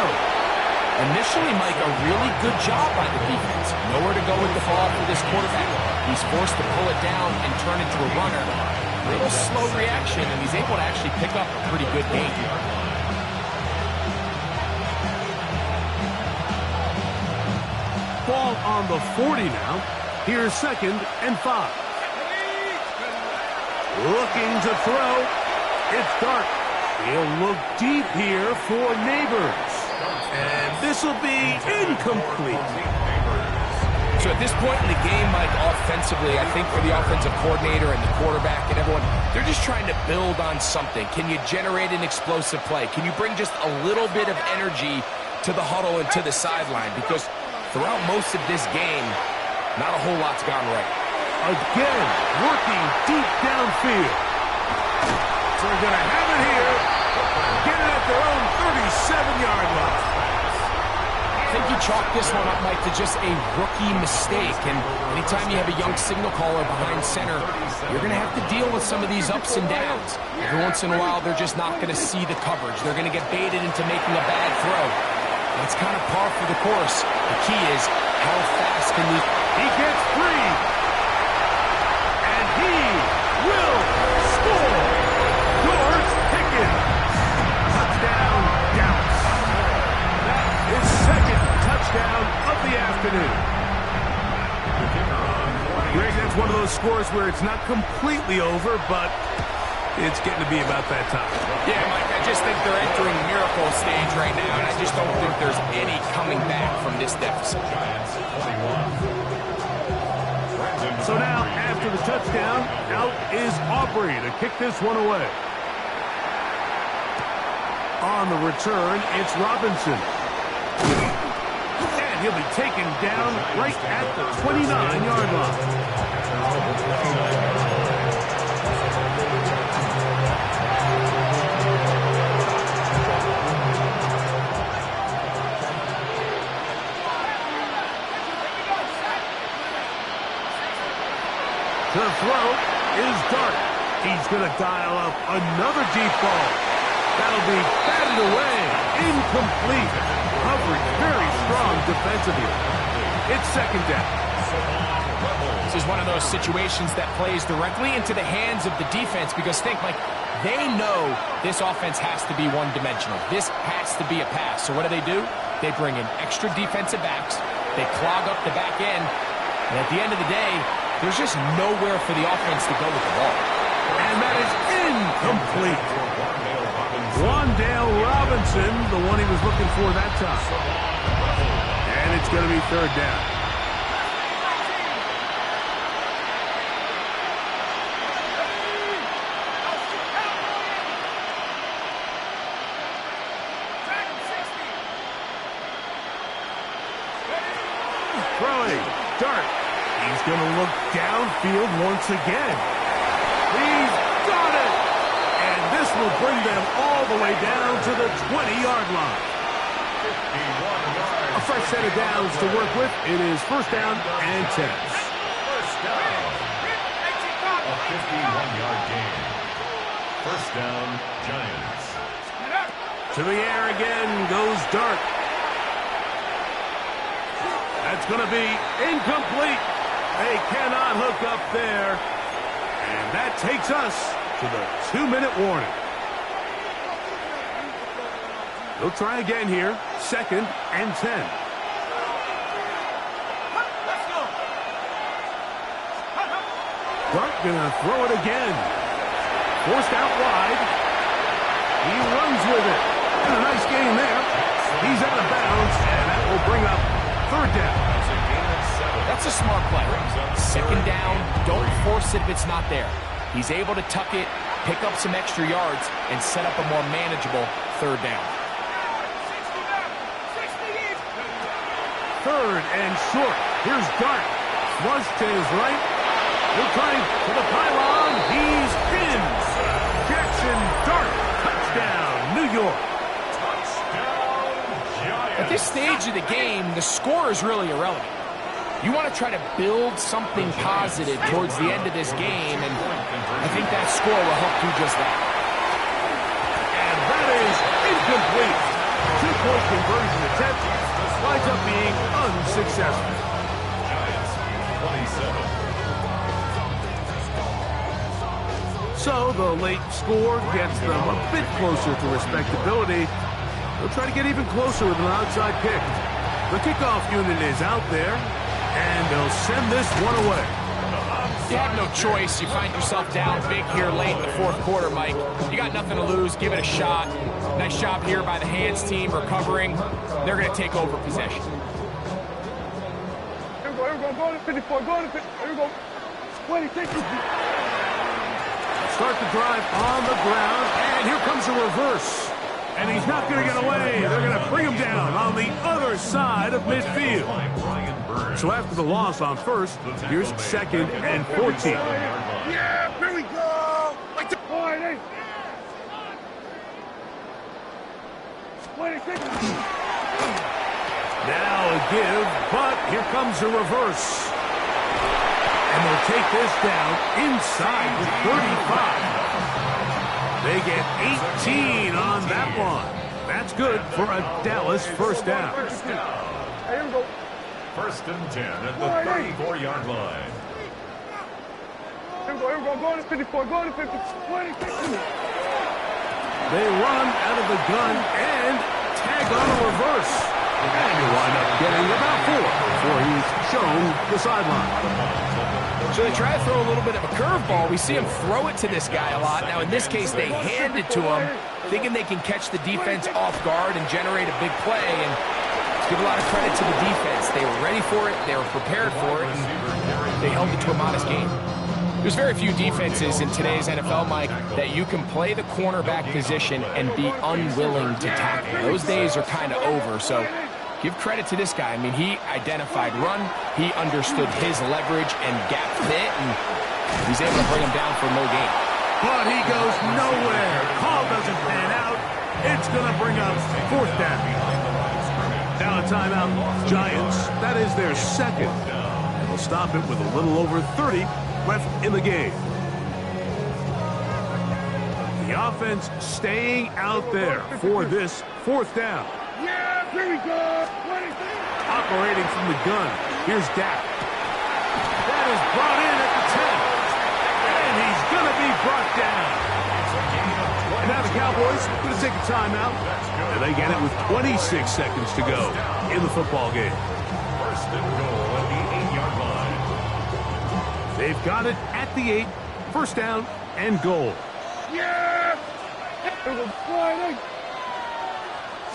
Initially, Mike, a really good job by the defense. Nowhere to go with the ball for this quarterback. He's forced to pull it down and turn into a runner. A little slow reaction, and he's able to actually pick up a pretty good gain. Ball on the 40 now. Here's 2nd and 5. Looking to throw. It's Dart. He'll look deep here for Neighbors. And this will be incomplete. So at this point in the game, Mike, offensively, I think for the offensive coordinator and the quarterback and everyone, they're just trying to build on something. Can you generate an explosive play? Can you bring just a little bit of energy to the huddle and to the sideline? Because throughout most of this game, not a whole lot's gone right. Again, working deep downfield. So they're going to have it here. Get it at their own 7-yard line. I think you chalk this one up, Mike, to just a rookie mistake. And anytime you have a young signal caller behind center, you're going to have to deal with some of these ups and downs. Every once in a while, they're just not going to see the coverage. They're going to get baited into making a bad throw. That's kind of par for the course. The key is how fast can we... He gets free. And he will score. George Pickens. Touchdown, Dallas. That is second touchdown of the afternoon. Greg, that's one of those scores where it's not completely over, but it's getting to be about that time. Yeah, Mike, I just think they're entering miracle stage right now, and I just don't think there's any coming back from this deficit. So now, after the touchdown, out is Aubrey to kick this one away. On the return, it's Robinson. And he'll be taken down right at the 29-yard line. The throw is Dart. He's going to dial up another deep ball. That'll be batted away. Incomplete. Coverage very strong defensively. It's second down. This is one of those situations that plays directly into the hands of the defense because think, like, they know this offense has to be one-dimensional. This has to be a pass. So what do? They bring in extra defensive backs. They clog up the back end. And at the end of the day, there's just nowhere for the offense to go with the ball. And that is incomplete. Wan'Dale Robinson, the one he was looking for that time. And it's going to be third down. Throwing. Dart. He's going to look downfield once again. He's got it! And this will bring them all the way down to the 20-yard line. A fresh set of downs to work with. It is first down and 10. First down. A 51-yard gain. First down, Giants. To the air again goes Dart. That's going to be incomplete. They cannot hook up there. And that takes us to the 2-minute warning. They'll try again here. Second and 10. Dart gonna throw it again. Forced out wide. He runs with it. And a nice gain there. He's out of bounds, and that will bring up third down. That's a smart play. Second down, don't force it if it's not there. He's able to tuck it, pick up some extra yards, and set up a more manageable third down. Third and short. Here's Dart. Flush to his right. He'll try to the pylon. He's in. Jackson Dart. Touchdown, New York. At this stage of the game, the score is really irrelevant. You want to try to build something positive towards the end of this game, and I think that score will help do just that. And that is incomplete. Two-point conversion attempt winds up being unsuccessful. Giants, 27. So the late score gets them a bit closer to respectability. They'll try to get even closer with an outside kick. The kickoff unit is out there. And they'll send this one away. You have no choice. You find yourself down big here late in the fourth quarter, Mike. You got nothing to lose. Give it a shot. Nice job here by the hands team recovering. They're going to take over possession. Here we go, go to 54, go to 50. Here we go. 20, take it. Start the drive on the ground, and here comes a reverse. And he's not going to get away. They're going to bring him down on the other side of midfield. So after the loss on first, here's second and 14. Yeah, here we go. Like the point, 26. Now a give, but here comes a reverse. And they'll take this down inside the 35. They get 18 on that one. That's good for a Dallas first down. Here we go. First and 10 at the 34-yard line. Here we go. Go to 54. Go to 50. 26. They run out of the gun and tag on a reverse. And you wind up getting about 4 before he's shown the sideline. So they try to throw a little bit of a curveball. We see him throw it to this guy a lot. Now, in this case, they hand it to him, thinking they can catch the defense off guard and generate a big play. And give a lot of credit to the defense. They were ready for it. They were prepared for it. And they held it to a modest game. There's very few defenses in today's NFL, Mike, that you can play the cornerback position and be unwilling to tackle. Those days are kind of over, so give credit to this guy. I mean, he identified run, he understood his leverage and gap fit, and he's able to bring him down for no gain. But he goes nowhere. Call doesn't pan out. It's going to bring up fourth down. Now a timeout. Giants, that is their second. And they'll stop it with a little over 30 left in the game. The offense staying out there for this fourth down. Yeah, here we go. 26. Operating from the gun. Here's Dak. That is brought in at the 10. And he's going to be brought down. And now the Cowboys going to take a timeout. And they get it with 26 seconds to go in the football game. First and goal at the 8-yard line. They've got it at the 8. First down and goal. Yeah. Here we go.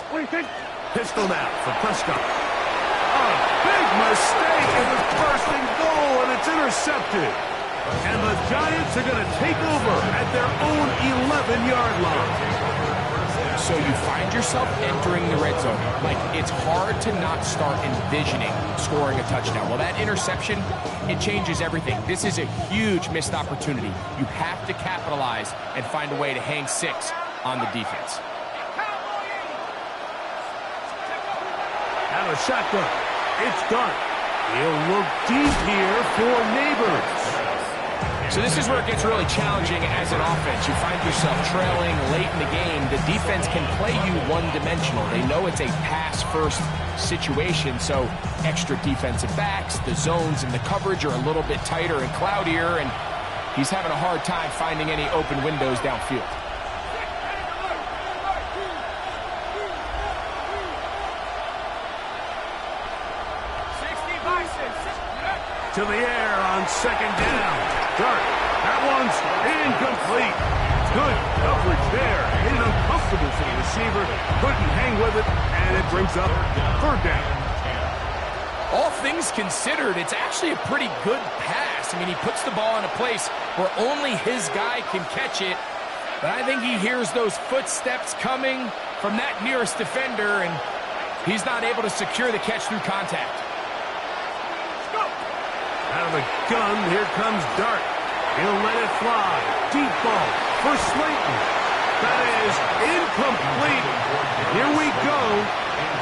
26. Pistol now for Prescott. A big mistake in the first and goal, and it's intercepted. And the Giants are going to take over at their own 11-yard line. So you find yourself entering the red zone. Like, it's hard to not start envisioning scoring a touchdown. Well, that interception, it changes everything. This is a huge missed opportunity. You have to capitalize and find a way to hang 6 on the defense. Out of shotgun. It's done. He'll look deep here for Neighbors. So this is where it gets really challenging as an offense. You find yourself trailing late in the game. The defense can play you one-dimensional. They know it's a pass-first situation, so extra defensive backs, the zones and the coverage are a little bit tighter and cloudier, and he's having a hard time finding any open windows downfield. To the air on second down. Dart. That one's incomplete. Good coverage there. Made it uncomfortable for the receiver. Couldn't hang with it, and it brings up third down. All things considered, it's actually a pretty good pass. I mean, he puts the ball in a place where only his guy can catch it. But I think he hears those footsteps coming from that nearest defender, and he's not able to secure the catch through contact. Out of the gun, here comes Dart. He'll let it fly. Deep ball for Slayton. That is incomplete. Here we go.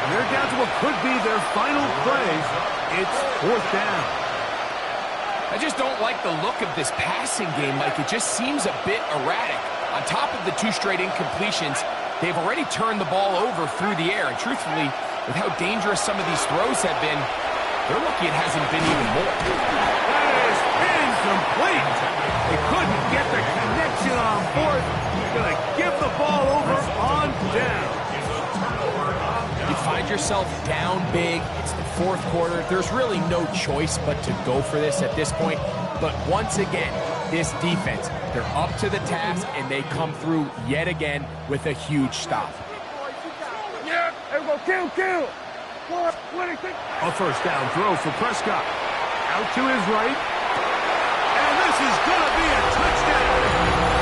They're down to what could be their final play. It's fourth down. I just don't like the look of this passing game. Like, it just seems a bit erratic. On top of the 2 straight incompletions, they've already turned the ball over through the air. And truthfully, with how dangerous some of these throws have been, they're lucky it hasn't been even more. That is incomplete. They couldn't get the connection on fourth. Going to give the ball over on down. You find yourself down big. It's the fourth quarter. There's really no choice but to go for this at this point. But once again, this defense, they're up to the task, and they come through yet again with a huge stop. Yeah. Here we go. Kill. 26. A first down throw for Prescott. Out to his right. And this is going to be a touchdown.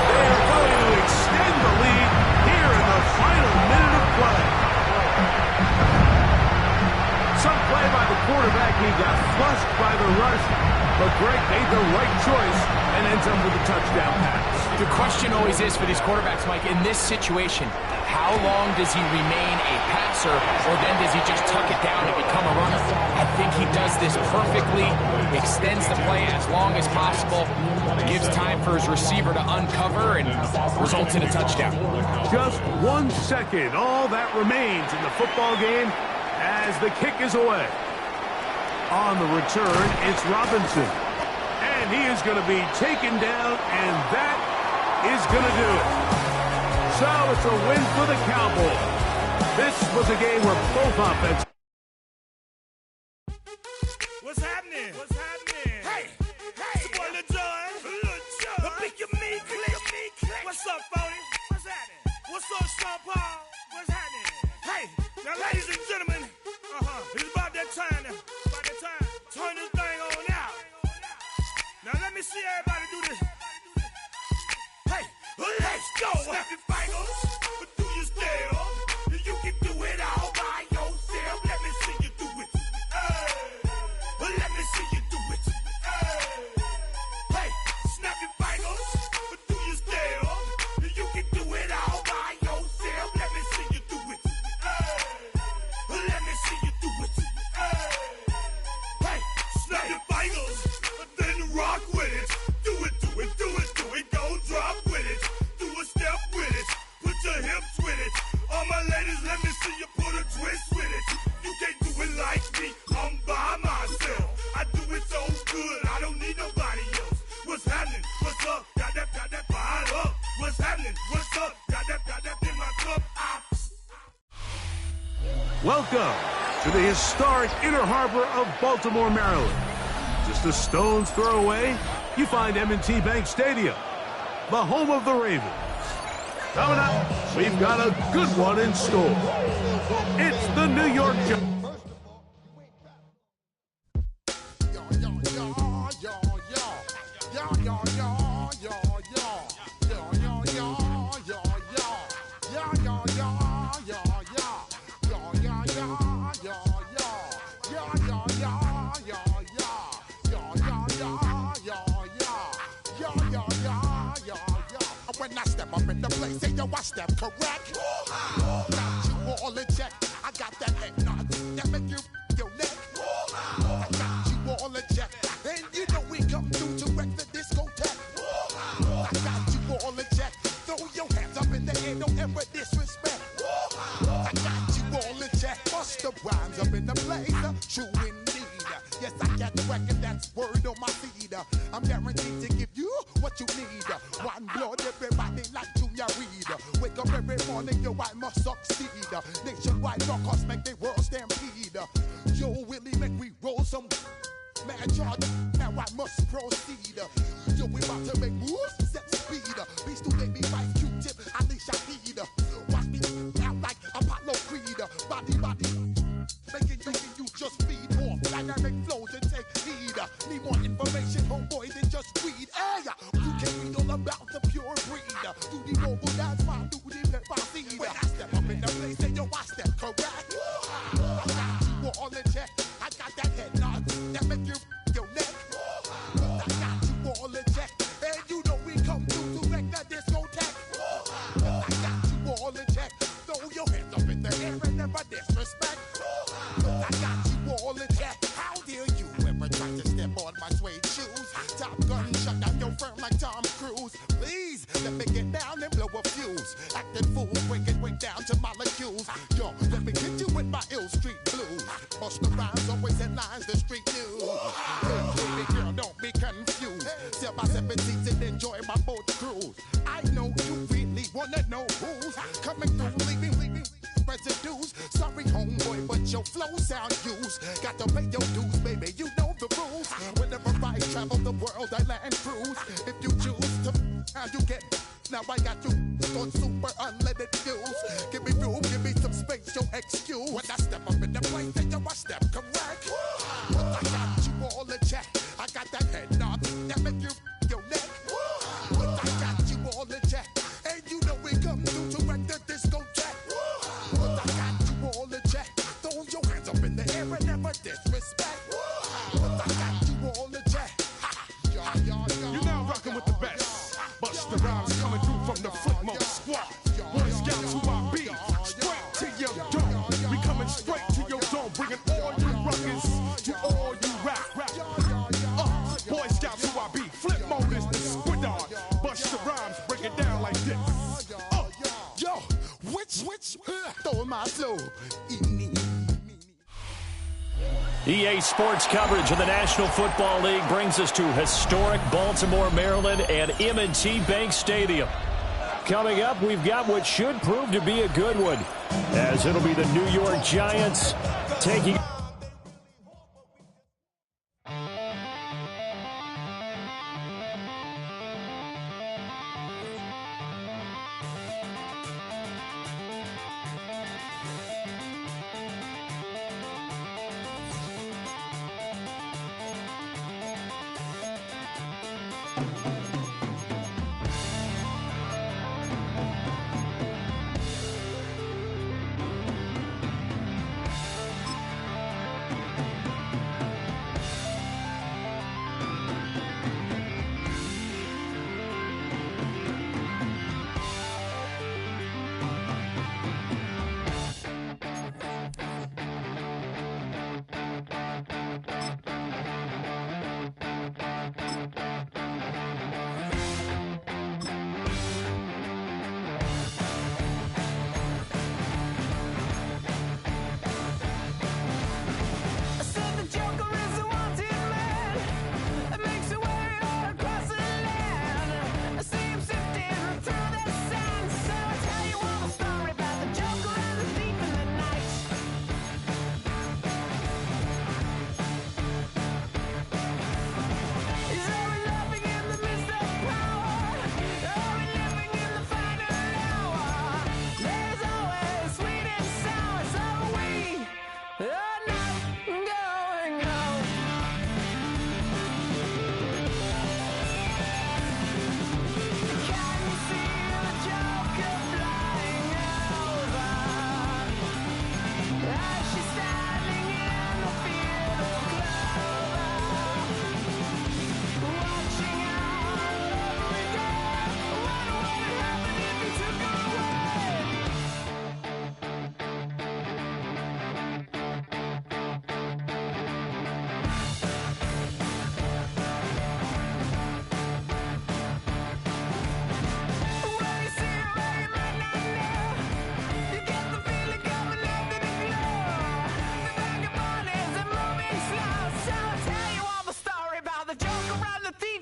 They are going to extend the lead here in the final minute of play. Some play by the quarterback. He got flushed by the rush. But Greg made the right choice and ends up with a touchdown pass. The question always is for these quarterbacks, Mike, in this situation, How long does he remain a passer, or then does he just tuck it down and become a runner? I think he does this perfectly, extends the play as long as possible, gives time for his receiver to uncover, and results in a touchdown. Just 1 second, all that remains in the football game as the kick is away. On the return, it's Robinson. And he is going to be taken down, and that is going to do it. So it's a win for the Cowboys. This was a game where both offenses... What's happening? What's happening? Hey, it's your boy Lil Jon. The Pick Your Meat Click. What's up, Phony? What's happening? What's up, Sean Paul? What's happening? Hey, now ladies and gentlemen, it's about that time now. About that time. Turn this thing on out. Now let me see everybody do this. Hey, let's go. Snap your fingers, but do you still? You can do it all by yourself. Let me see you do it. Let me see you do it. Hey, snap your fingers, but do you still? You can do it all by yourself. Let me see you do it. Let me see you do it. Hey, snap your fingers, then rock with it. Do it, do it, do it, do it. Go drop with it. Do a step with it. Put your hips with it. All my ladies, let me see you put a twist with it. You can't do it like me. I'm by myself. I do it so good. I don't need nobody else. What's happening? What's up? Got that fired up. What's happening? What's up? Got that in my cup. Welcome to the historic Inner Harbor of Baltimore, Maryland. Just a stone's throw away, you find M&T Bank Stadium, the home of the Ravens. Coming up, we've got a good one in store. It's the New York Giants. When I step up in the place, say yo, I step correct. Got you all in check. I got that head nod that make you your neck. I got you all in check, and you know we come through to wreck the discotheque. I got you all in check. Throw your hands up in the air, don't ever disrespect. I got you all in check. Bust the rhymes up in the place, true indeed. Yes, I got the record, that's word on my feed. I'm guaranteed to give you what you need. One blood, everybody like Junior Reed. Wake up every morning, yo, I must succeed. Nationwide rockers make the world stampede. Yo, Willie, make we roll some man charge. Now I must proceed. Yo, we about to make moves, set speed. Beast to make me fight Q-tip, Ali Shaheed. Watch me out like Apollo Creed. Body, making you just feed more dynamic flows and take heed. Need more information, homeboy, than just read. Hey, you can read all about the pure breed. Do the mobile dance, my duty, let my seed. When I step up in the place, then yo, I step correct. I got you all in check. I got that head nod that make you your neck. I got you all in check, and you know we come through to wreck the discotheque. I got you all in check. Throw your hands up in the air and never disrespect. I got you all in check. How dare you ever try to step on my suede shoes? Top Gun shut down your firm like Tom Cruise. Please let me get down and blow a fuse. Acting fool, break it way down to molecules. Yo, let me get you with my ill street blues. Bust the rhymes, always headlines, the street news. Hey, baby girl, don't be confused. Sell my 7 seats and enjoy my boat cruise. I know you really wanna know who's coming through, leaving residues. Sorry, homeboy, but your flow sound used. Got to pay your dues, baby, you know the rules. Whenever I travel the world, I land cruise. If you choose to, how you get. Now I got you on super unleaded fuels. Give me room, give me some space, your excuse. When I step up in the place, then yo, I step correct. But I got you all in check. I got that head nod that make you your neck. But I got you all in check, and you know we come through to wreck the discotheque. But I got you all in check. Throw your hands up in the air and never disrespect. But I got you all in check. You're now rocking with the best. Bust the rhymes coming through from the footmost squad. Boy Scouts who I be. EA Sports coverage of the National Football League brings us to historic Baltimore, Maryland, and M&T Bank Stadium. Coming up, we've got what should prove to be a good one, as it'll be the New York Giants taking...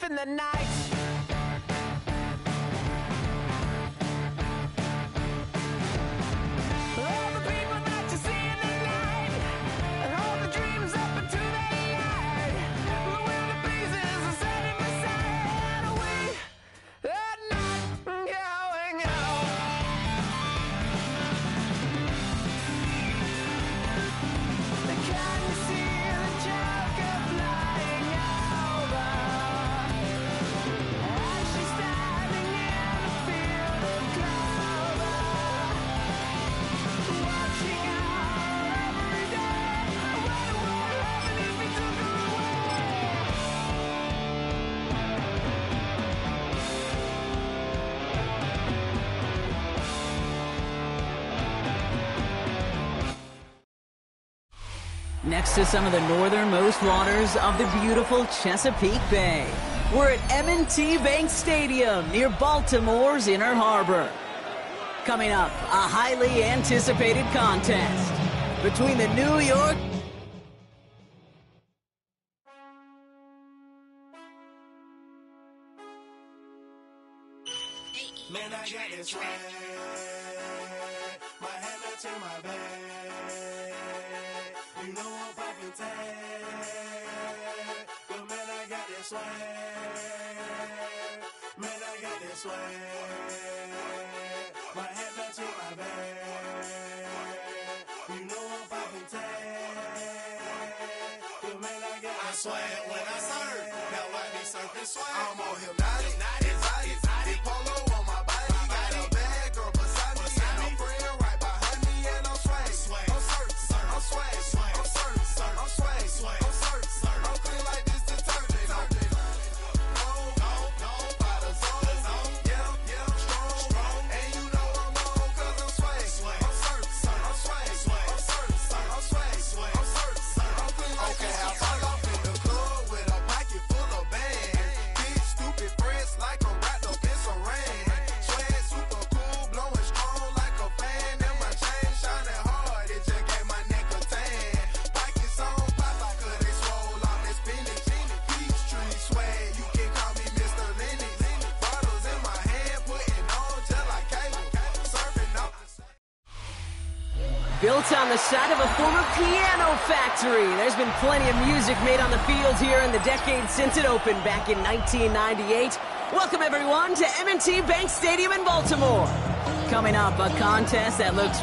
the night. Next to some of the northernmost waters of the beautiful Chesapeake Bay, we're at M&T Bank Stadium near Baltimore's Inner Harbor. Coming up, a highly anticipated contest between the New York... Man, I got this swag. My head up to my bag. You know I'm poppin' tag. But man, I got this swag. Man, I got this swag. My head up to my bag. You know I'm poppin' tag. But man, I got this swag. When I serve, now I be surfing swag. I'm on hypnotic, exotic, polo on my body. Got a bad girl beside me, and a friend right behind me, and I'm swag. I'm surf, I'm swag, I'm surf, I'm swag, I'm surf, I'm clean like this detergent. No, by the zone, yeah, strong, and you know I'm on 'cause I'm swag. I'm surf, I'm swag, I'm surf, I'm swag, I'm surf, I'm clean like this. Okay, I fall off in the club with a pocket full of bands. Big stupid friends like a rat, no Built on the site of a former piano factory, there's been plenty of music made on the field here in the decade since it opened back in 1998. Welcome, everyone, to M&T Bank Stadium in Baltimore. Coming up, a contest that looks